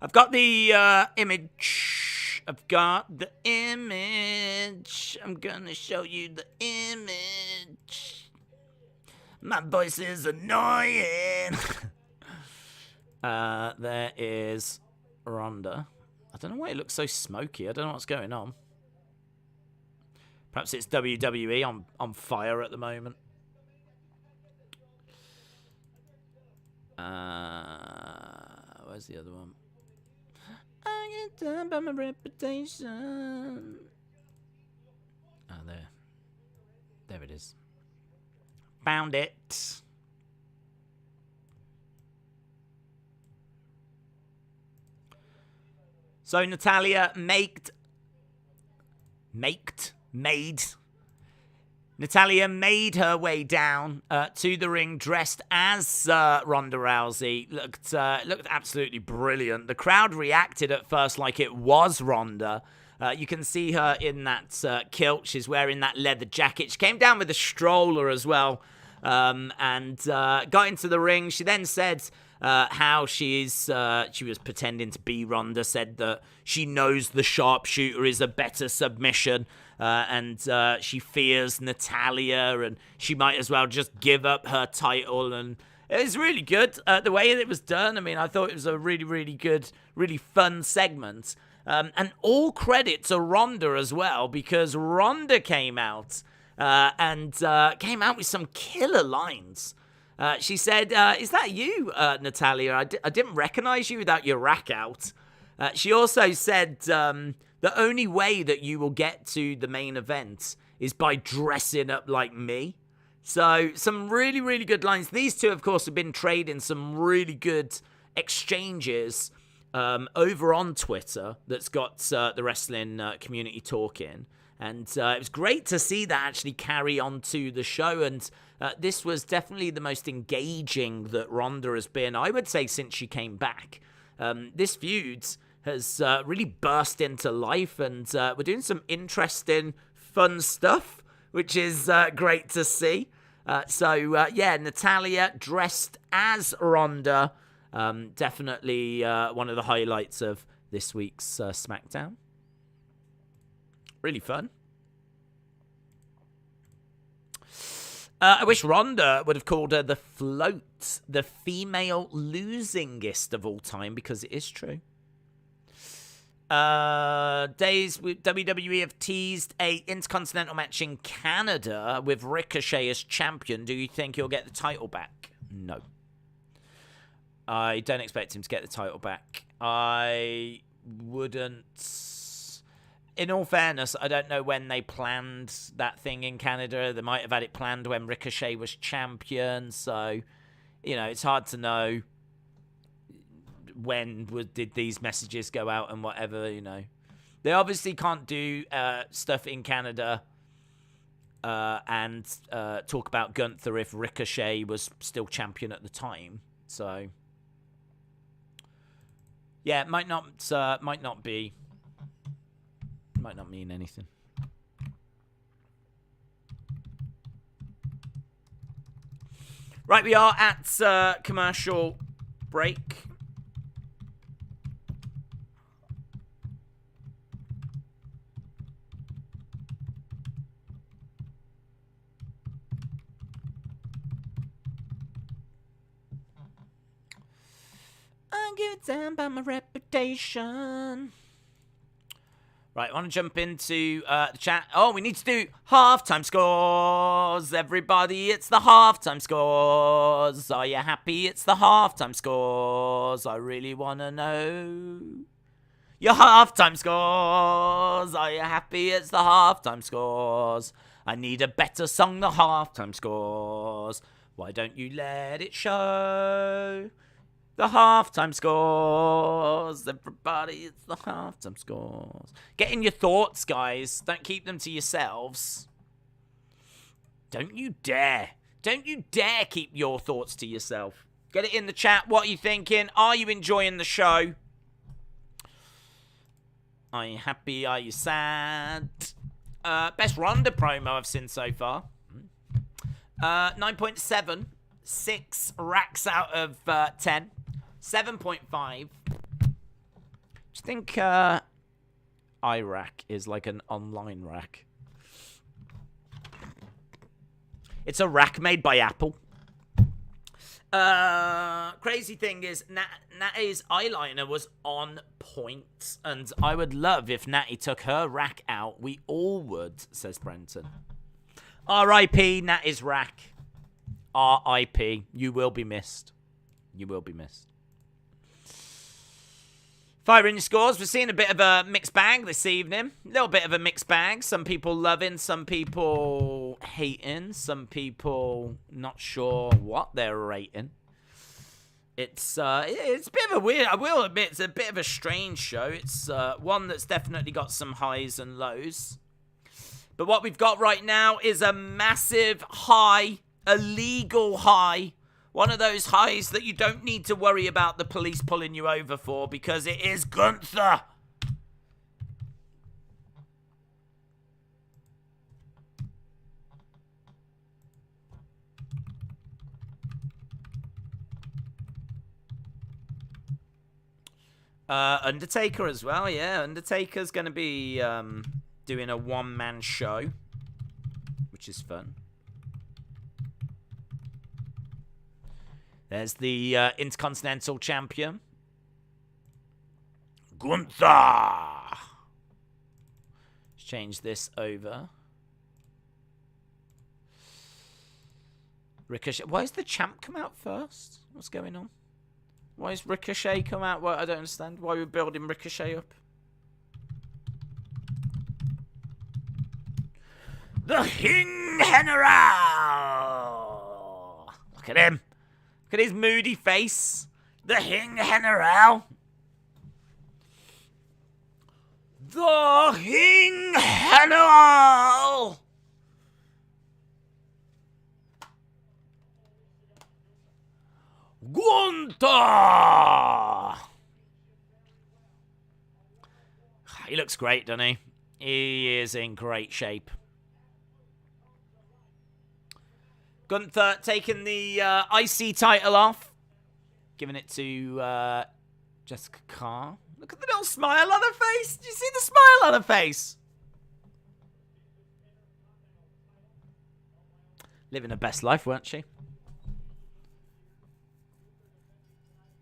I've got the image. I've got the image. I'm gonna show you the image. My voice is annoying. There is Ronda. I don't know why it looks so smoky. I don't know what's going on. Perhaps it's WWE on fire at the moment. Where's the other one? I get done by my reputation. Oh, there. There it is. Found it. So Natalya Natalya made her way down to the ring dressed as Ronda Rousey. Looked absolutely brilliant. The crowd reacted at first like it was Ronda. You can see her in that kilt. She's wearing that leather jacket. She came down with a stroller as well and got into the ring. She then said how she was pretending to be Ronda, said that she knows the sharpshooter is a better submission. And she fears Natalya, and she might as well just give up her title. And it was really good, the way that it was done. I mean, I thought it was a really, really good, really fun segment. And all credit to Ronda as well, because Ronda came out and came out with some killer lines. She said, is that you, Natalya? I didn't recognize you without your rack out. She also said... the only way that you will get to the main event is by dressing up like me. So, some really, really good lines. These two, of course, have been trading some really good exchanges over on Twitter that's got the wrestling community talking. And it was great to see that actually carry on to the show. And this was definitely the most engaging that Ronda has been, I would say, since she came back. This feud has really burst into life, and we're doing some interesting, fun stuff, which is great to see. Yeah, Natalya dressed as Ronda, definitely one of the highlights of this week's SmackDown. Really fun. I wish Ronda would have called her the Float, the female losingest of all time, because it is true. Days with WWE have teased a Intercontinental match in Canada with Ricochet as champion. Do you think he'll get the title back? No. I don't expect him to get the title back. I wouldn't. In all fairness, I don't know when they planned that thing in Canada. They might have had it planned when Ricochet was champion. So, it's hard to know when did these messages go out and whatever, They obviously can't do stuff in Canada and talk about Gunther if Ricochet was still champion at the time. So, yeah, it might not mean anything. Right, we are at commercial break. I get down by my reputation. Right, I want to jump into the chat. Oh, we need to do halftime scores. Everybody, it's the halftime scores. Are you happy? It's the halftime scores. I really want to know your halftime scores. Are you happy? It's the halftime scores. I need a better song, the halftime scores. Why don't you let it show? The halftime scores. Everybody, it's the halftime scores. Get in your thoughts, guys. Don't keep them to yourselves. Don't you dare. Don't you dare keep your thoughts to yourself. Get it in the chat. What are you thinking? Are you enjoying the show? Are you happy? Are you sad? Best Ronda promo I've seen so far. 9.7. 6 racks out of 10. 7.5. Do you think iRack is like an online rack? It's a rack made by Apple. Crazy thing is, Natty's eyeliner was on point, and I would love if Natty took her rack out. We all would, says Brenton. R.I.P. Natty's rack. R.I.P. You will be missed. You will be missed. Fire in your scores. We're seeing a bit of a mixed bag this evening. A little bit of a mixed bag. Some people loving, some people hating, some people not sure what they're rating. It's a bit of a weird, I will admit, it's a bit of a strange show. It's one that's definitely got some highs and lows. But what we've got right now is a massive high, a legal high. One of those highs that you don't need to worry about the police pulling you over for, because it is Gunther. Undertaker as well, yeah. Undertaker's going to be doing a one-man show, which is fun. There's the Intercontinental Champion, Gunther. Let's change this over. Ricochet. Why does the champ come out first? What's going on? Why is Ricochet come out? Well, I don't understand. Why we're building Ricochet up. The King General. Look at him. Look at his moody face. The King General. The King General. Gunther. He looks great, doesn't he? He is in great shape. Gunther taking the IC title off. Giving it to Jessica Carr. Look at the little smile on her face. Did you see the smile on her face? Living her best life, weren't she?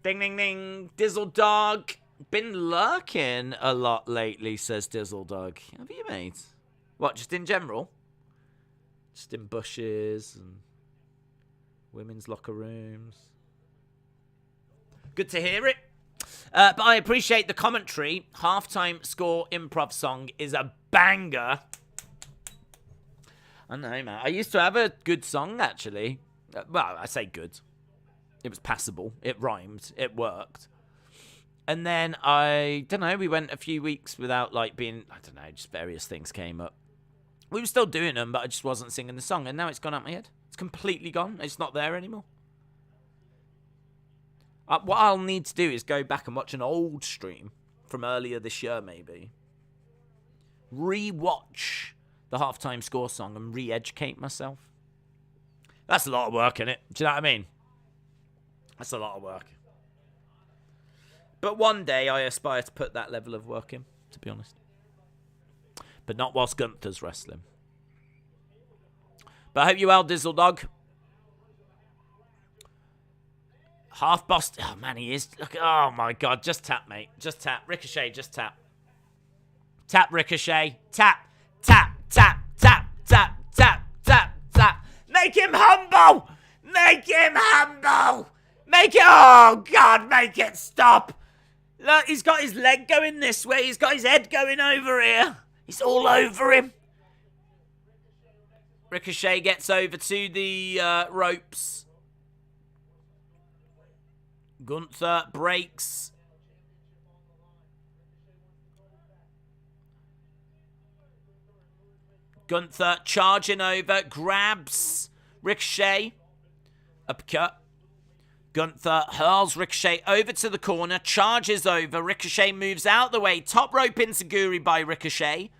Ding, ding, ding. Dizzle Dog. Been lurking a lot lately, says Dizzle Dog. Have you, mate? What, just in general? Just in bushes and women's locker rooms. Good to hear it. But I appreciate the commentary. Halftime score improv song is a banger. I know, man. I used to have a good song, actually. Well, I say good. It was passable. It rhymed. It worked. And then I don't know, we went a few weeks without being, I don't know, just various things came up. We were still doing them, but I just wasn't singing the song. And now it's gone out my head. It's completely gone. It's not there anymore. What I'll need to do is go back and watch an old stream from earlier this year, maybe. Re-watch the halftime score song and re-educate myself. That's a lot of work, isn't it? Do you know what I mean? That's a lot of work. But one day I aspire to put that level of work in, to be honest. But not whilst Gunther's wrestling. But I hope you well, Dizzle Dog. Half boss. Oh, man, he is. Look. Oh, my God. Just tap, mate. Just tap. Ricochet, just tap. Tap, Ricochet. Tap, tap, tap, tap, tap, tap, tap, tap. Make him humble. Make him humble. Make it. Oh, God, make it stop. Look, he's got his leg going this way. He's got his head going over here. It's all over him. Ricochet gets over to the ropes. Gunther breaks. Gunther charging over. Grabs Ricochet. Uppercut. Gunther hurls Ricochet over to the corner, charges over. Ricochet moves out the way. Top rope enziguri by Ricochet.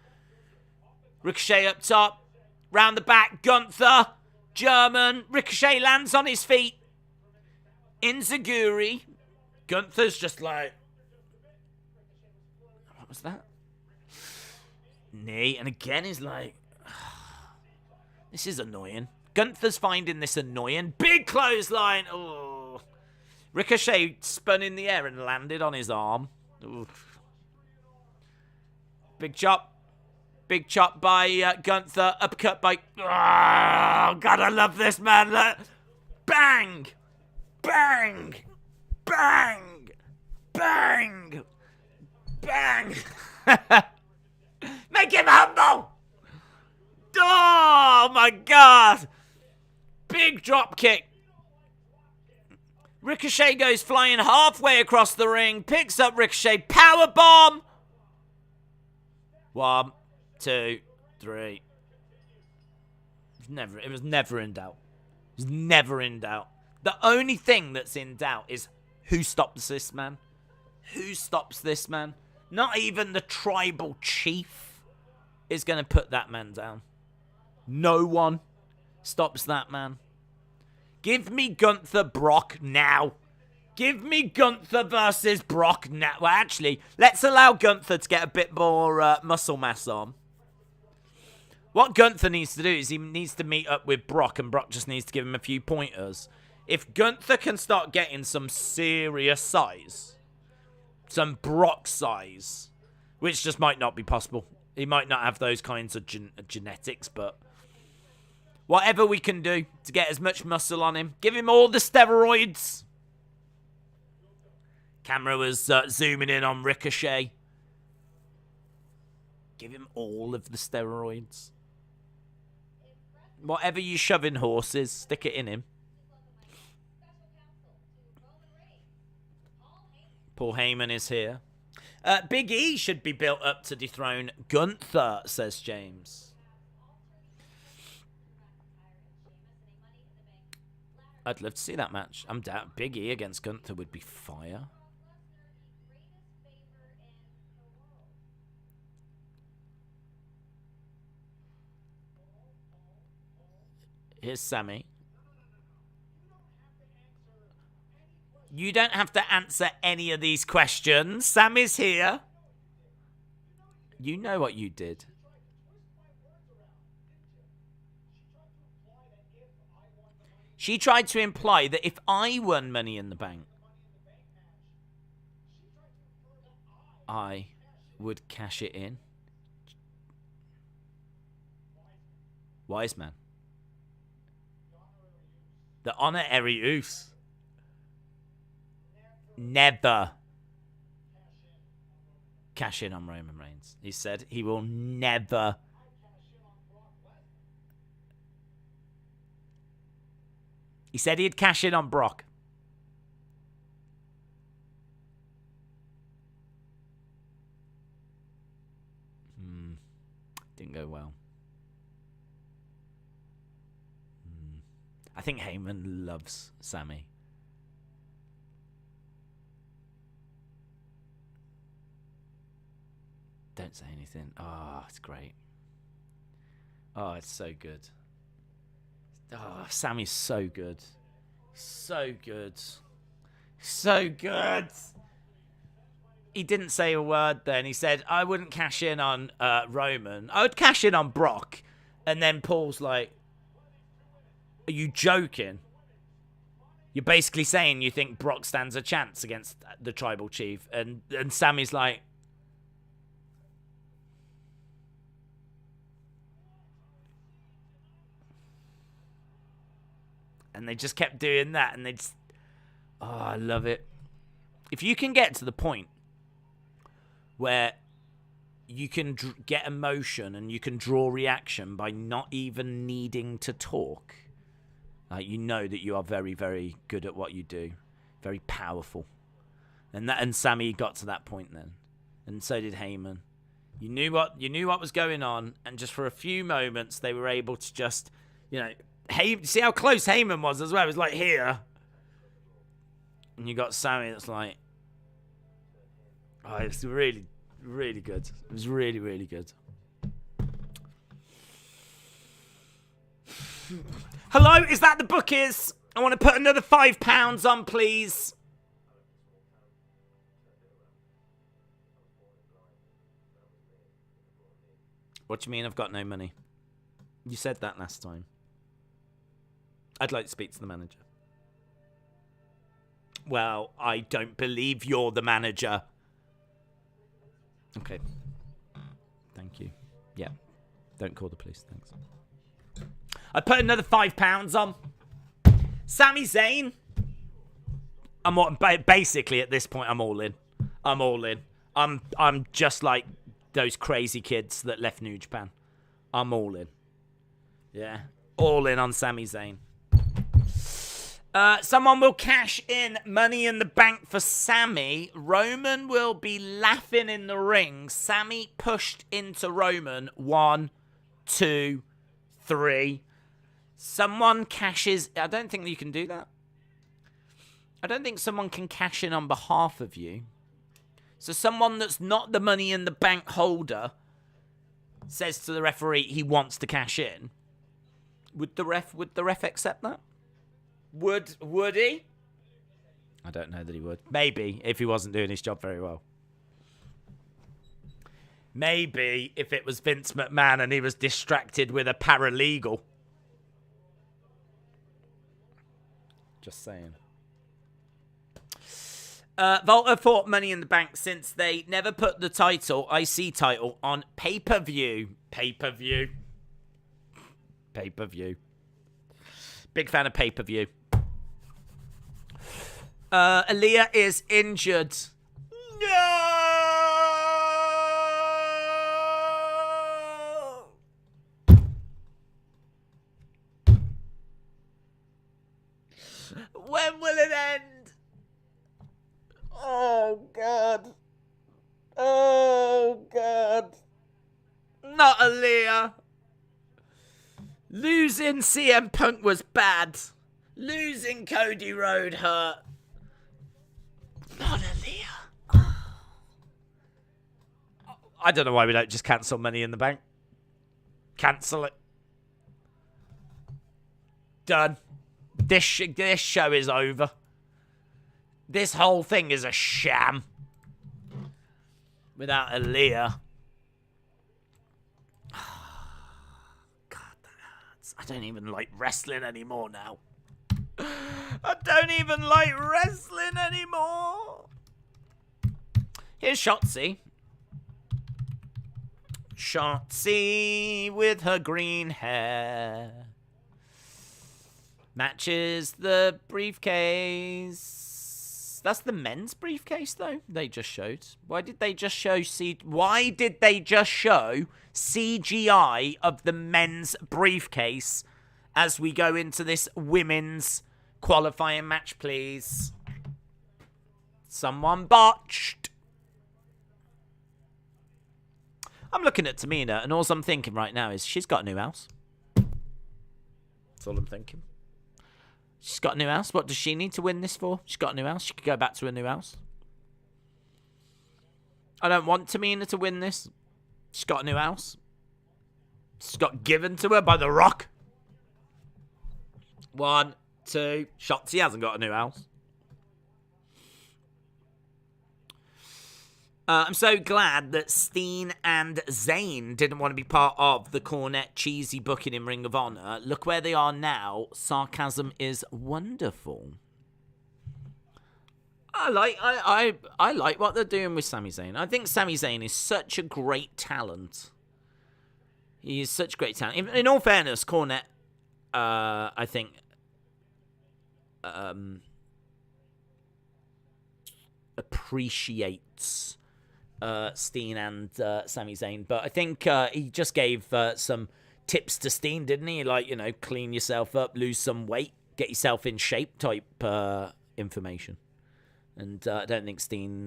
Ricochet up top. Round the back. Gunther. German. Ricochet lands on his feet. Enziguri. Gunther's just like... What was that? Knee. And again he's like... This is annoying. Gunther's finding this annoying. Big clothesline. Oh. Ricochet spun in the air and landed on his arm. Oof. Big chop. Big chop by Gunther. Uppercut by... Oh, God, I love this, man. Look. Bang. Bang. Bang. Bang. Bang. Make him humble. Oh, my God. Big drop kick. Ricochet goes flying halfway across the ring. Picks up Ricochet. Power bomb. 1, 2, 3. It was never in doubt. It was never in doubt. The only thing that's in doubt is who stops this man? Who stops this man? Not even the tribal chief is going to put that man down. No one stops that man. Give me Gunther Brock now. Give me Gunther versus Brock now. Well, actually, let's allow Gunther to get a bit more muscle mass on. What Gunther needs to do is he needs to meet up with Brock, and Brock just needs to give him a few pointers. If Gunther can start getting some serious size, some Brock size, which just might not be possible. He might not have those kinds of genetics, but whatever we can do to get as much muscle on him, give him all the steroids. Camera was zooming in on Ricochet. Give him all of the steroids. Whatever you shove in horses, stick it in him. Paul Heyman is here. Big E should be built up to dethrone Gunther, says James. I'd love to see that match. I'm down. Big E against Gunther would be fire. Here's Sammy. You don't have to answer any of these questions. Sammy's here. You know what you did. She tried to imply that if I won Money in the Bank, I would cash it in. Wise man. The honorary use. Never cash in on Roman Reigns. He said he will never. He said he'd cash in on Brock. Didn't go well. I think Heyman loves Sammy. Don't say anything. Oh, it's great. Oh, it's so good. Oh, Sammy's so good. So good. So good. He didn't say a word then. He said, I wouldn't cash in on Roman. I would cash in on Brock. And then Paul's like, are you joking? You're basically saying you think Brock stands a chance against the tribal chief. And Sammy's like, and they just kept doing that, and they just... Oh, I love it. If you can get to the point where you can get emotion and you can draw reaction by not even needing to talk, you know that you are very, very good at what you do. Very powerful. And Sammy got to that point then. And so did Heyman. You knew what was going on, and just for a few moments they were able to just, see how close Heyman was as well. It was like here. And you got Sammy that's like, oh, it's really, really good. It was really, really good. Hello, is that the bookies? I want to put another £5 on, please. What do you mean I've got no money? You said that last time. I'd like to speak to the manager. Well, I don't believe you're the manager. Okay. Thank you. Yeah. Don't call the police, thanks. I put another £5 on. Sami Zayn. Basically at this point I'm all in. I'm all in. I'm just like those crazy kids that left New Japan. I'm all in. Yeah. All in on Sami Zayn. Someone will cash in Money in the Bank for Sammy. Roman will be laughing in the ring. Sammy pushed into Roman. 1, 2, 3. Someone cashes. I don't think you can do that. I don't think someone can cash in on behalf of you. So someone that's not the Money in the Bank holder says to the referee he wants to cash in. Would the ref accept that? Would he? I don't know that he would. Maybe if he wasn't doing his job very well. Maybe if it was Vince McMahon and he was distracted with a paralegal. Just saying. Volta fought Money in the Bank since they never put the IC title, on pay-per-view. Pay-per-view. Pay-per-view. Big fan of pay-per-view. Aaliyah is injured. No! When will it end? Oh, God. Oh, God. Not Aaliyah. Losing CM Punk was bad. Losing Cody Rhodes hurt. Not Aaliyah. I don't know why we don't just cancel Money in the Bank. Cancel it. Done. This show is over. This whole thing is a sham. Without Aaliyah. God, that hurts. I don't even like wrestling anymore now. I don't even like wrestling anymore. Here's Shotzi. Shotzi with her green hair. Matches the briefcase. That's the men's briefcase, though. They just showed. Why did they just show CGI of the men's briefcase as we go into this women's qualifying match, please? Someone botched. I'm looking at Tamina, and all I'm thinking right now is she's got a new house. That's all I'm thinking. She's got a new house. What does she need to win this for? She's got a new house. She could go back to a new house. I don't want Tamina to win this. She's got a new house. She's got given to her by The Rock. 1, 2. Shotzi hasn't got a new house. I'm so glad that Steen and Zayn didn't want to be part of the Cornette cheesy booking in Ring of Honor. Look where they are now. Sarcasm is wonderful. I like what they're doing with Sami Zayn. I think Sami Zayn is such a great talent. He is such great talent. In all fairness, Cornette, I think, appreciates Steen and Sami Zayn, but I think he just gave some tips to Steen, didn't he? Like, clean yourself up, lose some weight, get yourself in shape type information. And I don't think Steen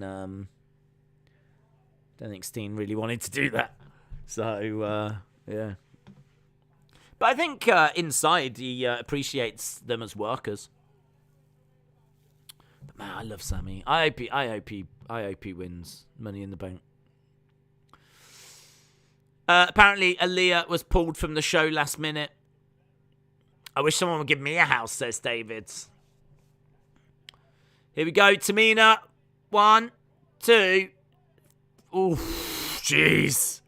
really wanted to do that. So yeah, but I think inside he appreciates them as workers. But Man, I love Sammy. I hope he wins Money in the Bank. Apparently, Aaliyah was pulled from the show last minute. I wish someone would give me a house, says David. Here we go, Tamina. 1, 2. Oof, jeez.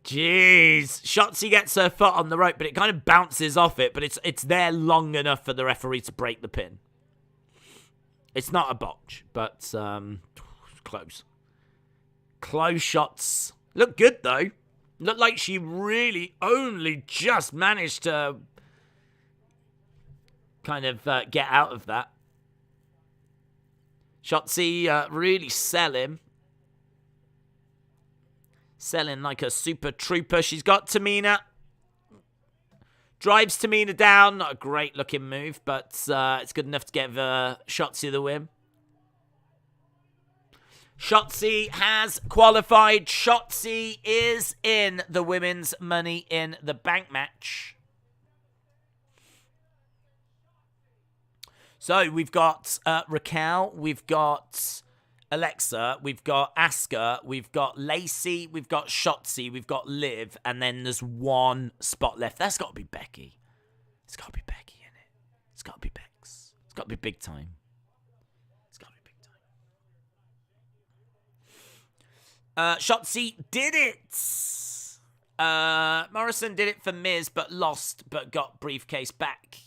Shotzi gets her foot on the rope, but it kind of bounces off it, but it's there long enough for the referee to break the pin. It's not a botch, but close. Close shots. Look good, though. Looked like she really only just managed to kind of get out of that. Shotzi really selling. Selling like a super trooper. She's got Tamina. Drives Tamina down. Not a great looking move, but it's good enough to give Shotzi the win. Shotzi has qualified. Shotzi is in the women's Money in the Bank match. So we've got Raquel, we've got Alexa, we've got Asuka, we've got Lacey, we've got Shotzi, we've got Liv, and then there's one spot left. That's got to be Becky. It's got to be Becky, innit? It's got to be Bex. It's got to be big time. It's got to be big time. Shotzi did it. Morrison did it for Miz, but lost, but got briefcase back.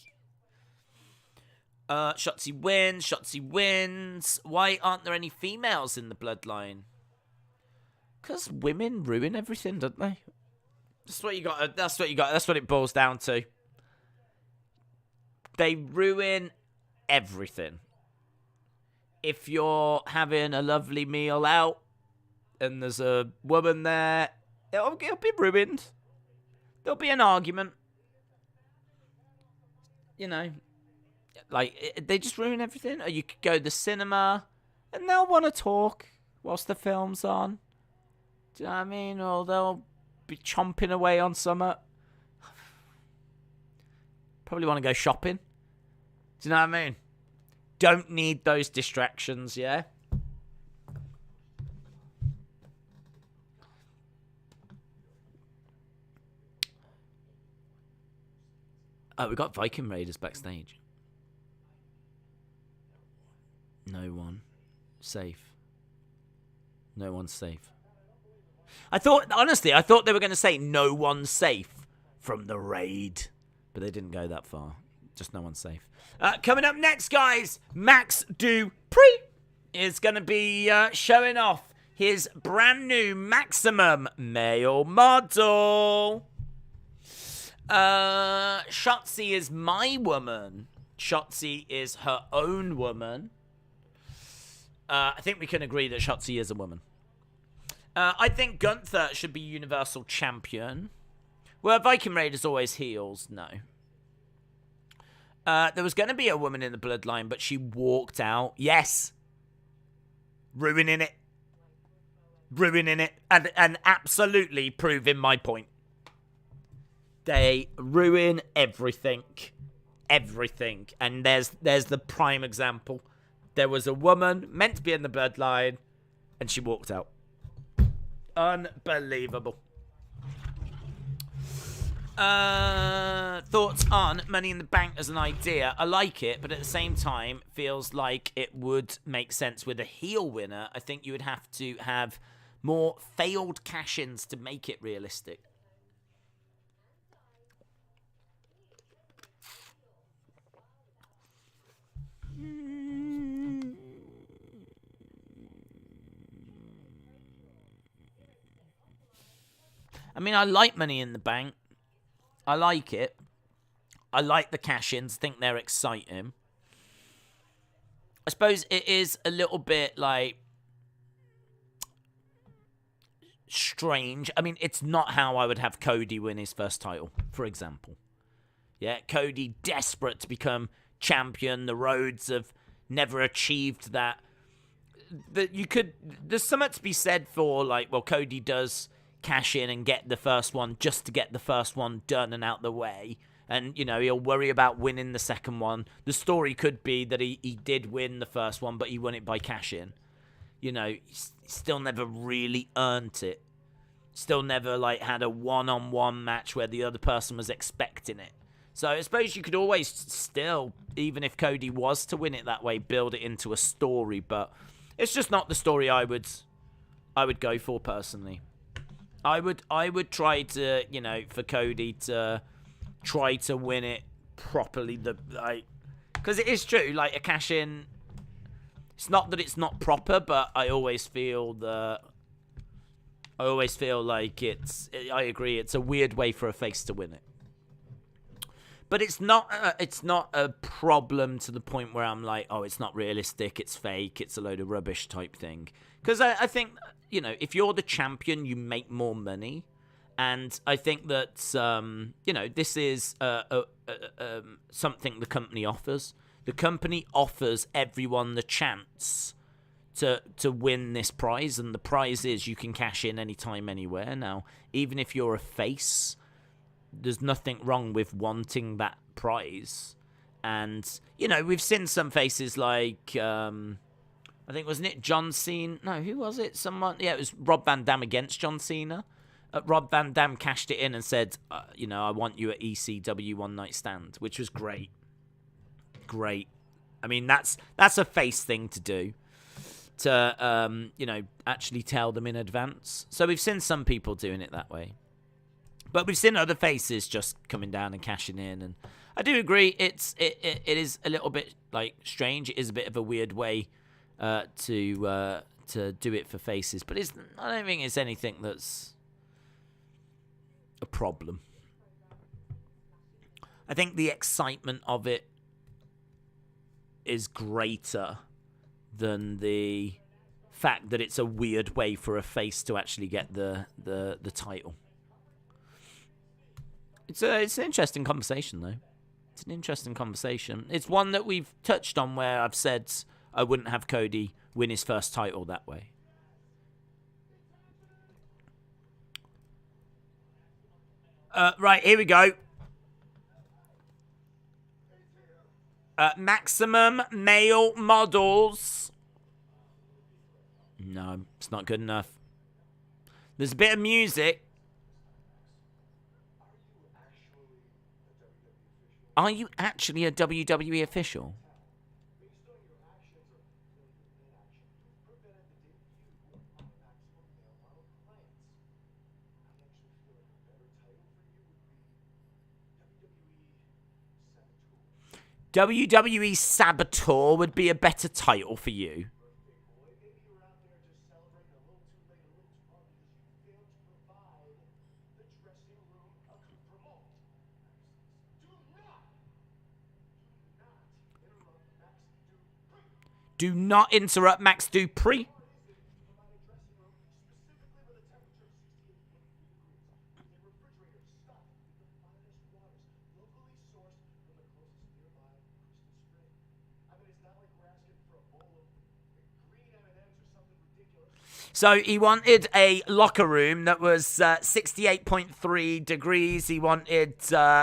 Shotzi wins. Shotzi wins. Why aren't there any females in the bloodline? Because women ruin everything, don't they? That's what you got. That's what you got. That's what it boils down to. They ruin everything. If you're having a lovely meal out and there's a woman there, it'll be ruined. There'll be an argument. You know. Like, they just ruin everything. Or you could go to the cinema and they'll want to talk whilst the film's on. Do you know what I mean? Or they'll be chomping away on something. Probably want to go shopping. Do you know what I mean? Don't need those distractions, yeah? Oh, we got Viking Raiders backstage. No one safe. No one's safe. Honestly, I thought they were going to say no one's safe from the raid. But they didn't go that far. Just no one's safe. Coming up next, guys, Max Dupree is going to be showing off his brand new Maximum male model. Shotzi is my woman. Shotzi is her own woman. I think we can agree that Shotzi is a woman. I think Gunther should be Universal Champion. Were Viking Raiders always heels? No. There was going to be a woman in the bloodline, but she walked out. Yes. Ruining it. Ruining it. And absolutely proving my point. They ruin everything. Everything. And there's the prime example. There was a woman meant to be in the bloodline, and she walked out. Unbelievable. Thoughts on Money in the Bank as an idea? I like it, but at the same time, feels like it would make sense with a heel winner. I think you would have to have more failed cash-ins to make it realistic. I mean, I like Money in the Bank. I like it. I like the cash-ins. I think they're exciting. I suppose it is a little bit, like, strange. I mean, it's not how I would have Cody win his first title, for example. Yeah, Cody desperate to become champion. The Rhodes have never achieved that. There's something to be said for, like, well, Cody does cash in and get the first one just to get the first one done and out the way. And, you know, he'll worry about winning the second one. The story could be that he did win the first one, but he won it by cash-in. You know, he still never really earned it. Still never, like, had a one-on-one match where the other person was expecting it. So I suppose you could always still, even if Cody was to win it that way, build it into a story. But it's just not the story I would go for personally. I would try to, you know, for Cody to try to win it properly. Because it is true, like a cash in. It's not that it's not proper, but I always feel like I agree. It's a weird way for a face to win it. But it's not a problem to the point where I'm like, oh, it's not realistic, it's fake, it's a load of rubbish type thing. Because I think, you know, if you're the champion, you make more money. And I think that, you know, this is something the company offers. The company offers everyone the chance to win this prize. And the prize is you can cash in anytime, anywhere. Now, even if you're a face, there's nothing wrong with wanting that prize. And, you know, we've seen some faces like, I think, wasn't it John Cena? No, who was it? Someone, yeah, it was Rob Van Dam against John Cena. Rob Van Dam cashed it in and said, you know, I want you at ECW One Night Stand, which was great. Great. I mean, that's a face thing to do. To, you know, actually tell them in advance. So we've seen some people doing it that way. But we've seen other faces just coming down and cashing in, and I do agree it is a little bit like strange. It is a bit of a weird way to do it for faces, but I don't think it's anything that's a problem. I think the excitement of it is greater than the fact that it's a weird way for a face to actually get the title. It's an interesting conversation, though. It's an interesting conversation. It's one that we've touched on where I've said I wouldn't have Cody win his first title that way. Right, here we go. Maximum male models. No, it's not good enough. There's a bit of music. Are you actually a WWE official? WWE Saboteur would be a better title for you. Do not interrupt Max Dupree. So he wanted a locker room that was 68.3 degrees. He wanted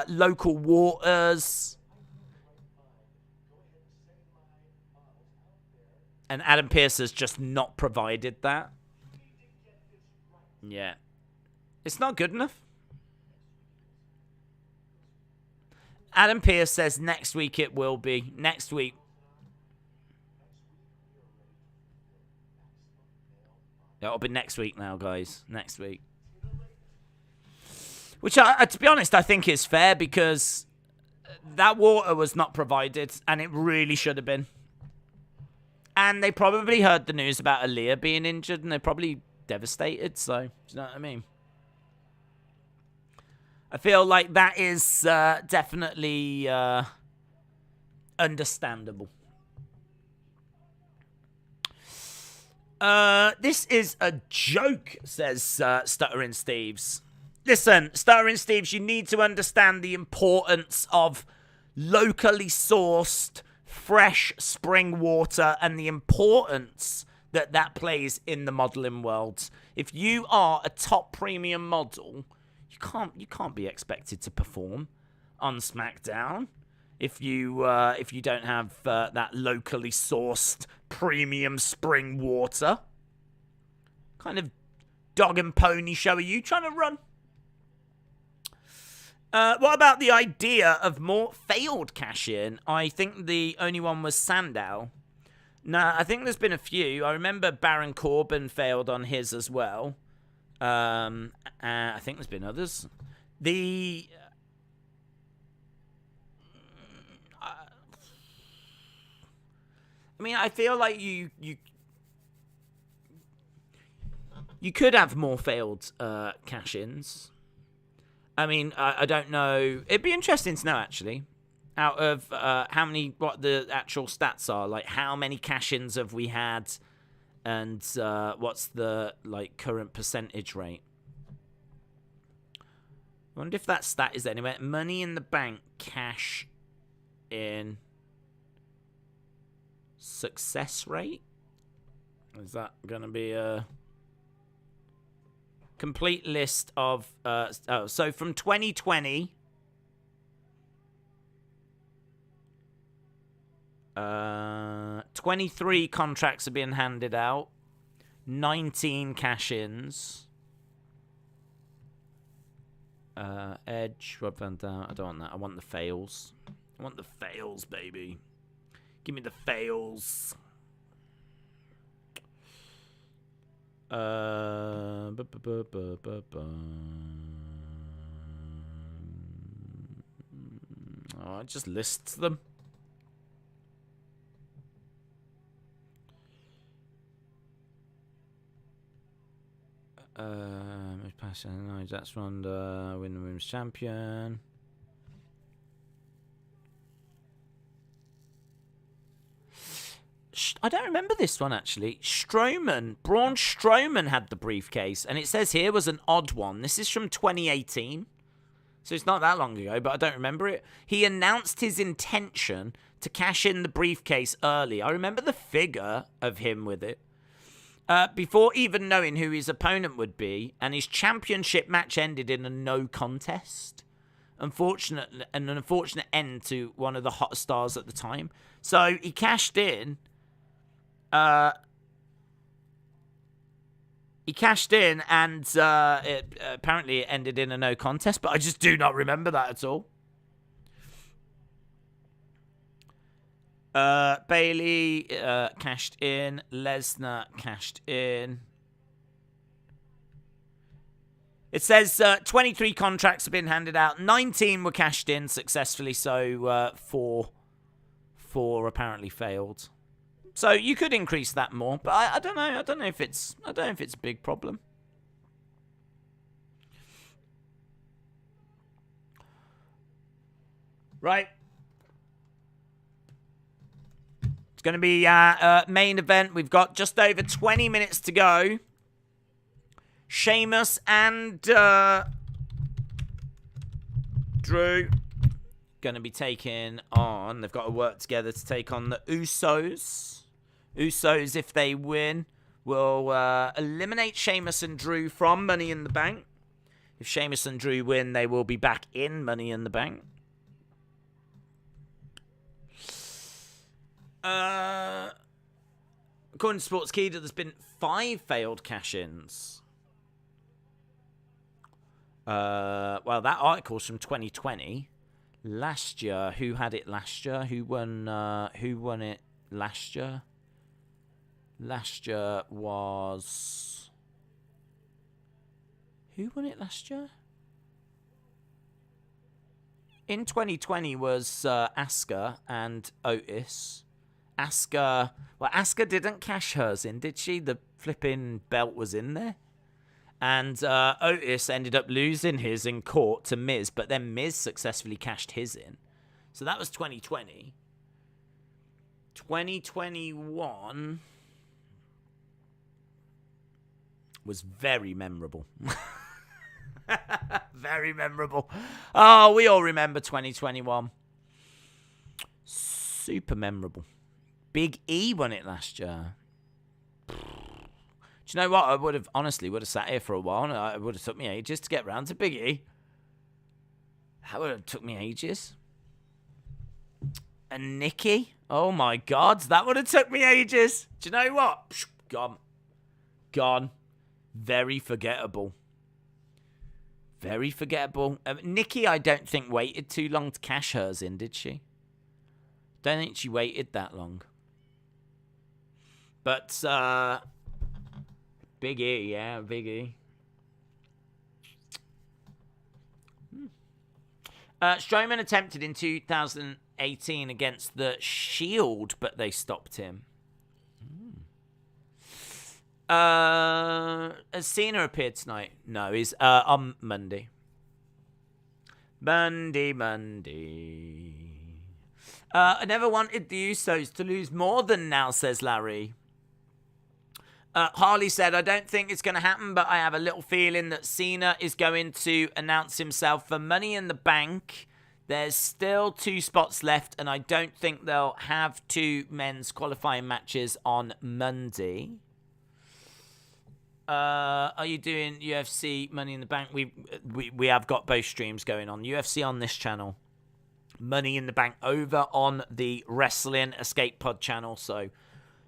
local waters. And Adam Pearce has just not provided that. Yeah. It's not good enough. Adam Pearce says next week it will be. Next week. It'll be next week now, guys. Next week. Which, to be honest, I think is fair because that water was not provided and it really should have been. And they probably heard the news about Aaliyah being injured and they're probably devastated. So, do you know what I mean? I feel like that is definitely understandable. This is a joke, says Stuttering Steves. Listen, Stuttering Steves, you need to understand the importance of locally sourced fresh spring water and the importance that plays in the modeling world. If you are a top premium model, you can't be expected to perform on SmackDown. If you don't have that locally sourced premium spring water. Kind of dog and pony show are you trying to run? What about the idea of more failed cash-in? I think the only one was Sandow. Nah, I think there's been a few. I remember Baron Corbin failed on his as well. I think there's been others. I mean, I feel like you could have more failed cash-ins. I mean, I don't know. It'd be interesting to know, actually, out of what the actual stats are. Like, how many cash-ins have we had, and what's the current percentage rate? I wonder if that stat is anywhere. Money in the Bank cash in success rate. Is that going to be a complete list of so from 2020 23 contracts are being handed out, 19 cash-ins. Edge, Rob Van Dam. I don't want that. I want the fails. I want the fails, baby. Give me the fails. Oh, it just lists them. Passion, that's Ronda, win the women's champion. I don't remember this one, actually. Braun Strowman had the briefcase, and it says here was an odd one. This is from 2018, so it's not that long ago, but I don't remember it. He announced his intention to cash in the briefcase early. I remember the figure of him with it. Before even knowing who his opponent would be, and his championship match ended in a no contest. An unfortunate end to one of the hot stars at the time. So he cashed in. And apparently it ended in a no contest, but I just do not remember that at all. Bailey cashed in. Lesnar cashed in. It says 23 contracts have been handed out. 19 were cashed in successfully, so four apparently failed. So you could increase that more, but I don't know. I don't know if it's a big problem. Right. It's going to be main event. We've got just over 20 minutes to go. Sheamus and Drew going to be taking on. They've got to work together to take on the Usos. Usos, if they win, will eliminate Sheamus and Drew from Money in the Bank. If Sheamus and Drew win, they will be back in Money in the Bank. According to Sportskeeda, there's been 5 failed cash-ins. Well, that article's from 2020. Last year, who had it last year? Who won it last year? Last year was... Who won it last year? In 2020 was Asuka and Otis. Asuka didn't cash hers in, did she? The flipping belt was in there. And Otis ended up losing his in court to Miz, but then Miz successfully cashed his in. So that was 2020. 2021 was very memorable. Very memorable. Oh, we all remember 2021. Super memorable. Big E won it last year. Do you know what? I would have sat here for a while, and it would have took me ages to get round to Big E. That would have took me ages. And Nikki? Oh my God, that would have took me ages. Do you know what? Gone. Gone. Very forgettable. Very forgettable. Nikki, I don't think waited too long to cash hers in, did she? Don't think she waited that long. But, Big E, yeah, Big E. Strowman attempted in 2018 against the Shield, but they stopped him. Has Cena appeared tonight? No, he's on Monday. Monday. I never wanted the Usos to lose more than now, says Larry. Harley said, I don't think it's going to happen, but I have a little feeling that Cena is going to announce himself for Money in the Bank. There's still 2 spots left, and I don't think they'll have 2 men's qualifying matches on Monday. Are you doing UFC Money in the Bank? We have got both streams going on. UFC on this channel. Money in the Bank over on the Wrestling Escape Pod channel. So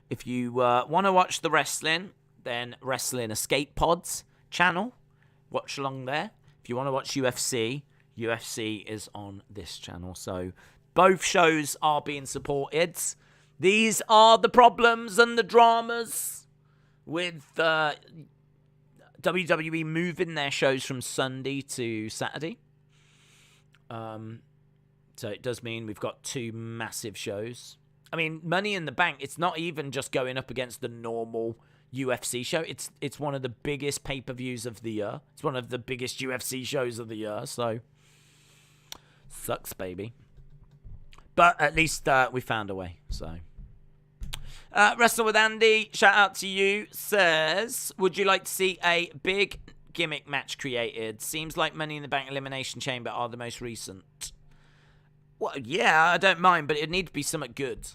if you want to watch the wrestling, then Wrestling Escape Pods channel. Watch along there. If you want to watch UFC, UFC is on this channel. So both shows are being supported. These are the problems and the dramas with WWE moving their shows from Sunday to Saturday. So it does mean we've got 2 massive shows. I mean, Money in the Bank, it's not even just going up against the normal UFC show. It's one of the biggest pay-per-views of the year. It's one of the biggest UFC shows of the year. So, sucks, baby. But at least we found a way. So, Wrestle with Andy, shout out to you, says, would you like to see a big gimmick match created? Seems like Money in the Bank Elimination Chamber are the most recent. Well, yeah, I don't mind, but it'd need to be something good.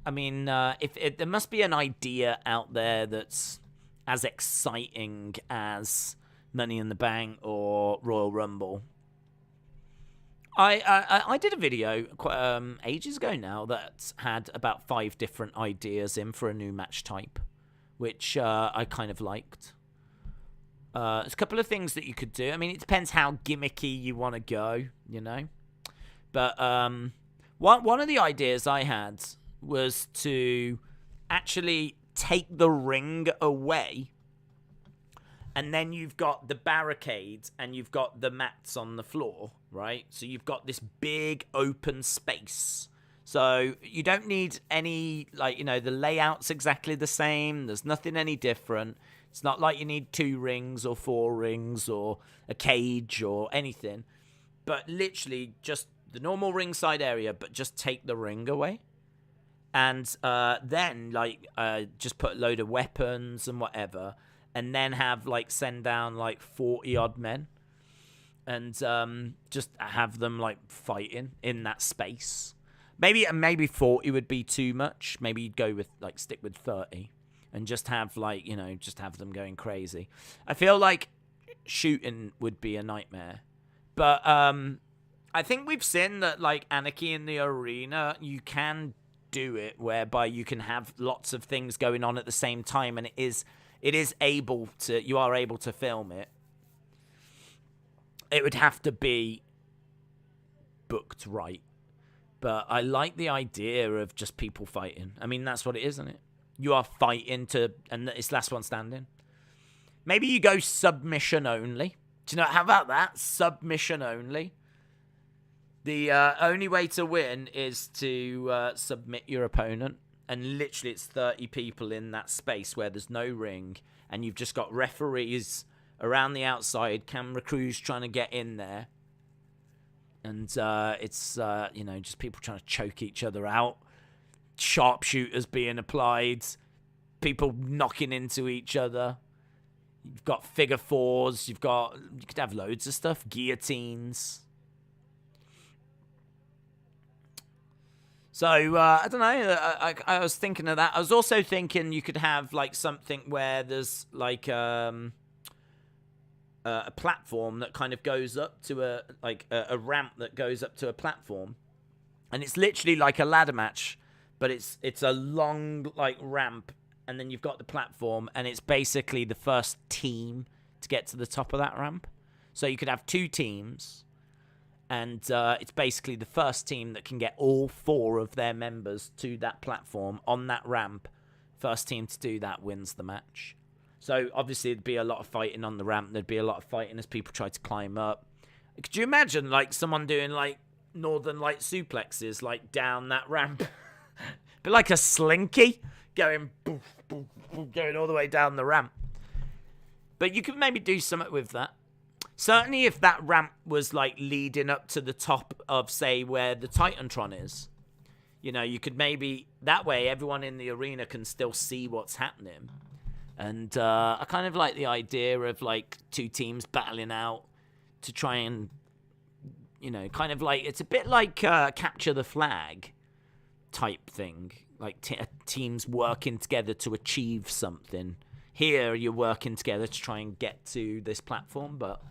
I mean, there must be an idea out there that's as exciting as Money in the Bank or Royal Rumble. I did a video quite ages ago now that had about 5 different ideas in for a new match type, which I kind of liked. There's a couple of things that you could do. I mean, it depends how gimmicky you want to go, you know. But one of the ideas I had was to actually take the ring away, and then you've got the barricades and you've got the mats on the floor, right? So you've got this big open space. So you don't need any, like, you know, the layout's exactly the same. There's nothing any different. It's not like you need 2 rings or 4 rings or a cage or anything. But literally just the normal ringside area, but just take the ring away. And then, like, just put a load of weapons and whatever. And then have, like, send down, like, 40-odd men. And just have them, like, fighting in that space. Maybe 40 would be too much. Maybe you'd go with, like, stick with 30. And just have, like, you know, just have them going crazy. I feel like shooting would be a nightmare. But I think we've seen that, like, Anarchy in the Arena, you can do it whereby you can have lots of things going on at the same time, and you are able to film it. It would have to be booked right. But I like the idea of just people fighting. I mean, that's what it is, isn't it? You are fighting and it's last one standing. Maybe you go submission only. Do you know, how about that? Submission only. The only way to win is to submit your opponent. And literally it's 30 people in that space where there's no ring. And you've just got referees around the outside, camera crews trying to get in there. And it's, you know, just people trying to choke each other out. Sharpshooters being applied. People knocking into each other. You've got figure 4s. You could have loads of stuff. Guillotines. So, I don't know, I was thinking of that. I was also thinking you could have, like, something where there's, like, a platform that kind of goes up to a ramp that goes up to a platform, and it's literally like a ladder match, but it's a long like ramp, and then you've got the platform, and it's basically the first team to get to the top of that ramp. So you could have 2 teams, and it's basically the first team that can get all 4 of their members to that platform on that ramp. First team to do that wins the match. So obviously there'd be a lot of fighting on the ramp. There'd be a lot of fighting as people try to climb up. Could you imagine like someone doing like Northern Light suplexes like down that ramp? Be like a slinky going boof, boof, boof, going all the way down the ramp. But you could maybe do something with that. Certainly if that ramp was like leading up to the top of, say, where the Titantron is. You know, you could maybe, that way everyone in the arena can still see what's happening. And I kind of like the idea of like 2 teams battling out to try and, you know, kind of like, it's a bit like capture the flag type thing. Like teams working together to achieve something. Here you're working together to try and get to this platform, but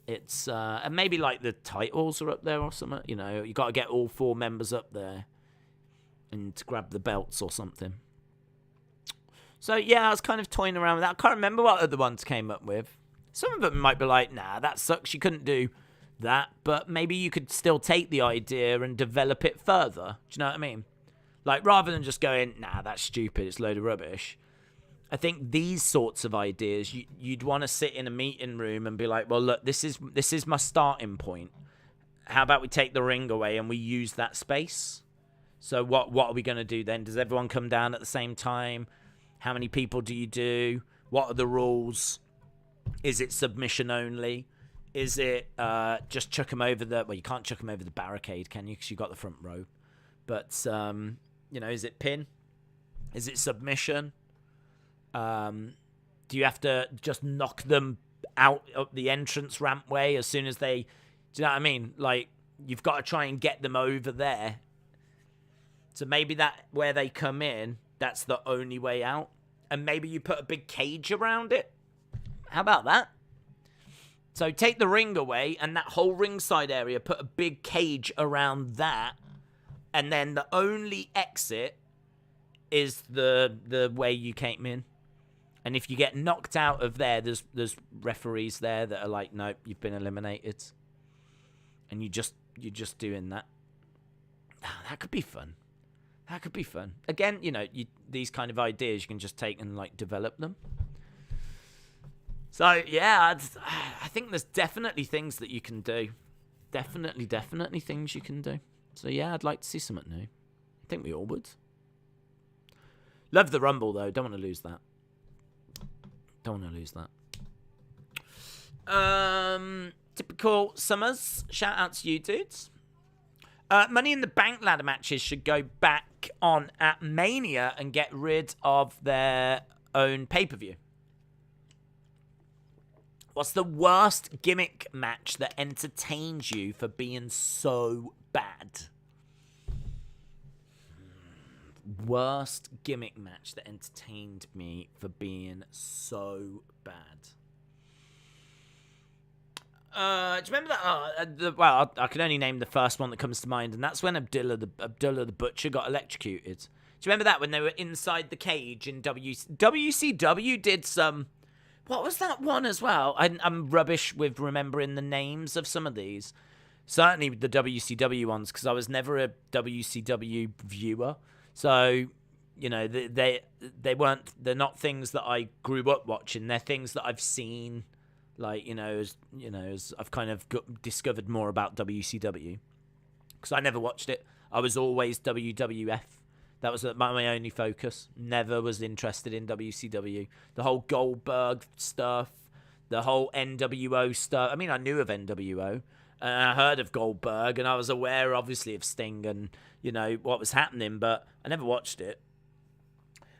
it's and maybe like the titles are up there or something. You know, you got to get all 4 members up there and to grab the belts or something. So yeah, I was kind of toying around with that. I can't remember what other ones came up with. Some of them might be like, nah, that sucks. You couldn't do that, but maybe you could still take the idea and develop it further. Do you know what I mean? Like rather than just going, nah, that's stupid. It's a load of rubbish. I think these sorts of ideas, you'd want to sit in a meeting room and be like, well, look, this is my starting point. How about we take the ring away and we use that space? So what are we going to do then? Does everyone come down at the same time? How many people do you do? What are the rules? Is it submission only? Is it just chuck them over the... Well, you can't chuck them over the barricade, can you? Because you've got the front row. But, you know, is it pin? Is it submission? Do you have to just knock them out up the entrance rampway as soon as they... Do you know what I mean? Like, you've got to try and get them over there. So maybe that where they come in, that's the only way out. And maybe you put a big cage around it. How about that? So take the ring away and that whole ringside area, put a big cage around that. And then the only exit is the way you came in. And if you get knocked out of there, there's referees there that are like, nope, you've been eliminated. And you're just doing that. Oh, that could be fun. That could be fun. Again, you know, these kind of ideas, you can just take and, like, develop them. So, yeah, I think there's definitely things that you can do. Definitely things you can do. So, yeah, I'd like to see something new. I think we all would. Love the Rumble, though. Don't want to lose that. Typical Summers. Shout out to you, dudes. Money in the Bank ladder matches should go back on at Mania and get rid of their own pay-per-view. What's the worst gimmick match that entertains you for being so bad? Worst gimmick match that entertained me for being so bad. Do you remember that? Well, I can only name the first one that comes to mind, and that's when Abdullah the Butcher got electrocuted. Do you remember that when they were inside the cage in WCW did some... What was that one as well? I'm rubbish with remembering the names of some of these. Certainly the WCW ones, because I was never a WCW viewer. So, you know, they're not things that I grew up watching. They're things that I've seen, like, as I've kind of discovered more about WCW. Because I never watched it. I was always WWF. That was my only focus. Never was interested in WCW. The whole Goldberg stuff, the whole NWO stuff. I mean, I knew of NWO, and I heard of Goldberg, and I was aware, obviously, of Sting and, what was happening, but I never watched it.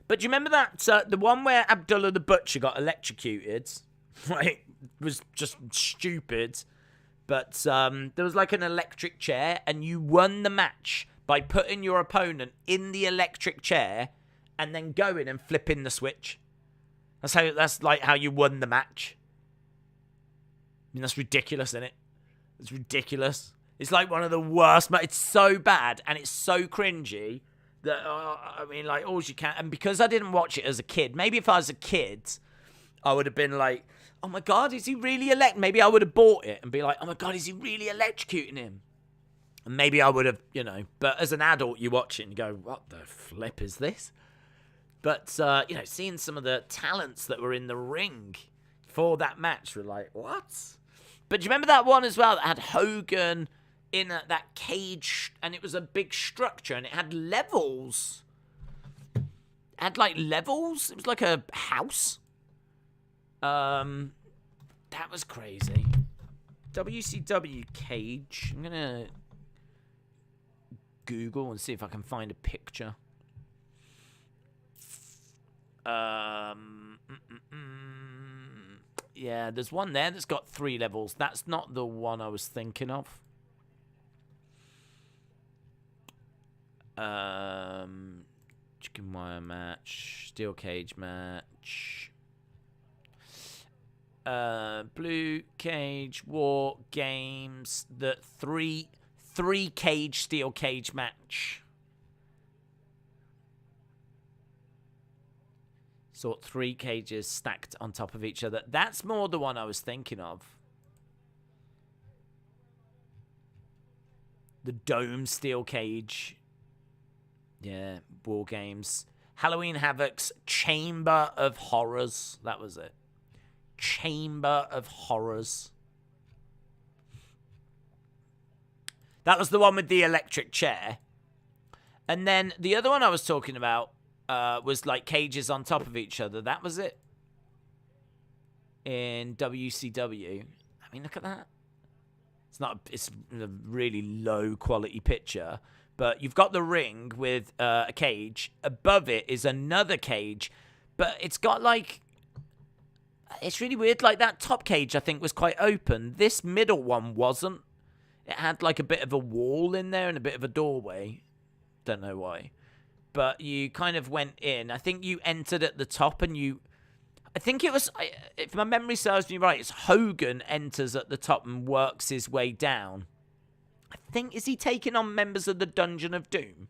But do you remember that, the one where Abdullah the Butcher got electrocuted? Right? It was just stupid. But there was like an electric chair, and you won the match by putting your opponent in the electric chair and then going and flipping the switch. That's like how you won the match. mean, that's ridiculous, isn't it? It's ridiculous. It's like one of the worst. It's so bad and it's so cringy that, I mean, like, all you can. And because I didn't watch it as a kid, maybe if I was a kid, I would have been like, oh my God, is he really maybe I would have bought it and be like, oh my God, is he really electrocuting him? And maybe I would have, but as an adult, you watch it and you go, what the flip is this? But, seeing some of the talents that were in the ring for that match were like, what? But do you remember that one as well that had Hogan in that cage, and it was a big structure and it had levels? It had like levels? It was like a house. That was crazy. WCW cage. I'm gonna Google and see if I can find a picture. Yeah, there's one there that's got 3 levels. That's not the one I was thinking of. Chicken wire match, steel cage match. Blue cage war games, the three cage steel cage match. Sort 3 cages stacked on top of each other. That's more the one I was thinking of. The dome steel cage. Yeah, war games. Halloween Havoc's Chamber of Horrors. That was it. Chamber of Horrors. That was the one with the electric chair. And then the other one I was talking about was like cages on top of each other. That was it. In WCW. I mean, look at that. It's a really low quality picture. But you've got the ring with a cage. Above it is another cage. But it's got like... It's really weird. Like that top cage, I think, was quite open. This middle one wasn't. It had like a bit of a wall in there and a bit of a doorway. Don't know why. But you kind of went in. I think you entered at the top and you... I think it was... If my memory serves me right, it's Hogan enters at the top and works his way down. I think... Is he taking on members of the Dungeon of Doom?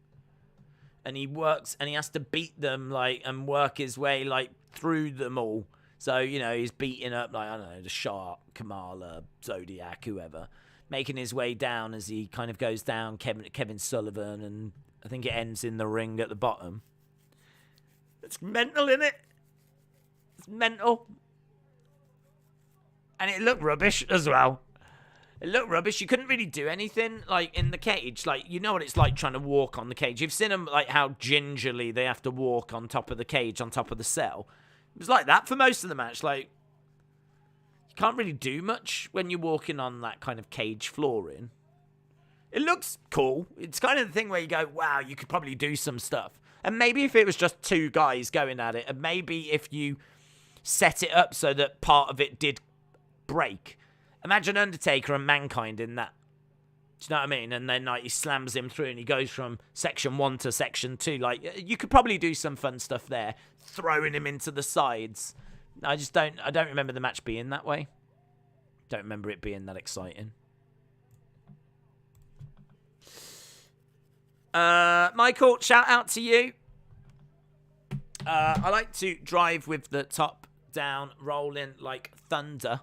And he works... And he has to beat them, like, and work his way, like, through them all. So, he's beating up, like, I don't know, the Shark, Kamala, Zodiac, whoever. Making his way down as he kind of goes down, Kevin Sullivan, and I think it ends in the ring at the bottom. It's mental, innit? It's mental. And it looked rubbish as well. It looked rubbish. You couldn't really do anything, like, in the cage. Like, you know what it's like trying to walk on the cage. You've seen them, like, how gingerly they have to walk on top of the cage, on top of the cell. It was like that for most of the match. Like, you can't really do much when you're walking on that kind of cage flooring. It looks cool. It's kind of the thing where you go, wow, you could probably do some stuff. And maybe if it was just 2 guys going at it, and maybe if you set it up so that part of it did break. Imagine Undertaker and Mankind in that. Do you know what I mean? And then like he slams him through and he goes from section 1 to section 2. Like, you could probably do some fun stuff there, throwing him into the sides. I don't remember the match being that way. Don't remember it being that exciting. Michael, shout out to you. I like to drive with the top down, rolling like thunder.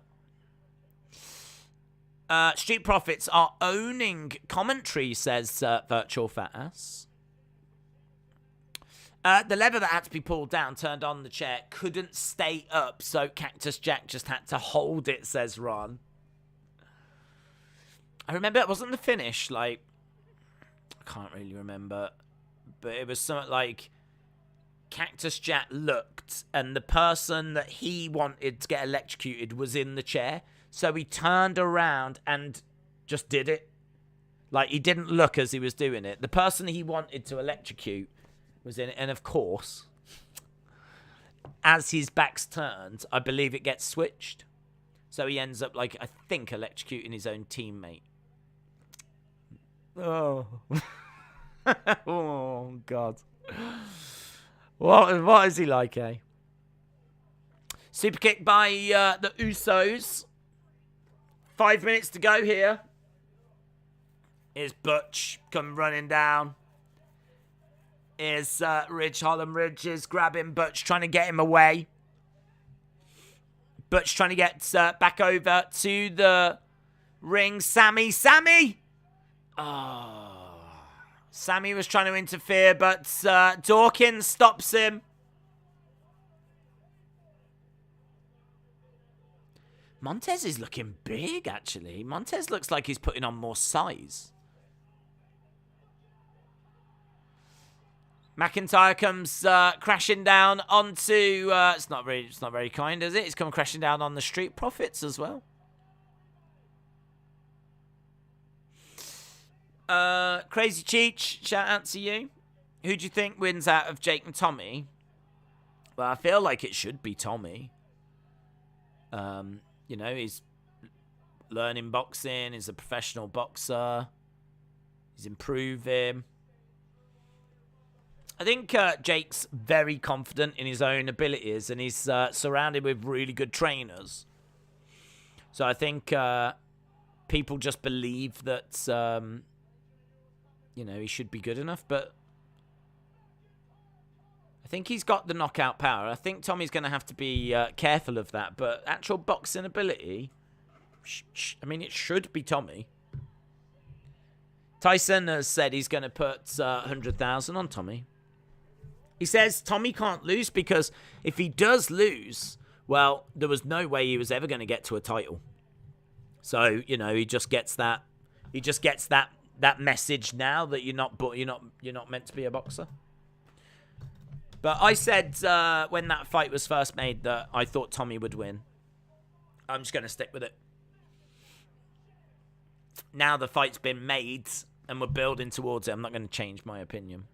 Street Profits are owning commentary, says Virtual Fat Ass. The lever that had to be pulled down turned on the chair. Couldn't stay up, so Cactus Jack just had to hold it, says Ron. I remember it wasn't the finish, like... I can't really remember. But it was something like... Cactus Jack looked, and the person that he wanted to get electrocuted was in the chair. So he turned around and just did it. Like, he didn't look as he was doing it. The person he wanted to electrocute was in it. And, of course, as his back's turned, I believe it gets switched. So he ends up, like, I think, electrocuting his own teammate. Oh. Oh, God. What is he like, eh? Super kick by the Usos. 5 minutes to go here. Here's Butch come running down. Here's Ridge. Harlem Ridge is grabbing Butch, trying to get him away. Butch trying to get back over to the ring. Sammy! Oh. Sammy was trying to interfere, but Dawkins stops him. Montez is looking big, actually. Montez looks like he's putting on more size. McIntyre comes crashing down onto... it's not very kind, is it? It's come crashing down on the Street Profits as well. Crazy Cheech, shout out to you. Who do you think wins out of Jake and Tommy? Well, I feel like it should be Tommy. You know, he's learning boxing. He's a professional boxer. He's improving. I think Jake's very confident in his own abilities, and he's surrounded with really good trainers. So I think people just believe that, you know, he should be good enough. But I think he's got the knockout power. I think Tommy's going to have to be careful of that. But actual boxing ability, I mean, it should be Tommy. Tyson has said he's going to put 100,000 on Tommy. He says Tommy can't lose because if he does lose, well, there was no way he was ever going to get to a title. So, you know, he just gets that message now that you're not meant to be a boxer. But I said when that fight was first made that I thought Tommy would win. I'm just going to stick with it. Now the fight's been made and we're building towards it, I'm not going to change my opinion.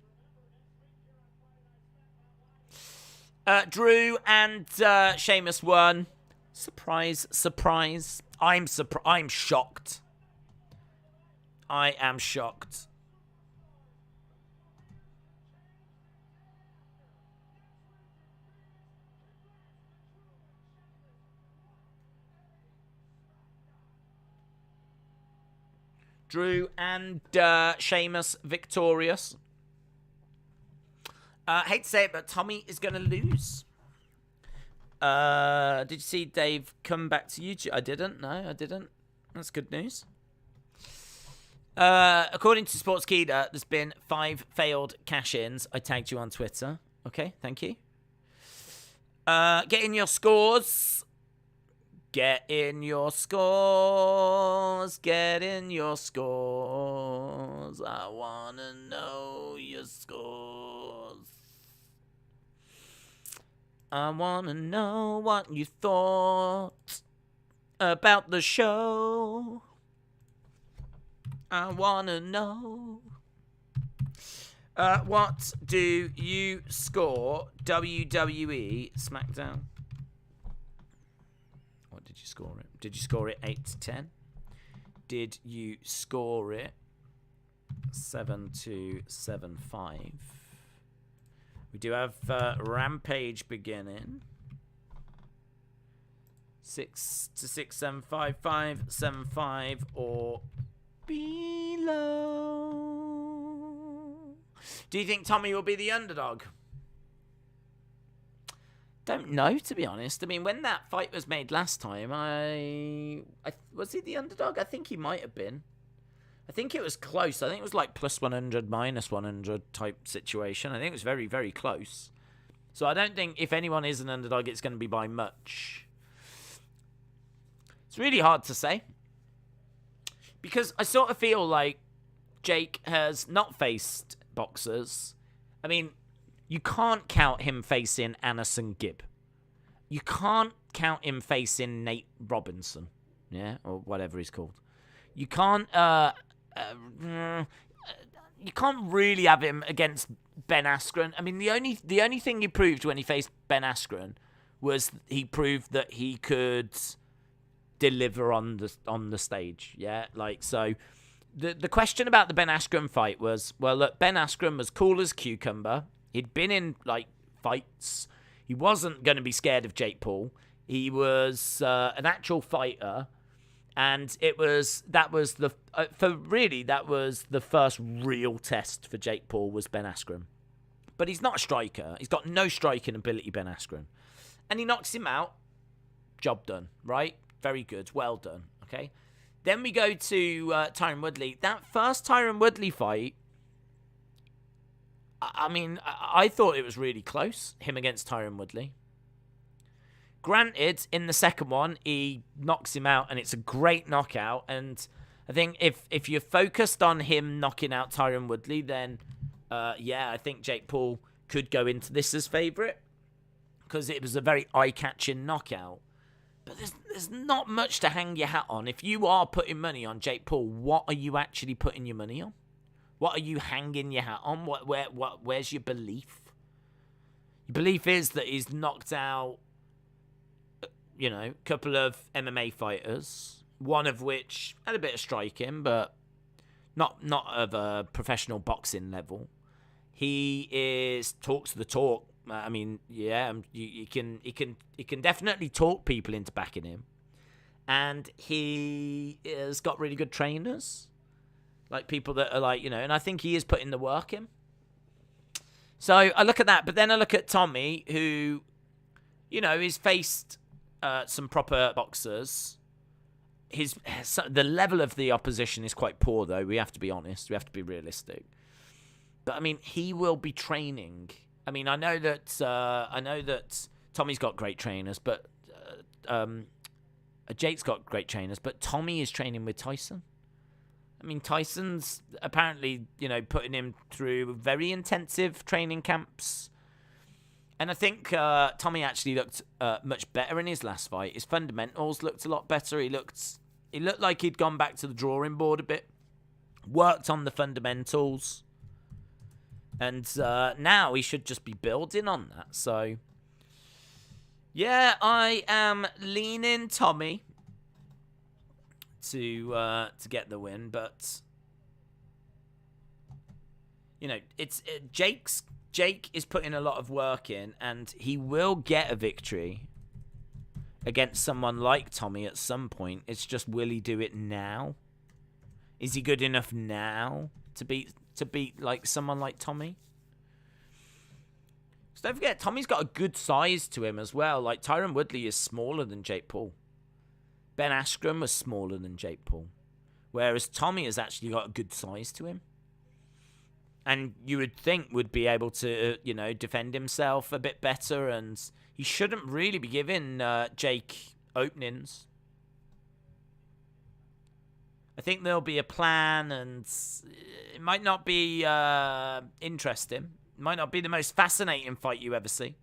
Drew and Sheamus won. Surprise. I'm shocked. I am shocked. Drew and Sheamus victorious. Hate to say it, but Tommy is going to lose. Did you see Dave come back to YouTube? I didn't. No, I didn't. That's good news. According to Sportskeeda, there's been 5 failed cash-ins. I tagged you on Twitter. Okay, thank you. Get in your scores. Get in your scores. Get in your scores. I want to know your scores. I want to know what you thought about the show. I want to know. What do you score WWE Smackdown? What did you score it? Did you score it 8 to 10? Did you score it 7 to 7-5? We do have Rampage beginning. 6 to 6, 7, 5, 5, 7, 5, or below. Do you think Tommy will be the underdog? Don't know, to be honest. I mean, when that fight was made last time, was he the underdog? I think he might have been. I think it was close. I think it was like plus 100, minus 100 type situation. I think it was very, very close. So I don't think if anyone is an underdog, it's going to be by much. It's really hard to say. Because I sort of feel like Jake has not faced boxers. I mean, you can't count him facing Anderson Gibb. You can't count him facing Nate Robinson. Yeah, or whatever he's called. You can't really have him against Ben Askren. I mean, the only thing he proved when he faced Ben Askren was he proved that he could deliver on the stage. Yeah, like, so the question about the Ben Askren fight was, well, look, Ben Askren was cool as cucumber. He'd been in like fights. He wasn't going to be scared of Jake Paul. He was an actual fighter. And that was the first real test for Jake Paul was Ben Askren. But he's not a striker. He's got no striking ability, Ben Askren. And he knocks him out. Job done, right? Very good. Well done, okay? Then we go to Tyron Woodley. That first Tyron Woodley fight, I mean, I thought it was really close, him against Tyron Woodley. Granted, in the second one, he knocks him out, and it's a great knockout. And I think if you're focused on him knocking out Tyron Woodley, then, I think Jake Paul could go into this as favourite, because it was a very eye-catching knockout. But there's not much to hang your hat on. If you are putting money on Jake Paul, what are you actually putting your money on? What are you hanging your hat on? Where's your belief? Your belief is that he's knocked out, a couple of MMA fighters, one of which had a bit of striking, but not of a professional boxing level. He talks the talk. I mean, he can definitely talk people into backing him, and he has got really good trainers, like people that are and I think he is putting the work in. So I look at that, but then I look at Tommy, who, is faced some proper boxers. The level of the opposition is quite poor, though. We have to be honest. We have to be realistic. But I mean, he will be training. I mean, I know that Tommy's got great trainers, but Jake's got great trainers, but Tommy is training with Tyson. I mean, Tyson's apparently, putting him through very intensive training camps. And I think Tommy actually looked much better in his last fight. His fundamentals looked a lot better. He looked like he'd gone back to the drawing board a bit, worked on the fundamentals. And now he should just be building on that. So, yeah, I am leaning Tommy to get the win. But, Jake is putting a lot of work in, and he will get a victory against someone like Tommy at some point. It's just, will he do it now? Is he good enough now to beat like someone like Tommy? So don't forget, Tommy's got a good size to him as well. Like, Tyron Woodley is smaller than Jake Paul. Ben Askren was smaller than Jake Paul. Whereas Tommy has actually got a good size to him. And you would think would be able to, defend himself a bit better. And he shouldn't really be giving Jake openings. I think there'll be a plan, and it might not be interesting. It might not be the most fascinating fight you ever see.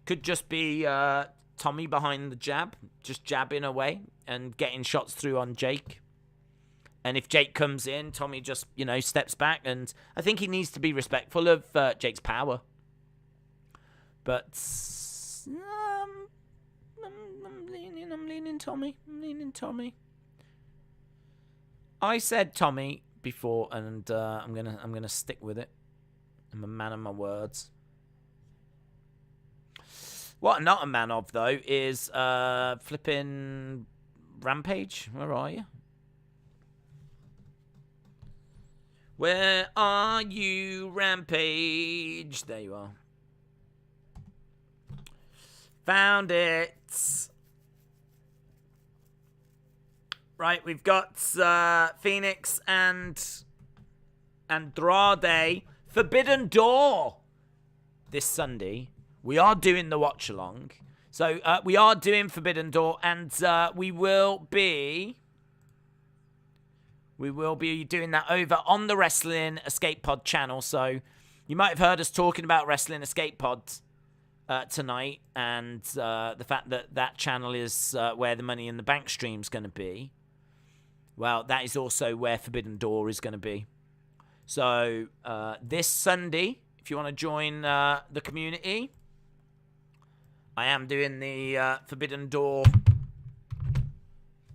Could just be Tommy behind the jab, just jabbing away and getting shots through on Jake. And if Jake comes in, Tommy just, steps back. And I think he needs to be respectful of Jake's power. But I'm leaning Tommy. I'm leaning Tommy. I said Tommy before, and I'm gonna stick with it. I'm a man of my words. What I'm not a man of, though, is flipping Rampage. Where are you? Where are you, Rampage? There you are. Found it. Right, we've got Phoenix and Andrade. Forbidden Door. This Sunday, we are doing the watch-along. So, we are doing Forbidden Door, and we will be doing that over on the Wrestling Escape Pod channel. So, you might have heard us talking about Wrestling Escape Pod tonight, and the fact that channel is where the Money in the Bank stream's going to be. Well, that is also where Forbidden Door is going to be. So, this Sunday, if you want to join the community, I am doing the Forbidden Door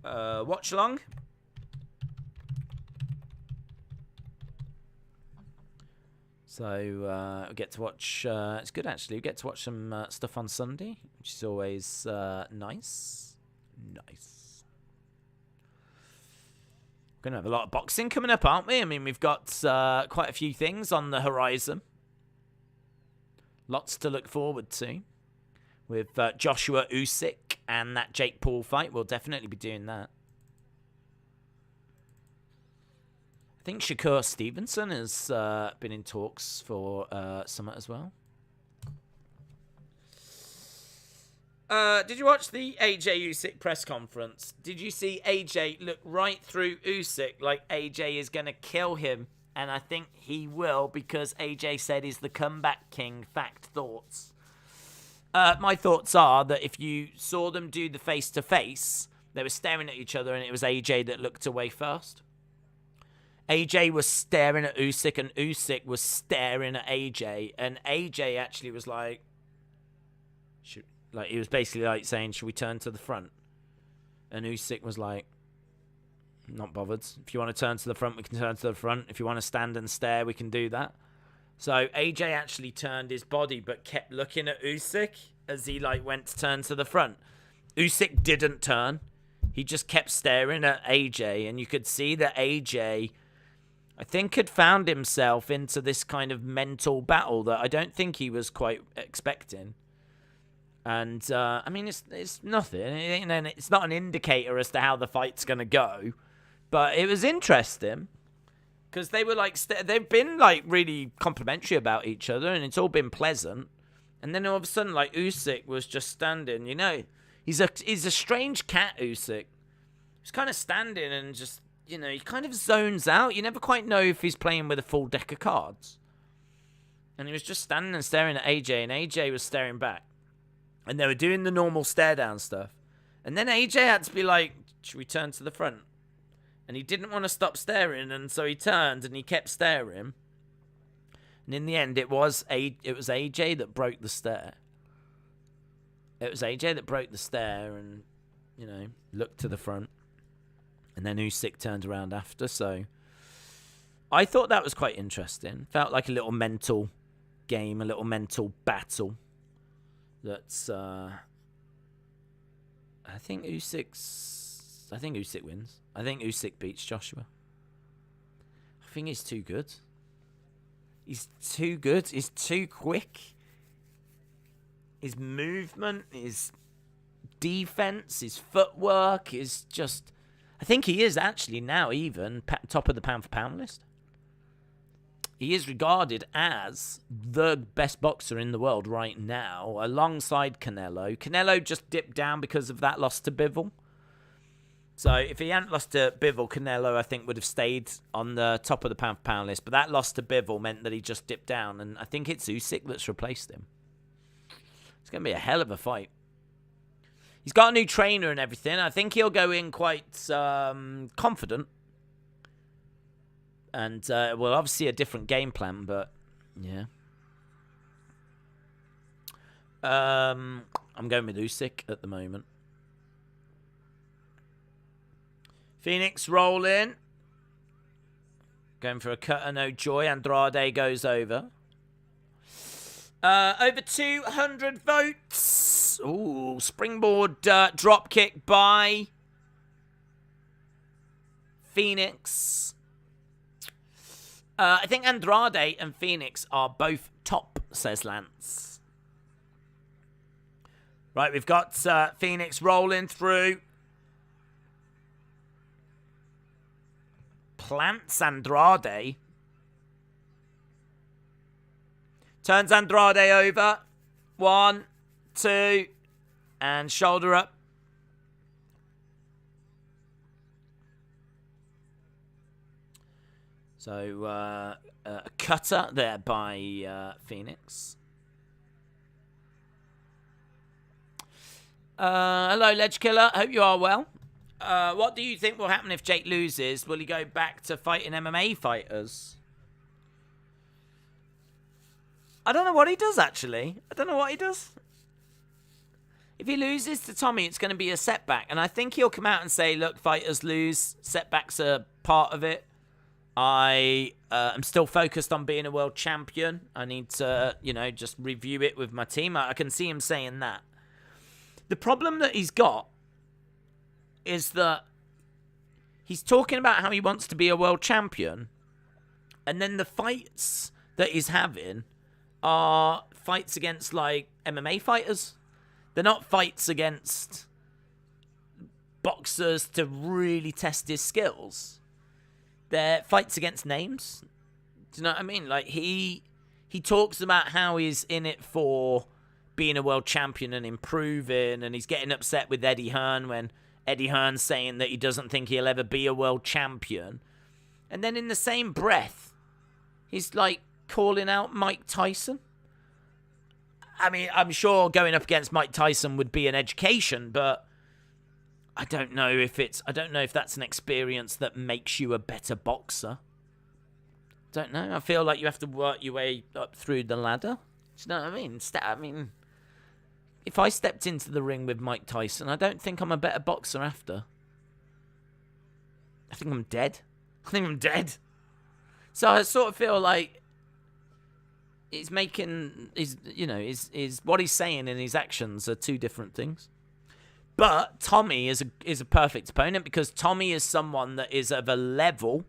watch-along. So, we get to watch... it's good, actually. We get to watch some stuff on Sunday, which is always nice. Nice. Going to have a lot of boxing coming up, aren't we? I mean, we've got quite a few things on the horizon. Lots to look forward to. With Joshua Usyk and that Jake Paul fight, we'll definitely be doing that. I think Shakur Stevenson has been in talks for Summit as well. Did you watch the AJ Usyk press conference? Did you see AJ look right through Usyk like AJ is going to kill him? And I think he will, because AJ said he's the comeback king. Fact, thoughts? My thoughts are that if you saw them do the face-to-face, they were staring at each other and it was AJ that looked away first. AJ was staring at Usyk and Usyk was staring at AJ. And AJ actually was like... he was basically like saying, should we turn to the front? And Usyk was like, not bothered. If you want to turn to the front, we can turn to the front. If you want to stand and stare, we can do that. So AJ actually turned his body but kept looking at Usyk as he went to turn to the front. Usyk didn't turn. He just kept staring at AJ, and you could see that AJ, I think, had found himself into this kind of mental battle that I don't think he was quite expecting. And, I mean, it's nothing. It's not an indicator as to how the fight's going to go. But it was interesting. Because they were, they've been, really complimentary about each other. And it's all been pleasant. And then all of a sudden, Usyk was just standing. He's a strange cat, Usyk. He's kind of standing and just, he kind of zones out. You never quite know if he's playing with a full deck of cards. And he was just standing and staring at AJ. And AJ was staring back. And they were doing the normal stare down stuff. And then AJ had to be like, should we turn to the front? And he didn't want to stop staring. And so he turned and he kept staring. And in the end, it was AJ that broke the stare. It was AJ that broke the stare and, looked to the front. And then Usyk turned around after. So I thought that was quite interesting. Felt like a little mental game, a little mental battle. That's, I think Usyk wins. I think Usyk beats Joshua. I think he's too good. He's too good. He's too quick. His movement, his defense, his footwork is just... I think he is actually now even top of the pound-for-pound list. He is regarded as the best boxer in the world right now, alongside Canelo. Canelo just dipped down because of that loss to Bivol. So if he hadn't lost to Bivol, Canelo, I think, would have stayed on the top of the pound-for-pound list. But that loss to Bivol meant that he just dipped down. And I think it's Usyk that's replaced him. It's going to be a hell of a fight. He's got a new trainer and everything. I think he'll go in quite confident. And, well, obviously a different game plan, but, yeah. I'm going with Usyk at the moment. Phoenix rolling. Going for a cutter, no joy. Andrade goes over. Over 200 votes. Ooh, springboard drop kick by Phoenix. I think Andrade and Phoenix are both top, says Lance. Right, we've got Phoenix rolling through. Plants Andrade. Turns Andrade over. 1, 2, and shoulder up. So, a cutter there by Phoenix. Hello, Ledge Killer. Hope you are well. What do you think will happen if Jake loses? Will he go back to fighting MMA fighters? I don't know what he does, actually. I don't know what he does. If he loses to Tommy, it's going to be a setback. And I think he'll come out and say, look, fighters lose. Setbacks are part of it. I am still focused on being a world champion. I need to, just review it with my team. I can see him saying that. The problem that he's got is that he's talking about how he wants to be a world champion, and then the fights that he's having are fights against, like, MMA fighters. They're not fights against boxers to really test his skills. They're fights against names. Do you know what I mean? Like, he talks about how he's in it for being a world champion and improving, and he's getting upset with Eddie Hearn when Eddie Hearn's saying that he doesn't think he'll ever be a world champion. And then in the same breath, he's, like, calling out Mike Tyson. I mean, I'm sure going up against Mike Tyson would be an education, but I don't know if that's an experience that makes you a better boxer. Don't know. I feel like you have to work your way up through the ladder. Do you know what I mean? If I stepped into the ring with Mike Tyson, I don't think I'm a better boxer after. I think I'm dead. So I sort of feel like he's making his what he's saying and his actions are two different things. But Tommy is a perfect opponent because Tommy is someone that is of a level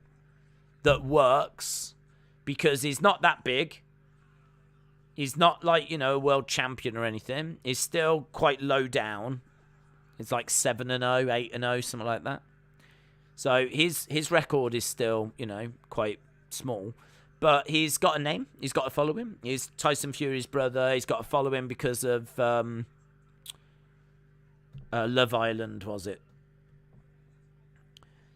that works because he's not that big. He's not like, a world champion or anything. He's still quite low down. It's like 7-0, 8-0, something like that. So his record is still, quite small. But he's got a name. He's got a following. He's Tyson Fury's brother. He's got a following because of Love Island, was it?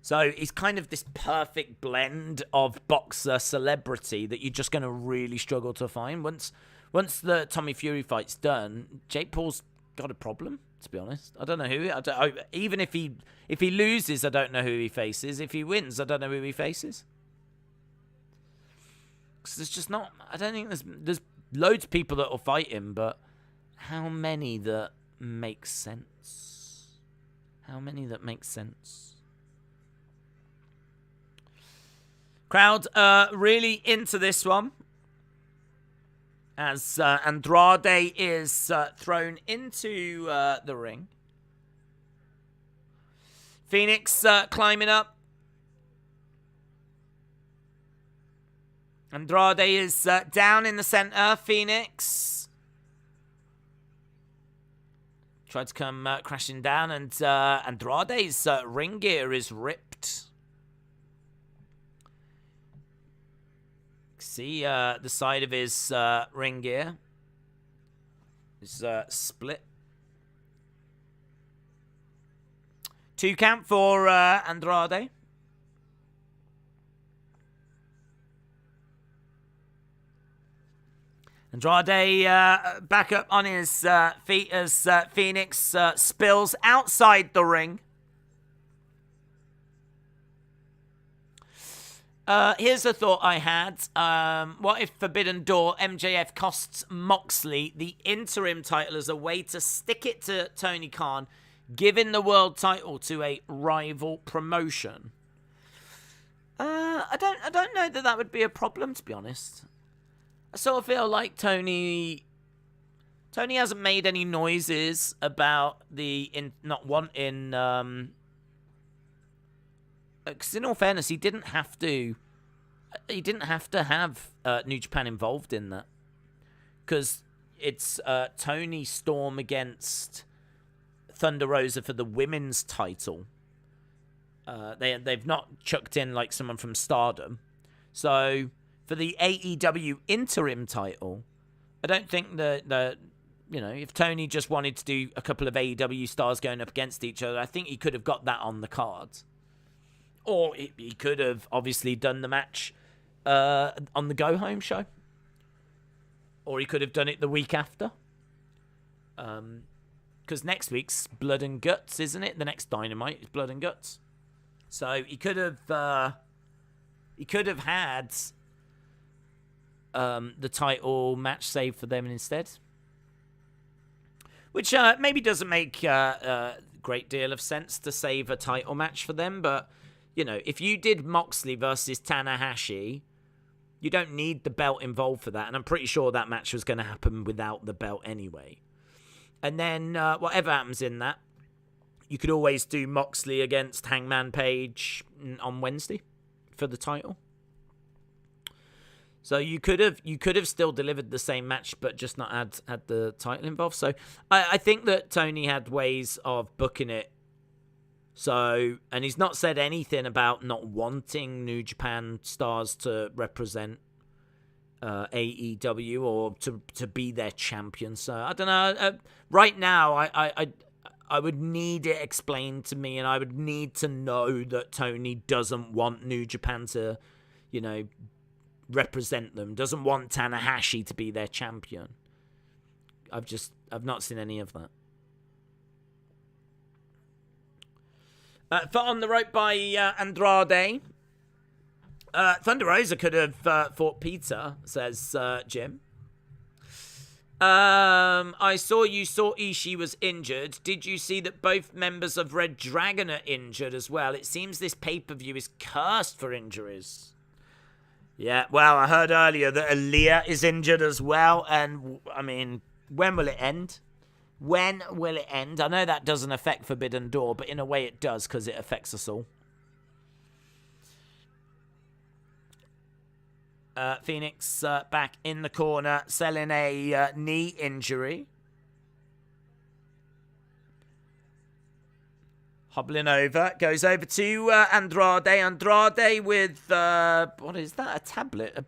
So he's kind of this perfect blend of boxer celebrity that you're just going to really struggle to find. Once the Tommy Fury fight's done, Jake Paul's got a problem, to be honest. I don't know who. Even if he loses, I don't know who he faces. If he wins, I don't know who he faces. Because there's just not. I don't think there's loads of people that will fight him, but how many that make sense? Crowd really into this one as Andrade is thrown into the ring. Phoenix climbing up. Andrade is down in the center. Phoenix tried to come crashing down, and Andrade's ring gear is ripped. See the side of his ring gear is split. 2 count for Andrade. Andrade back up on his feet as Phoenix spills outside the ring. Here's a thought I had. What if Forbidden Door MJF costs Moxley the interim title as a way to stick it to Tony Khan, giving the world title to a rival promotion? I don't know that would be a problem, to be honest. I sort of feel like Tony hasn't made any noises about not wanting. Because in all fairness, he didn't have to have New Japan involved in that. Because it's Tony Storm against Thunder Rosa for the women's title. They've not chucked in like someone from Stardom. So for the AEW interim title, I don't think that if Tony just wanted to do a couple of AEW stars going up against each other, I think he could have got that on the cards. Or he could have obviously done the match on the Go Home show. Or he could have done it the week after. Because next week's Blood and Guts, isn't it? The next Dynamite is Blood and Guts. So he could have had the title match saved for them instead. Which maybe doesn't make a great deal of sense to save a title match for them, but if you did Moxley versus Tanahashi, you don't need the belt involved for that. And I'm pretty sure that match was going to happen without the belt anyway. And then whatever happens in that, you could always do Moxley against Hangman Page on Wednesday for the title. So you could have still delivered the same match, but just not had the title involved. So I think that Tony had ways of booking it. So, and he's not said anything about not wanting New Japan stars to represent AEW or to be their champion. So I don't know. Right now, I would need it explained to me, and I would need to know that Tony doesn't want New Japan to, represent them, doesn't want Tanahashi to be their champion. I've not seen any of that. Foot on the rope by Andrade. Thunder Rosa could have fought Peter, says Jim. I saw you thought Ishii was injured. Did you see that both members of Red Dragon are injured as well? It seems this pay-per-view is cursed for injuries. Yeah, well, I heard earlier that Aaliyah is injured as well, and, I mean, when will it end? When will it end? I know that doesn't affect Forbidden Door, but in a way it does, because it affects us all. Phoenix back in the corner, selling a knee injury. Hobbling over, goes over to Andrade. Andrade with, what is that? A tablet?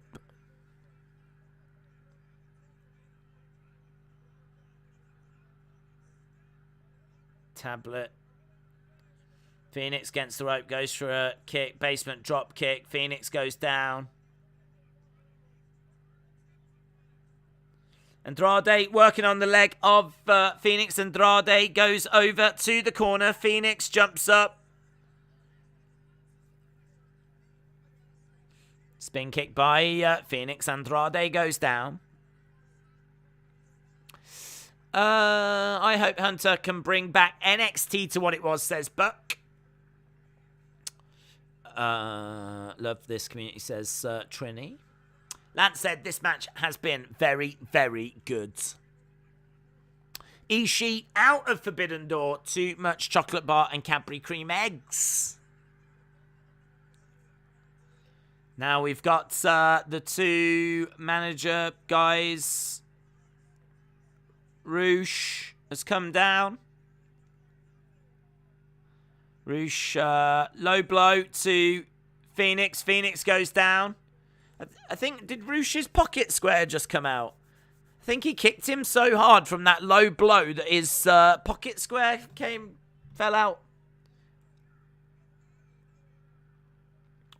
Tablet. Phoenix against the rope, goes for a kick, basement drop kick. Phoenix goes down. Andrade working on the leg of Phoenix. Andrade goes over to the corner. Phoenix jumps up. Spin kick by Phoenix. Andrade goes down. I hope Hunter can bring back NXT to what it was, says Buck. Love this community, says Trini. Lance said this match has been very, very good. Ishii out of Forbidden Door. Too much chocolate bar and Cadbury cream eggs. Now we've got the two manager guys. Roosh has come down. Roosh, low blow to Phoenix. Phoenix goes down. I think, did Roosh's pocket square just come out? I think he kicked him so hard from that low blow that his pocket square fell out.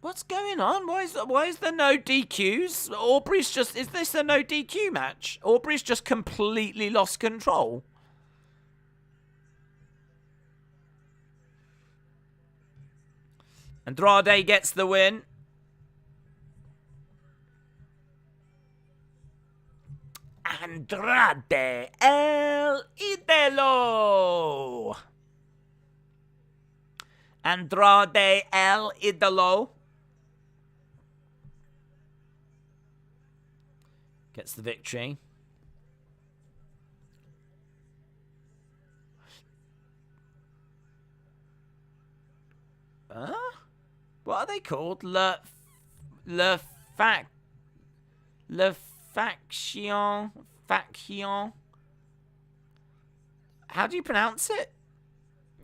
What's going on? Why is there no DQs? Aubrey's just, is this a no DQ match? Aubrey's just completely lost control. Andrade gets the win. Andrade El Idolo. Andrade El Idolo gets the victory. What are they called? Faction. How do you pronounce it?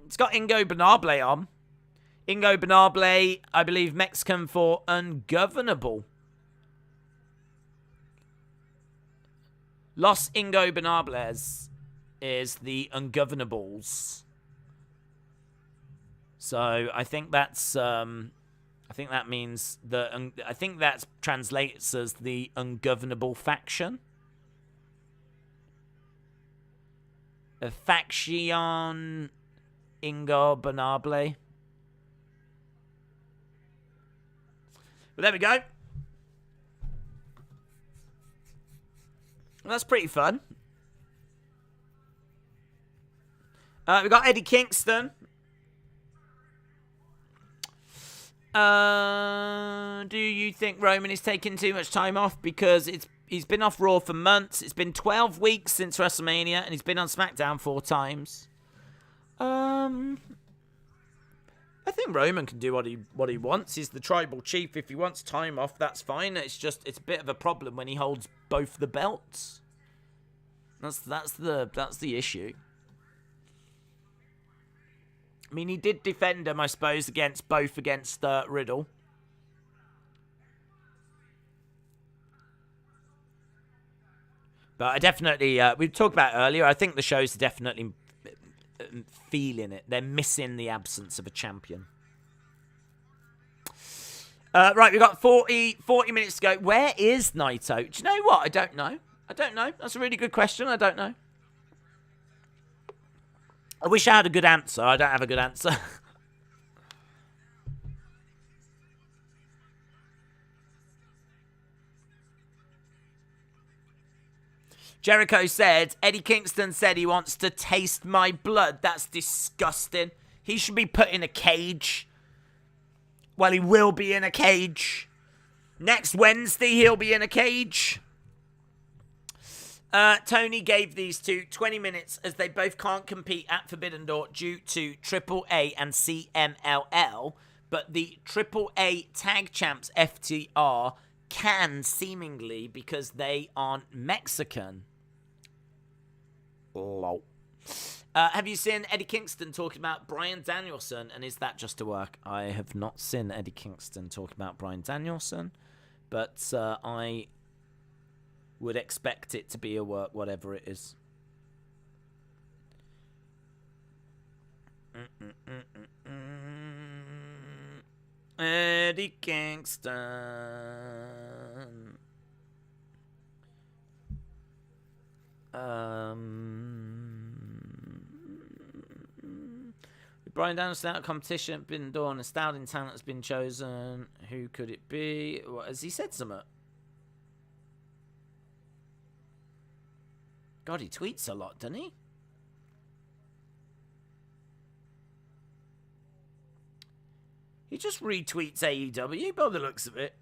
It's got Ingo Bernable on. Ingo Bernable, I believe Mexican for ungovernable. Los Ingo Bernables is the ungovernables. So I think that's I think that means I think that translates as the ungovernable faction. A faction Ingo Bernable. But there we go. That's pretty fun. We got Eddie Kingston. Do you think Roman is taking too much time off? Because he's been off Raw for months. It's been 12 weeks since WrestleMania, and he's been on SmackDown 4 times. think Roman can do what he wants. He's the tribal chief. If he wants time off, that's fine. It's just it's a bit of a problem when he holds both the belts. That's the issue. I mean, he did defend him, I suppose, against Riddle. But I definitely, we talked about earlier, I think the shows are definitely feeling it. They're missing the absence of a champion. Right, we've got 40 minutes to go. Where is Naito? Do you know what? I don't know. That's a really good question. I don't know. I wish I had a good answer. I don't have a good answer. Jericho said, Eddie Kingston said he wants to taste my blood. That's disgusting. He should be put in a cage. Well, he will be in a cage. Next Wednesday, he'll be in a cage. Tony gave these two 20 minutes as they both can't compete at Forbidden Door due to AAA and CMLL. But the AAA Tag Champs FTR can seemingly because they aren't Mexican. Lol. Have you seen Eddie Kingston talking about Bryan Danielson, and is that just a work? I have not seen Eddie Kingston talking about Bryan Danielson, but I would expect it to be a work, whatever it is. Eddie Kingston. Bryan Danielson out of competition, been done, a astounding talent has been chosen. Who could it be? What, has he said something? God, he tweets a lot, doesn't he? He just retweets AEW by the looks of it.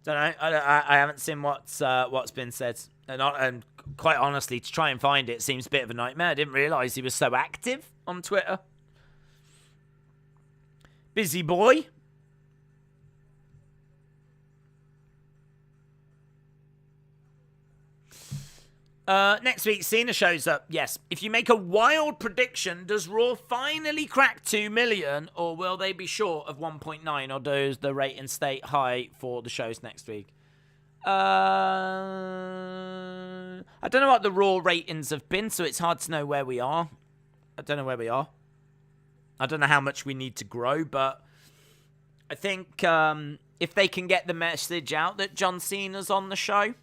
Don't know. I haven't seen what's been said, and quite honestly, to try and find it seems a bit of a nightmare. I didn't realise he was so active on Twitter. Busy boy. Next week, Cena shows up. Yes. If you make a wild prediction, does Raw finally crack 2 million, or will they be short of 1.9, or does the rating stay high for the shows next week? I don't know what the Raw ratings have been, so it's hard to know where we are. I don't know where we are. I don't know how much we need to grow, but I think if they can get the message out that John Cena's on the show,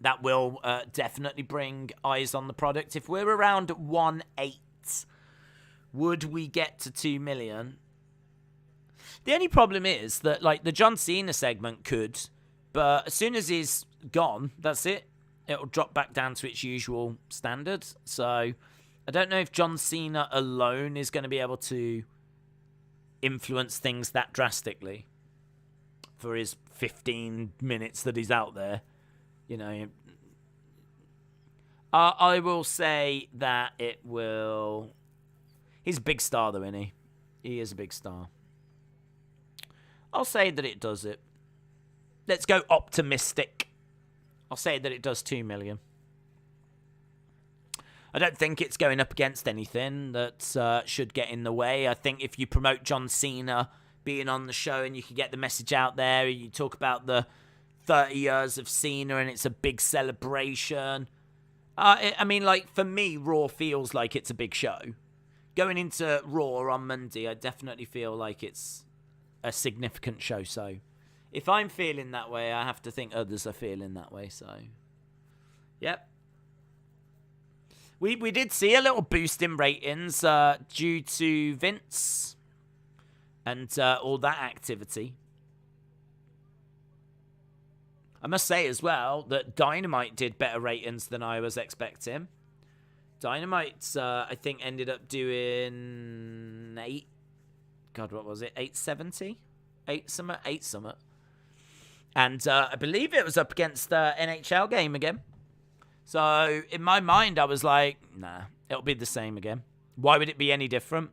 that will definitely bring eyes on the product. If we're around 1.8, would we get to 2 million? The only problem is that, like, the John Cena segment could, but as soon as he's gone, that's it. It'll drop back down to its usual standard. So I don't know if John Cena alone is going to be able to influence things that drastically for his 15 minutes that he's out there. You know, I will say that it will. He's a big star, though, isn't he? He is a big star. I'll say that it does it. Let's go optimistic. I'll say that it does 2 million. I don't think it's going up against anything that should get in the way. I think if you promote John Cena being on the show and you can get the message out there, you talk about the 30 years of Cena and it's a big celebration. I mean, like, for me, Raw feels like it's a big show. Going into Raw on Monday, I definitely feel like it's a significant show. So if I'm feeling that way, I have to think others are feeling that way. So, yep. We did see a little boost in ratings due to Vince and all that activity. I must say as well that Dynamite did better ratings than I was expecting. Dynamite, I think, ended up doing 8. God, what was it? 870? 8 summit? And I believe it was up against the NHL game again. So in my mind, I was like, nah, it'll be the same again. Why would it be any different?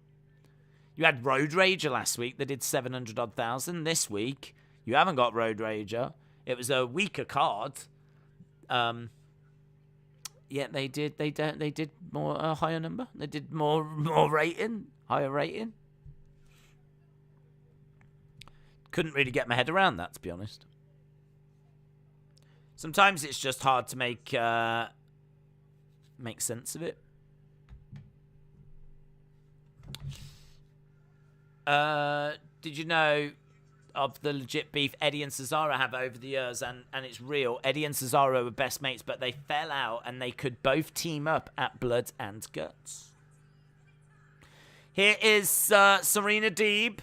You had Road Rager last week that did 700-odd thousand. This week, you haven't got Road Rager. It was a weaker card. Yeah, they did more a higher number. They did more rating, higher rating. Couldn't really get my head around that, to be honest. Sometimes it's just hard to make sense of it. Did you know of the legit beef Eddie and Cesaro have over the years, and it's real? Eddie and Cesaro were best mates, but they fell out, and they could both team up at Blood and Guts. Here is Serena Deeb.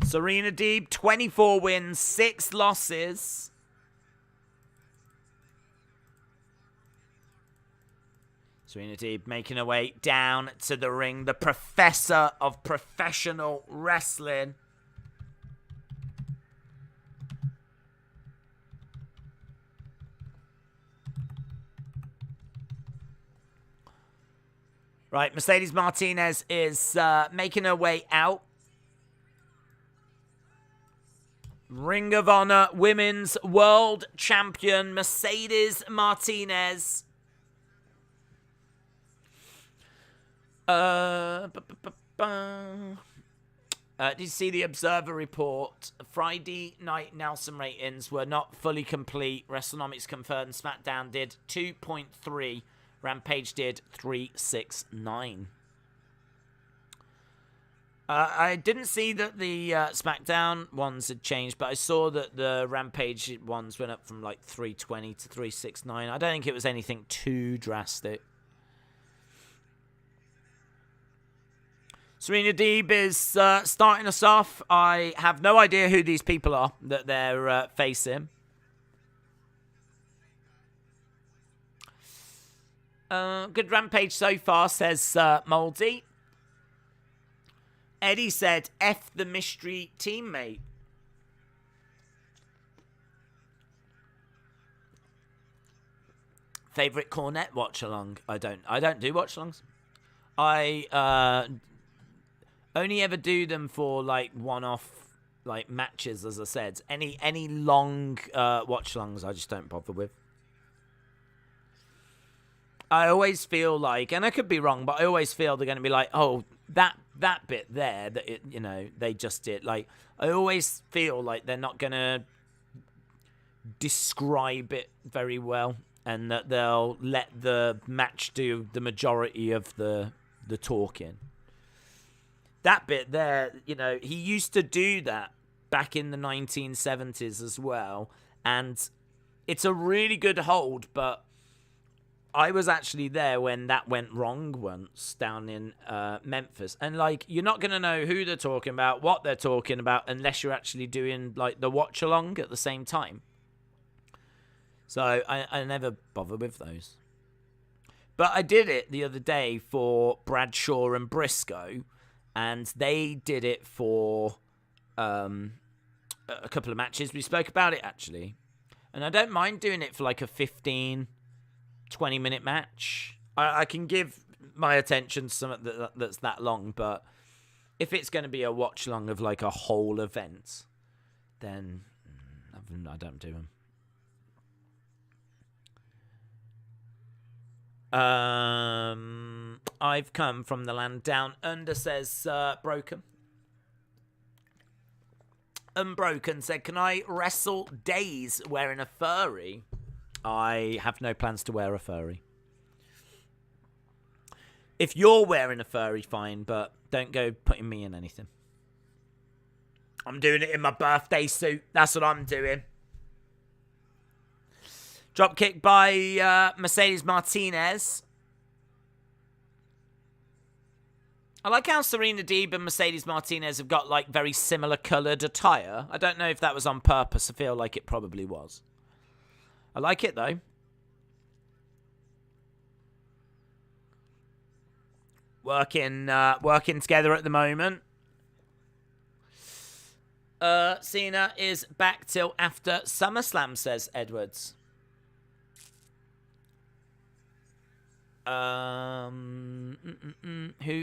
Serena Deeb, 24 wins, 6 losses. Serena Deeb making her way down to the ring. The professor of professional wrestling. Right, Mercedes Martinez is making her way out. Ring of Honor Women's World Champion Mercedes Martinez. Did you see the Observer report? Friday Night Nelson ratings were not fully complete. WrestleNomics confirmed SmackDown did 2.3. Rampage did 369. I didn't see that the SmackDown ones had changed, but I saw that the Rampage ones went up from like 320 to 369. I don't think it was anything too drastic. Serena Deeb is starting us off. I have no idea who these people are that they're facing. Good Rampage so far, says Moldy. Eddie said, F the mystery teammate. Favorite Cornette watch-along? I don't do watch-alongs. I only ever do them for, like, one-off, like, matches, as I said. Any long watch-alongs I just don't bother with. I always feel like, and I could be wrong, but I always feel they're going to be like, oh, that bit there, that it, you know, they just did. Like, I always feel like they're not going to describe it very well, and that they'll let the match do the majority of the talking. That bit there, you know, he used to do that back in the 1970s as well, and it's a really good hold, but I was actually there when that went wrong once down in Memphis. And, like, you're not going to know who they're talking about, what they're talking about, unless you're actually doing, like, the watch-along at the same time. So I never bother with those. But I did it the other day for Bradshaw and Briscoe, and they did it for a couple of matches. We spoke about it, actually. And I don't mind doing it for, like, a 20-minute match. I can give my attention to something that's that long, but if it's going to be a watch-along of, like, a whole event, then I don't do them. I've come from the land down under, says Broken. Unbroken said, can I wrestle days wearing a furry? I have no plans to wear a furry. If you're wearing a furry, fine, but don't go putting me in anything. I'm doing it in my birthday suit. That's what I'm doing. Dropkick by Mercedes Martinez. I like how Serena Deeb and Mercedes Martinez have got, like, very similar coloured attire. I don't know if that was on purpose. I feel like it probably was. I like it, though. Working together at the moment. Cena is back till after SummerSlam, says Edwards. Who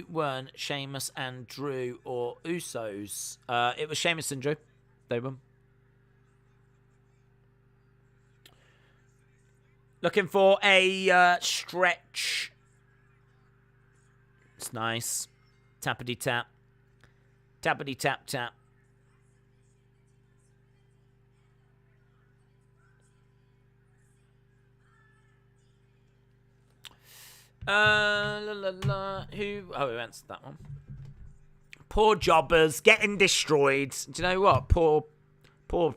won, Sheamus and Drew or Usos? It was Sheamus and Drew. They won. Looking for a stretch. It's nice. Tappity tap. Tappity tap tap. Who? Oh, we answered that one. Poor jobbers getting destroyed. Do you know what? Poor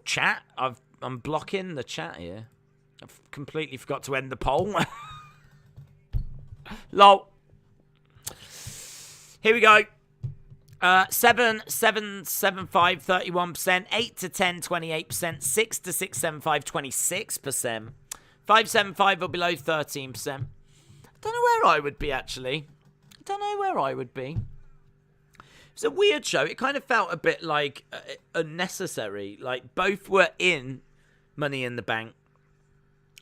chat. I'm blocking the chat here. I've completely forgot to end the poll. Lol. Here we go. 7, 7, 7, 5, 31%. 8 to 10, 28%. 6 to 6, 7, 5, 26%. 5, 7, 5 or below, 13%. I don't know where I would be, actually. I don't know where I would be. It's a weird show. It kind of felt a bit like unnecessary. Like, both were in Money in the Bank.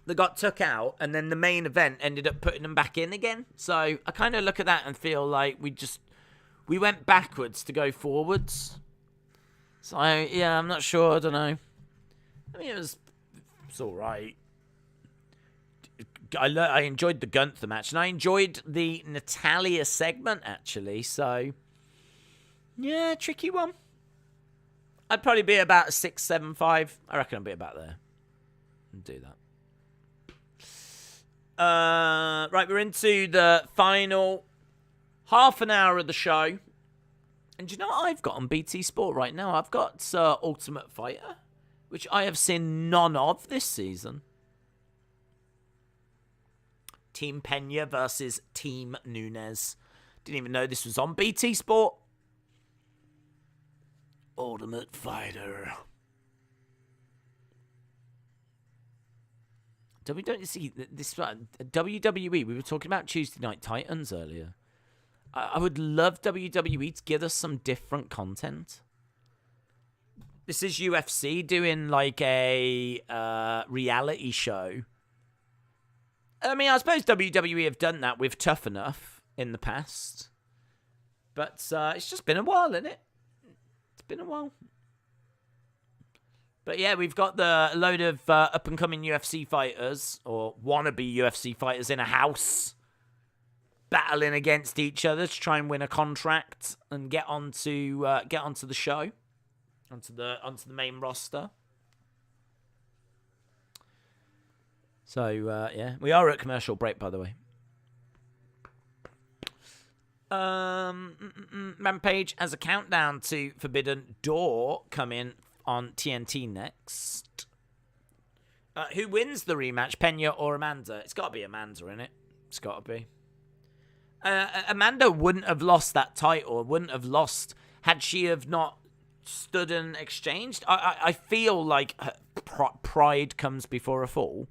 They got took out, and then the main event ended up putting them back in again. So I kind of look at that and feel like we went backwards to go forwards. So, yeah, I'm not sure. I don't know. I mean, it's all right. I enjoyed the Gunther match, and I enjoyed the Natalia segment, actually. So, yeah, tricky one. I'd probably be about a 6, 7, 5. I reckon I'd be about there. And do that. Right, we're into the final half an hour of the show. And do you know what I've got on BT Sport right now? I've got Ultimate Fighter, which I have seen none of this season. Team Pena versus Team Nunes. Didn't even know this was on BT Sport. Ultimate Fighter. WWE, we were talking about Tuesday Night Titans earlier. I would love WWE to give us some different content. This is UFC doing like a reality show. I mean, I suppose WWE have done that with Tough Enough in the past. But it's just been a while, isn't it? It's been a while. But yeah, we've got a load of up-and-coming UFC fighters, or wannabe UFC fighters in a house, battling against each other to try and win a contract and get onto the show, onto the main roster. So yeah, we are at commercial break, by the way. Rampage has a countdown to Forbidden Door coming on TNT next. Who wins the rematch, Pena or Amanda? It's got to be Amanda, innit? It's got to be. Amanda wouldn't have lost that title, wouldn't have lost had she have not stood and exchanged. I feel like pride comes before a fall.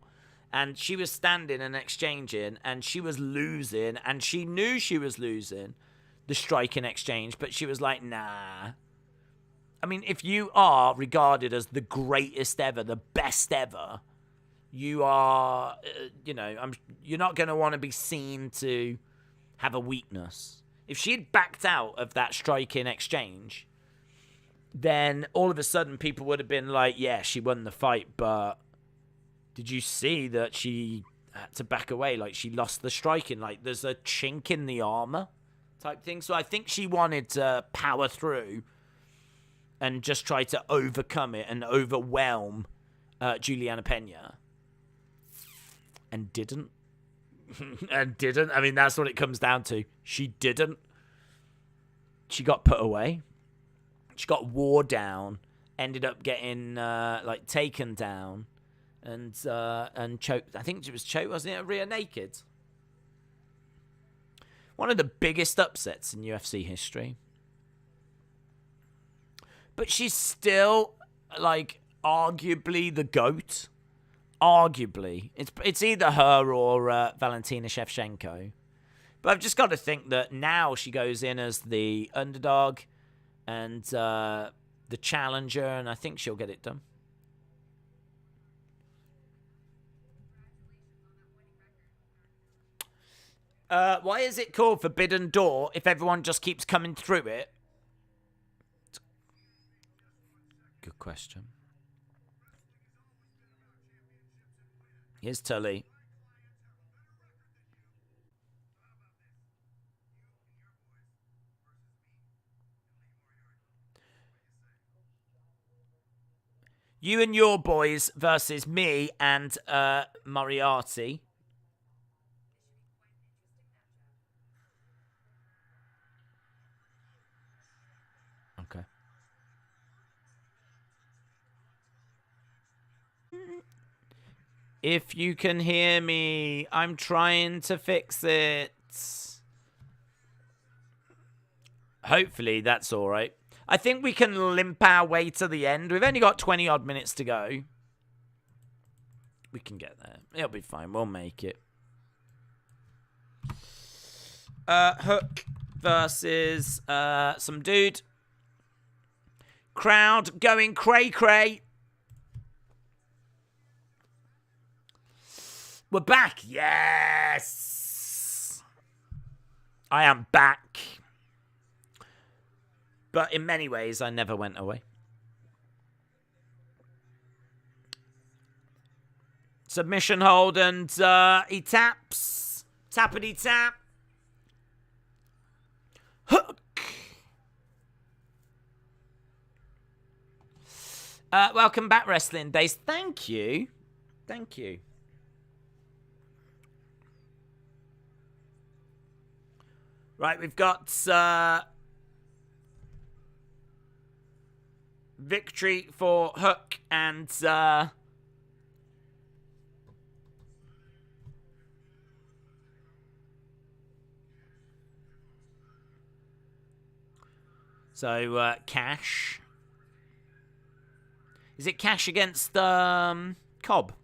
And she was standing and exchanging, and she was losing, and she knew she was losing the striking exchange, but she was like, nah. I mean, if you are regarded as the greatest ever, the best ever, you are, you're not going to want to be seen to have a weakness. If she had backed out of that striking exchange, then all of a sudden people would have been like, yeah, she won the fight, but did you see that she had to back away? Like, she lost the striking. Like, there's a chink in the armor type thing. So I think she wanted to power through and just try to overcome it and overwhelm Juliana Pena. And didn't. And didn't. I mean, that's what it comes down to. She didn't. She got put away. She got wore down. Ended up getting, taken down. And choked. I think it was choked, wasn't it? Rear naked. One of the biggest upsets in UFC history. But she's still, arguably the GOAT. Arguably. It's either her or Valentina Shevchenko. But I've just got to think that now she goes in as the underdog. And the challenger, and I think she'll get it done. Why is it called Forbidden Door if everyone just keeps coming through it? Good question. Here's Tully. You and your boys versus me and Moriarty. Okay. If you can hear me, I'm trying to fix it. Hopefully that's all right. I think we can limp our way to the end. We've only got 20 odd minutes to go. We can get there. It'll be fine. We'll make it. Hook versus some dude. Crowd going cray-cray. We're back. Yes. I am back. But in many ways, I never went away. Submission hold, and he taps. Tappity tap. Hook. Welcome back, Wrestling Days. Thank you. Thank you. Right, we've got victory for Hook and so Cash. Is it Cash against Cobb?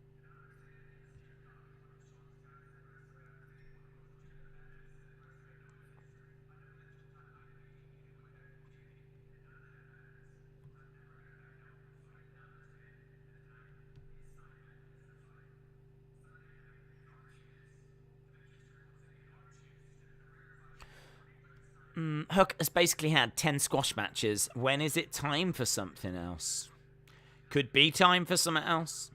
Hook has basically had 10 squash matches. When is it time for something else? Could be time for something else.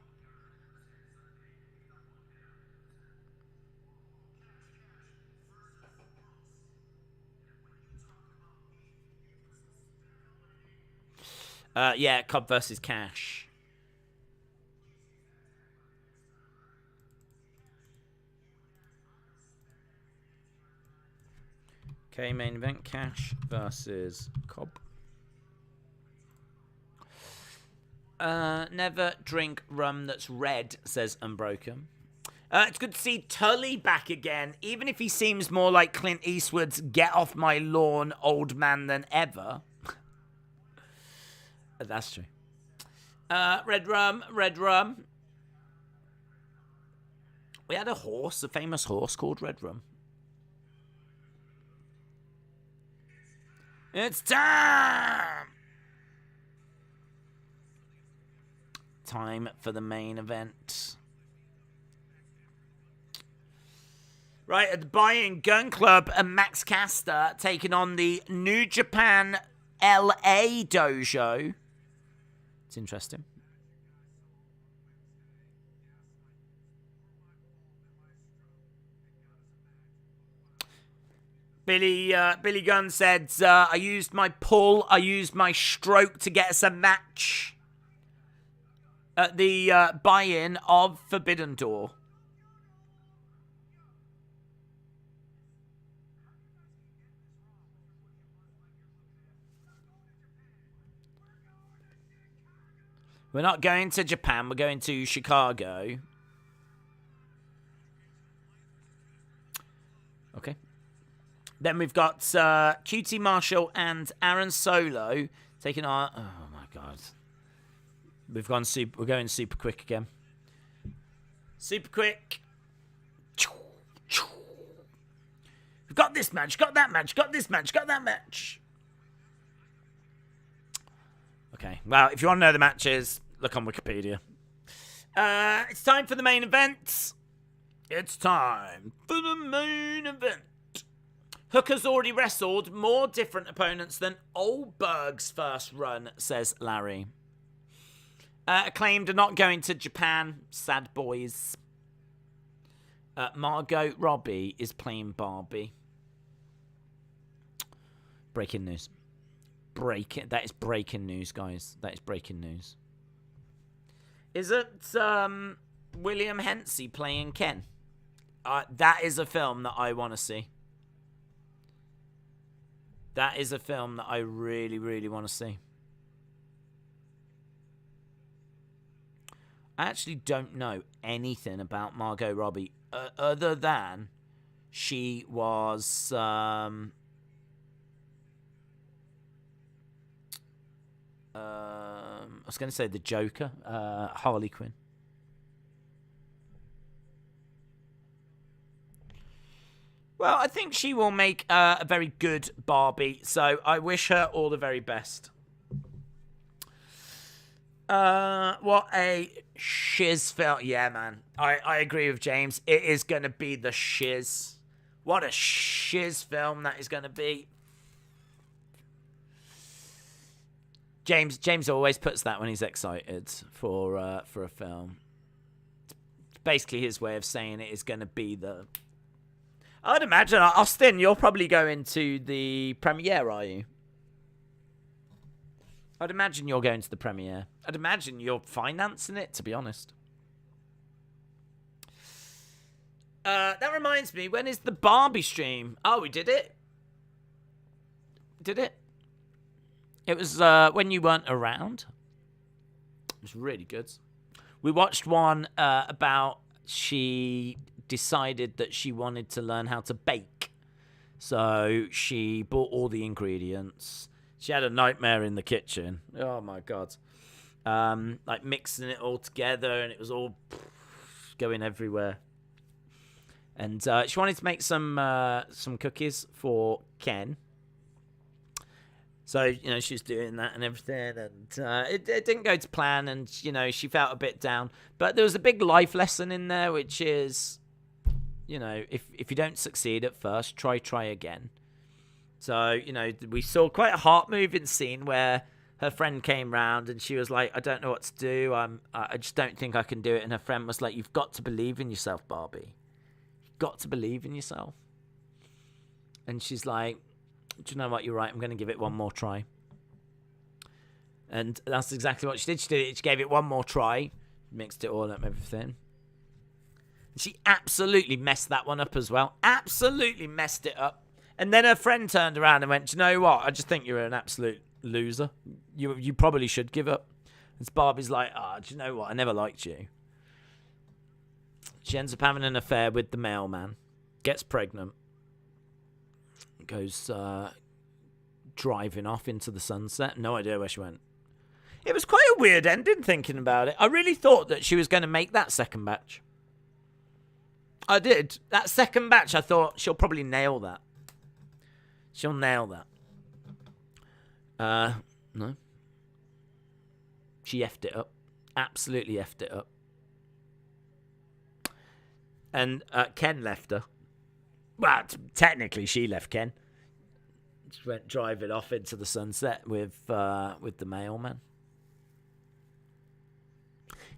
Yeah, Cobb versus Cash. Okay, main event, Cash versus Cobb. Never drink rum that's red, says Unbroken. It's good to see Tully back again, even if he seems more like Clint Eastwood's get off my lawn old man than ever. That's true. Red rum, red rum. We had a horse, a famous horse called Red Rum. It's time! Time for the main event. Right, at the Buy-In Gun Club and Max Caster taking on the New Japan LA Dojo. It's interesting. Billy Gunn said, I used my pull, I used my stroke to get us a match at the buy-in of Forbidden Door. We're not going to Japan, we're going to Chicago. Okay. Then we've got QT Marshall and Aaron Solo taking on... Oh, my God. We're going super quick again. Super quick. We've got this match, got that match, got this match, got that match. Okay. Okay. Well, if you want to know the matches, look on Wikipedia. It's time for the main event. It's time for the main event. Hooker's already wrestled more different opponents than Oldberg's first run, says Larry. Acclaimed are not going to Japan. Sad boys. Margot Robbie is playing Barbie. Breaking news. That is breaking news, guys. That is breaking news. Is it William Hensey playing Ken? That is a film that I want to see. That is a film that I really, really want to see. I actually don't know anything about Margot Robbie other than she was I was going to say the Joker, Harley Quinn. Well, I think she will make a very good Barbie, so I wish her all the very best. What a shiz film. Yeah, man. I agree with James. It is going to be the shiz. What a shiz film that is going to be. James always puts that when he's excited for a film. It's basically his way of saying it is going to be the... I'd imagine, Austin, you're probably going to the premiere, are you? I'd imagine you're going to the premiere. I'd imagine you're financing it, to be honest. That reminds me, when is the Barbie stream? Oh, we did it? Did it? It was when you weren't around. It was really good. We watched one about she decided that she wanted to learn how to bake. So she bought all the ingredients. She had a nightmare in the kitchen. Oh, my God. Like mixing it all together, and it was all going everywhere. And she wanted to make some cookies for Ken. So, you know, she was doing that and everything, and it didn't go to plan, and, you know, she felt a bit down. But there was a big life lesson in there, which is, you know, if you don't succeed at first, try again. So, you know, we saw quite a heart-moving scene where her friend came round and she was like, I don't know what to do. I just don't think I can do it. And her friend was like, you've got to believe in yourself, Barbie. You've got to believe in yourself. And she's like, do you know what? You're right. I'm going to give it one more try. And that's exactly what she did. She gave it one more try, mixed it all up, everything. And she absolutely messed that one up as well. Absolutely messed it up. And then her friend turned around and went, do you know what? I just think you're an absolute loser. You probably should give up. And Barbie's like, do you know what? I never liked you. She ends up having an affair with the mailman. Gets pregnant. Goes driving off into the sunset. No idea where she went. It was quite a weird ending thinking about it. I really thought that she was going to make that second batch. I did. That second batch, I thought she'll probably nail that. She'll nail that. No. She effed it up. Absolutely effed it up. And Ken left her. Well, technically, she left Ken. She went driving off into the sunset with the mailman.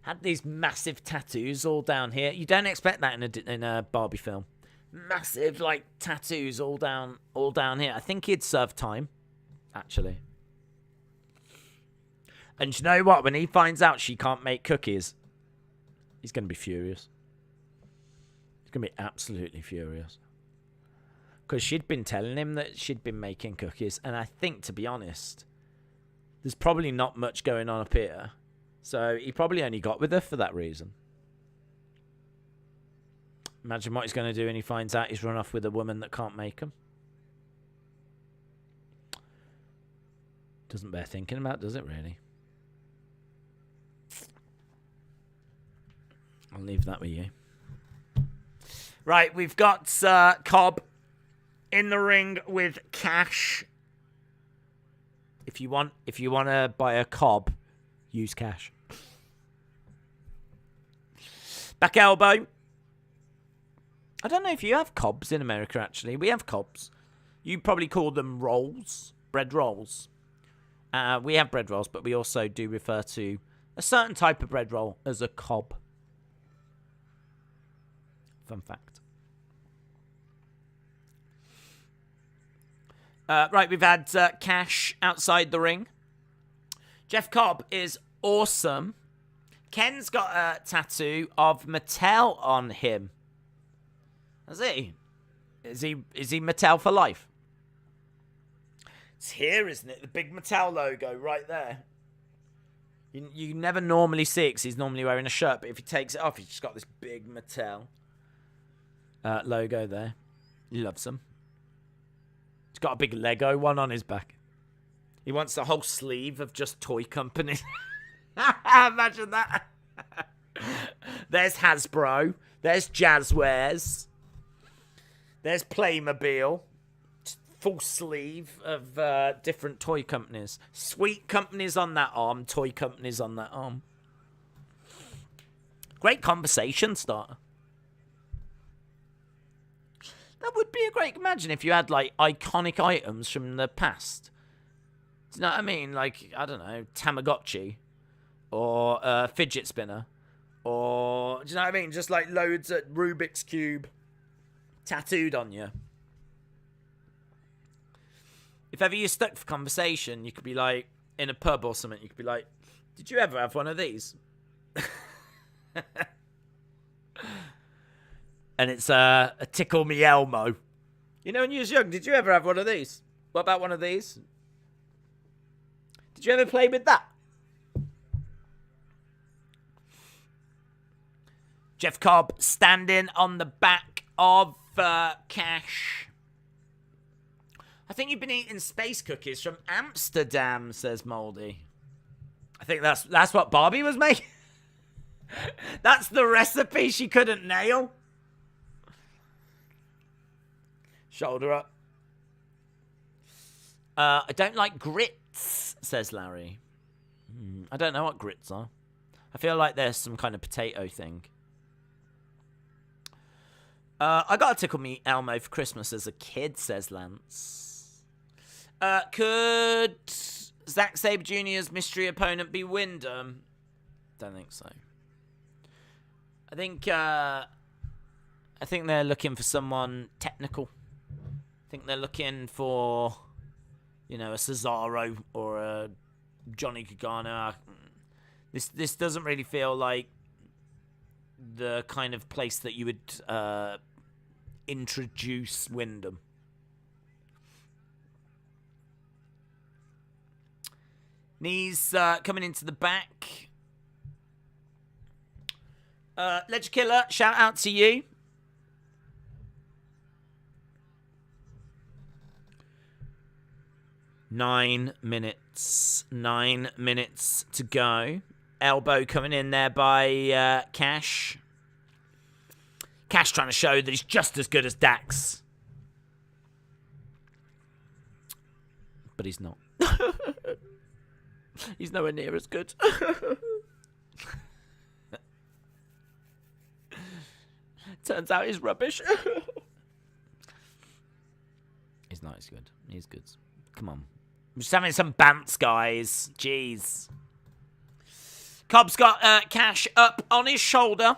Had these massive tattoos all down here. You don't expect that in a Barbie film. Massive, like, tattoos all down here. I think he'd serve time, actually. And you know what? When he finds out she can't make cookies, he's going to be furious. He's going to be absolutely furious. Because she'd been telling him that she'd been making cookies. And I think, to be honest, there's probably not much going on up here. So he probably only got with her for that reason. Imagine what he's going to do when he finds out he's run off with a woman that can't make them. Doesn't bear thinking about, does it, really? I'll leave that with you. Right, we've got Cobb in the ring with Cash. If you want to buy a cob, use cash. Back elbow. I don't know if you have cobs in America, actually. We have cobs. You probably call them rolls, bread rolls. We have bread rolls, but we also do refer to a certain type of bread roll as a cob. Fun fact. Right, we've had Cash outside the ring. Jeff Cobb is awesome. Ken's got a tattoo of Mattel on him. Has he? Is he Mattel for life? It's here, isn't it? The big Mattel logo right there. You never normally see it because he's normally wearing a shirt, but if he takes it off, he's just got this big Mattel logo there. He loves them. He's got a big Lego one on his back. He wants the whole sleeve of just toy companies. Imagine that. There's Hasbro. There's Jazzwares. There's Playmobil. Full sleeve of different toy companies. Sweet companies on that arm. Toy companies on that arm. Great conversation starter. That would be a great... Imagine if you had, like, iconic items from the past. Do you know what I mean? Like, I don't know, Tamagotchi. Or a fidget spinner. Or, do you know what I mean? Just, like, loads of Rubik's Cube tattooed on you. If ever you're stuck for conversation, you could be, like, in a pub or something. You could be like, did you ever have one of these? And it's a Tickle Me Elmo. You know, when you was young, did you ever have one of these? What about one of these? Did you ever play with that? Jeff Cobb standing on the back of Cash. I think you've been eating space cookies from Amsterdam, says Moldy. I think that's what Barbie was making. That's the recipe she couldn't nail. Shoulder up. I don't like grits, says Larry. I don't know what grits are. I feel like there's some kind of potato thing. I got a Tickle Me Elmo for Christmas as a kid, says Lance. Could Zack Sabre Jr.'s mystery opponent be Wyndham? Don't think so. I think they're looking for someone technical. I think they're looking for, you know, a Cesaro or a Johnny Gargano. This doesn't really feel like the kind of place that you would introduce Wyndham. Knees coming into the back. Ledger Killer, shout out to you. Nine minutes to go. Elbow coming in there by Cash. Cash trying to show that he's just as good as Dax. But he's not. He's nowhere near as good. Turns out he's rubbish. He's not as good. He's good. Come on. I'm just having some bants, guys. Jeez. Cobb's got Cash up on his shoulder.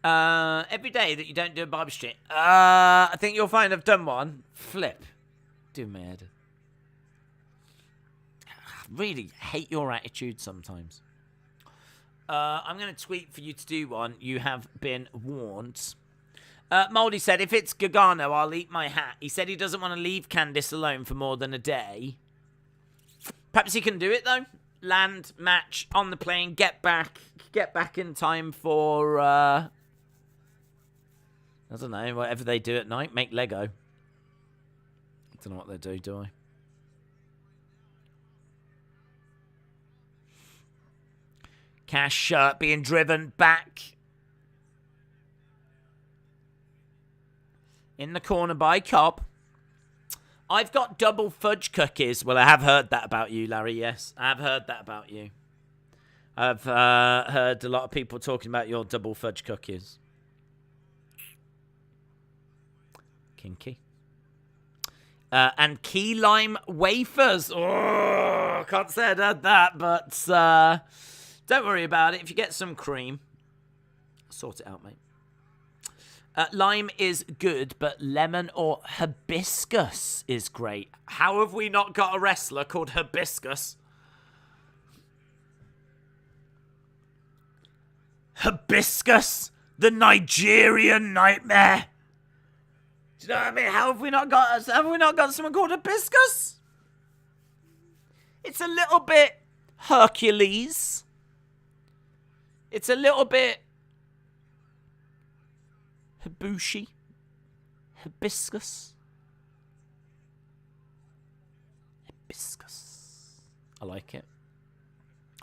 Every day that you don't do a Barbie stream, I think you'll find I've done one. Flip. Do my head. I really hate your attitude sometimes. I'm going to tweet for you to do one. You have been warned. Moldy said, if it's Gargano, I'll eat my hat. He said he doesn't want to leave Candice alone for more than a day. Perhaps he can do it, though. Land, match, on the plane, get back in time for, I don't know, whatever they do at night. Make Lego. I don't know what they do I? Cash being driven back In the corner by Cobb. I've got double fudge cookies. Well, I have heard that about you, Larry. Yes, I have heard that about you. I've heard a lot of people talking about your double fudge cookies. Kinky. And key lime wafers. Oh, can't say I'd had that, but don't worry about it. If you get some cream, sort it out, mate. Lime is good, but lemon or hibiscus is great. How have we not got a wrestler called Hibiscus? Hibiscus, the Nigerian nightmare. Do you know what I mean? How have we not got someone called Hibiscus? It's a little bit Hercules. It's a little bit Hibushi. Hibiscus. Hibiscus. I like it.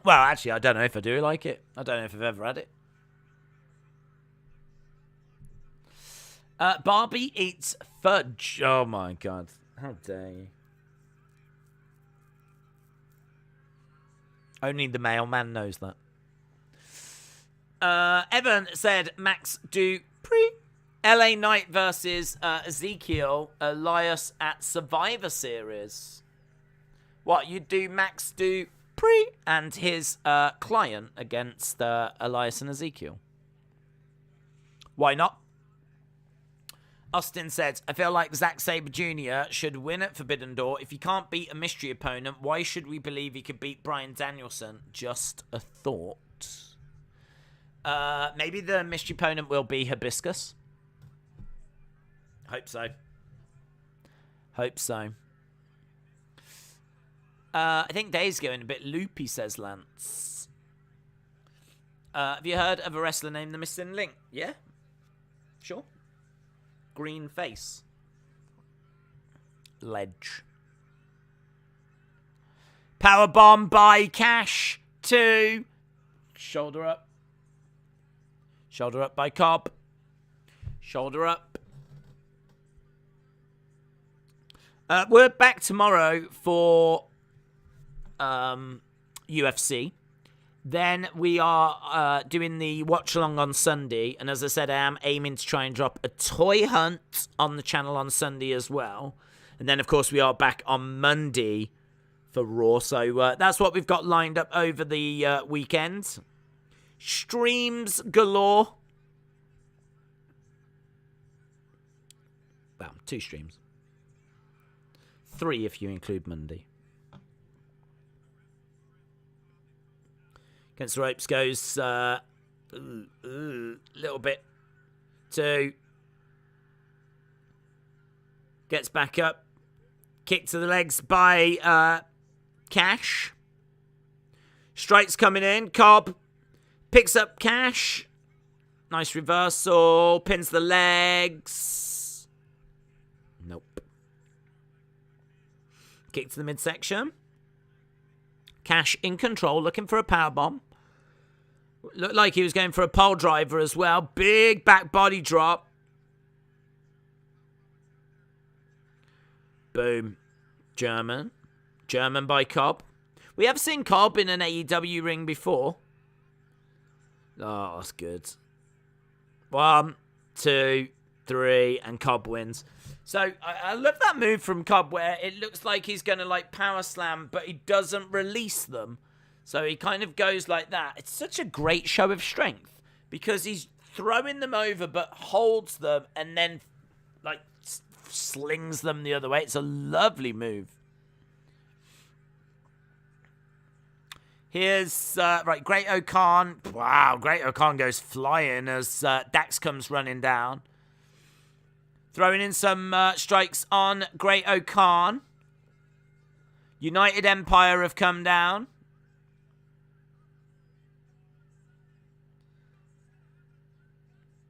Well, actually, I don't know if I do like it. I don't know if I've ever had it. Barbie eats fudge. Oh my god. How dare you. Only the mailman knows that. Evan said Max Dupree. LA Knight versus Ezekiel Elias at Survivor Series. What, you do Max Dupree and his client against Elias and Ezekiel? Why not? Austin said, I feel like Zack Sabre Jr. should win at Forbidden Door. If he can't beat a mystery opponent, why should we believe he could beat Bryan Danielson? Just a thought. Maybe the mystery opponent will be Hibiscus. Hope so. Hope so. I think Dave's going a bit loopy, says Lance. Have you heard of a wrestler named the Missing Link? Yeah? Sure. Green face. Ledge. Powerbomb by Cash. 2. Shoulder up. Shoulder up by Cobb. Shoulder up. We're back tomorrow for UFC. Then we are doing the watch along on Sunday. And as I said, I am aiming to try and drop a toy hunt on the channel on Sunday as well. And then, of course, we are back on Monday for Raw. So that's what we've got lined up over the weekend. Streams galore. Well, 2 streams. 3 if you include Monday. Against the ropes goes little bit. 2. Gets back up. Kick to the legs by Cash. Strikes coming in. Cobb picks up Cash. Nice reversal. Pins the legs. Nope. Kick to the midsection. Cash in control, looking for a powerbomb. Looked like he was going for a pole driver as well. Big back body drop. Boom. German. German by Cobb. We have seen Cobb in an AEW ring before. Oh, that's good. 1, 2, 3, and Cobb wins. So, I love that move from Cobb where it looks like he's going to, like, power slam, but he doesn't release them. So, he kind of goes like that. It's such a great show of strength because he's throwing them over but holds them and then, like, slings them the other way. It's a lovely move. Here's, right, Great O'Khan. Wow, Great O'Khan goes flying as Dax comes running down. Throwing in some strikes on Great O'Khan. United Empire have come down.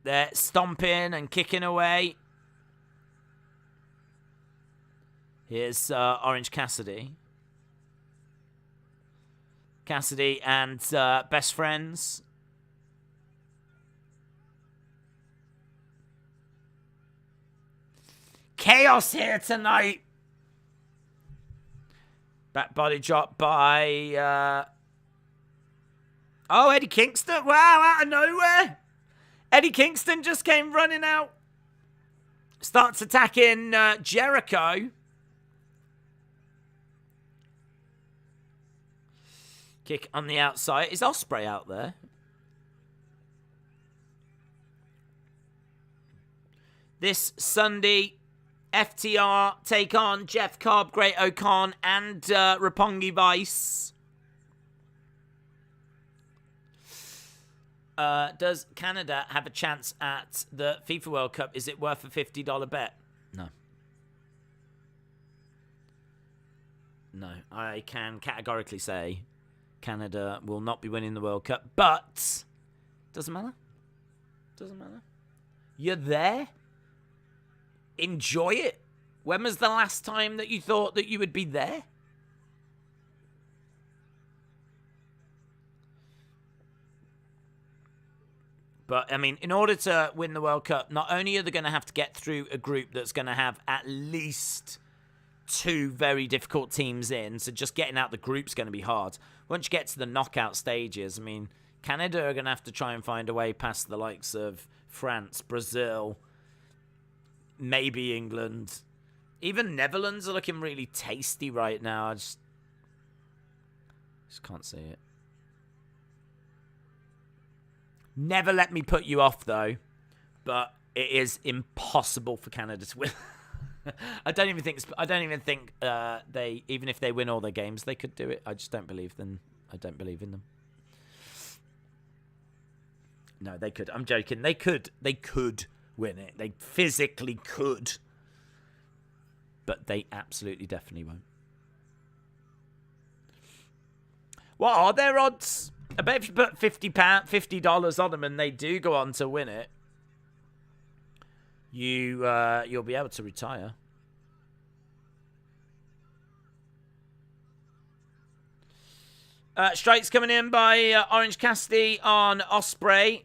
They're stomping and kicking away. Here's Orange Cassidy. Cassidy and best friends. chaos here tonight. Back body drop by... Oh, Eddie Kingston. Wow, out of nowhere. Eddie Kingston just came running out. Starts attacking Jericho. Kick on the outside. Is Ospreay out there? This Sunday, FTR take on Jeff Cobb, Great O'Khan, and Roppongi Vice. Does Canada have a chance at the FIFA World Cup? Is it worth a $50 bet? No. No. I can categorically say Canada will not be winning the World Cup, but doesn't matter. Doesn't matter. You're there. Enjoy it. When was the last time that you thought that you would be there? But, I mean, in order to win the World Cup, not only are they going to have to get through a group that's going to have at least 2 very difficult teams in, so just getting out the group's going to be hard. Once you get to the knockout stages, I mean, Canada are going to have to try and find a way past the likes of France, Brazil, maybe England. Even Netherlands are looking really tasty right now. I just can't see it. Never let me put you off, though. But it is impossible for Canada to win. I don't even think they, even if they win all their games, they could do it. I just don't believe them. I don't believe in them. No, they could. I'm joking. They could win it. They physically could. But they absolutely definitely won't. What are their odds? I bet if you put $50 on them and they do go on to win it, you'll be able to retire. Strikes coming in by Orange Cassidy on Ospreay.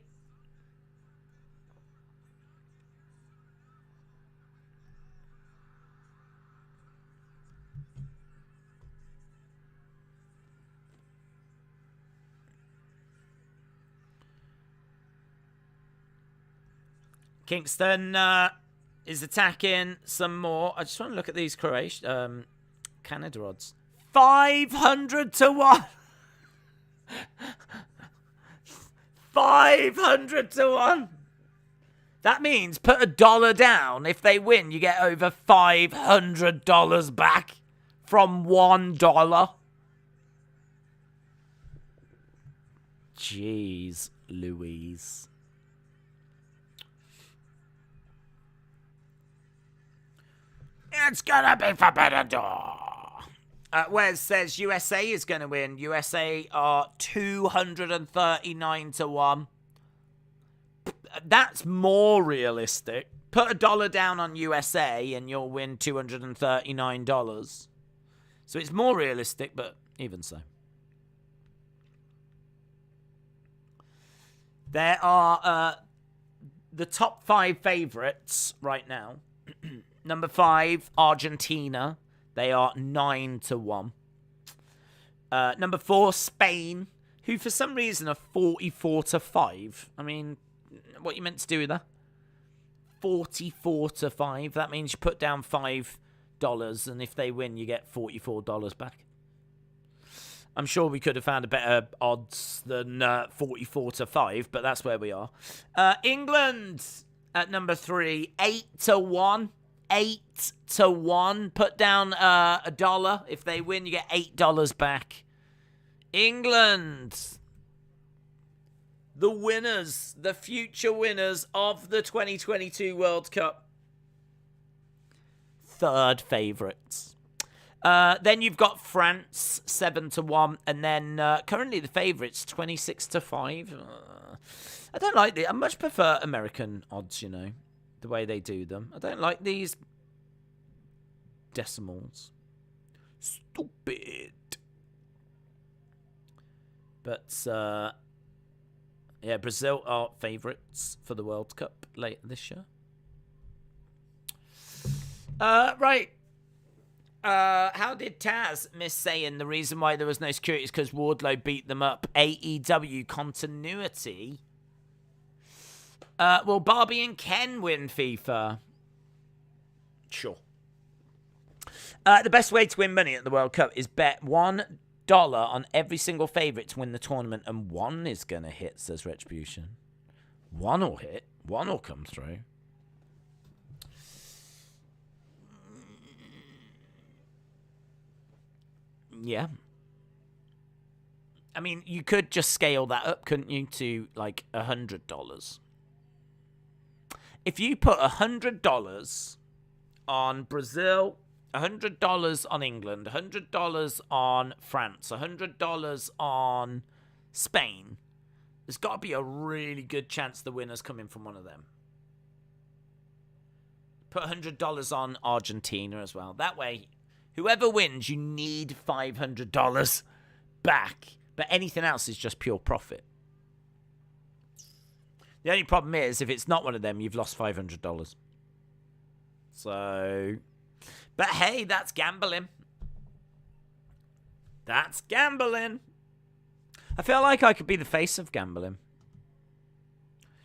Kingston is attacking some more. I just want to look at these Canada odds. 500 to 1. 500 to 1. That means put $1 down. If they win, you get over $500 back from $1. Jeez Louise. It's gonna be Forbidden Door. Wes says USA is gonna win. USA are 239 to 1. That's more realistic. Put $1 down on USA and you'll win $239. So it's more realistic, but even so. There are the top 5 favourites right now. Number 5, Argentina. They are 9 to 1. Number 4, Spain, who for some reason are 44 to 5. I mean, what you meant to do with that? 44 to 5. That means you put down $5, and if they win, you get $44 back. I'm sure we could have found a better odds than 44 to 5, but that's where we are. England at number 3, 8 to 1. 8 to 1. Put down $1. If they win, you get $8 back. England, the winners, the future winners of the 2022 World Cup. 3rd favourites. Then you've got France, 7 to 1. And then currently the favourites, 26 to 5. I don't like it. I much prefer American odds, you know. The way they do them. I don't like these decimals. Stupid. But, yeah, Brazil are favourites for the World Cup later this year. Right. How did Taz miss saying the reason why there was no security is because Wardlow beat them up? AEW continuity. Will Barbie and Ken win FIFA? Sure. The best way to win money at the World Cup is bet $1 on every single favourite to win the tournament, and one is going to hit, says Retribution. One will hit. One will come through. Yeah. I mean, you could just scale that up, couldn't you, to like $100. If you put $100 on Brazil, $100 on England, $100 on France, $100 on Spain, there's got to be a really good chance the winner's coming from one of them. Put $100 on Argentina as well. That way, whoever wins, you need $500 back. But anything else is just pure profit. The only problem is, if it's not one of them, you've lost $500. So, but hey, that's gambling. That's gambling. I feel like I could be the face of gambling.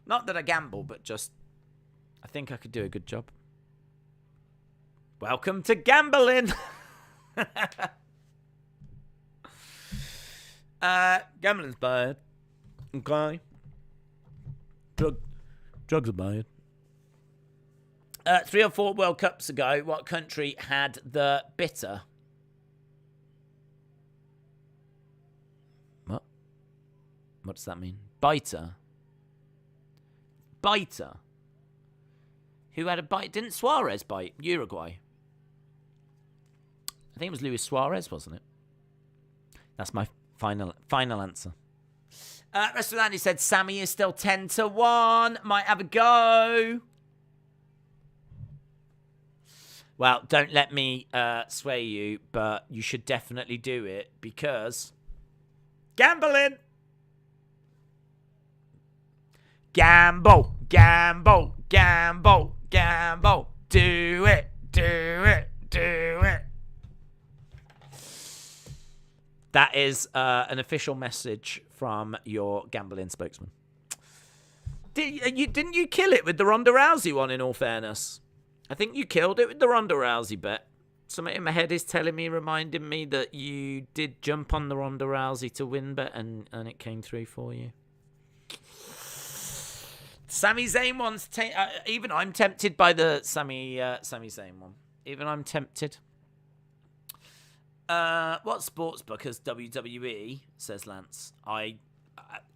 Not that I gamble, but just, I think I could do a good job. Welcome to gambling. Gambling's bad. Okay. Drugs are bad. 3 or 4 World Cups ago, what country had the bitter? What? What does that mean? Biter. Biter. Who had a bite? Didn't Suarez bite? Uruguay. I think it was Luis Suarez, wasn't it? That's my final answer. Rest Andy said Sammy is still 10-1. Might have a go. Well, don't let me sway you, but you should definitely do it because gambling. Gamble, gamble, gamble, gamble. Do it, do it, do it. That is an official message from your gambling spokesman. Didn't you kill it with the Ronda Rousey one, in all fairness? I think you killed it with the Ronda Rousey bet. Something in my head is telling me, reminding me that you did jump on the Ronda Rousey to win bet and it came through for you. Sami Zayn one's... even I'm tempted by the Sami Zayn one. Even I'm tempted. What sportsbook has WWE, says Lance.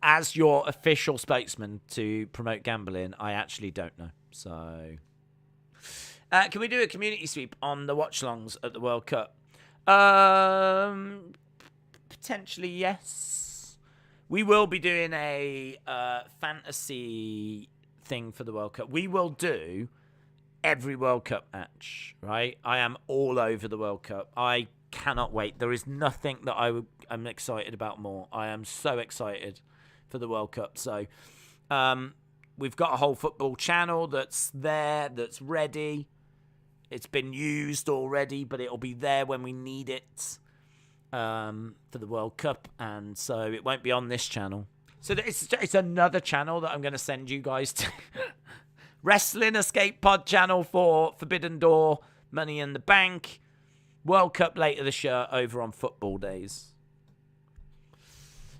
As your official spokesman to promote gambling, I actually don't know. So, can we do a community sweep on the watch-alongs at the World Cup? Potentially, yes. We will be doing a fantasy thing for the World Cup. We will do every World Cup match, right? I am all over the World Cup. I cannot wait. There is nothing that I'm excited about more. I am so excited for the World Cup. So we've got a whole football channel that's there, that's ready. It's been used already, but it'll be there when we need it for the World Cup. And so it won't be on this channel. So it's another channel that I'm going to send you guys to. Wrestling Escape Pod channel for Forbidden Door, Money in the Bank. World Cup later this year over on Football Days.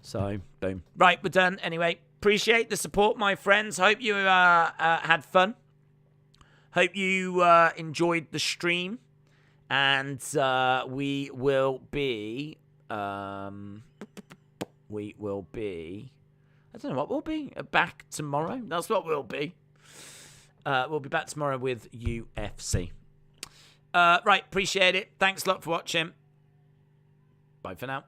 So, boom. Right, we're done. Anyway, appreciate the support, my friends. Hope you had fun. Hope you enjoyed the stream. And we will be... I don't know what we'll be. Back tomorrow. That's what we'll be. We'll be back tomorrow with UFC. Right, appreciate it. Thanks a lot for watching. Bye for now.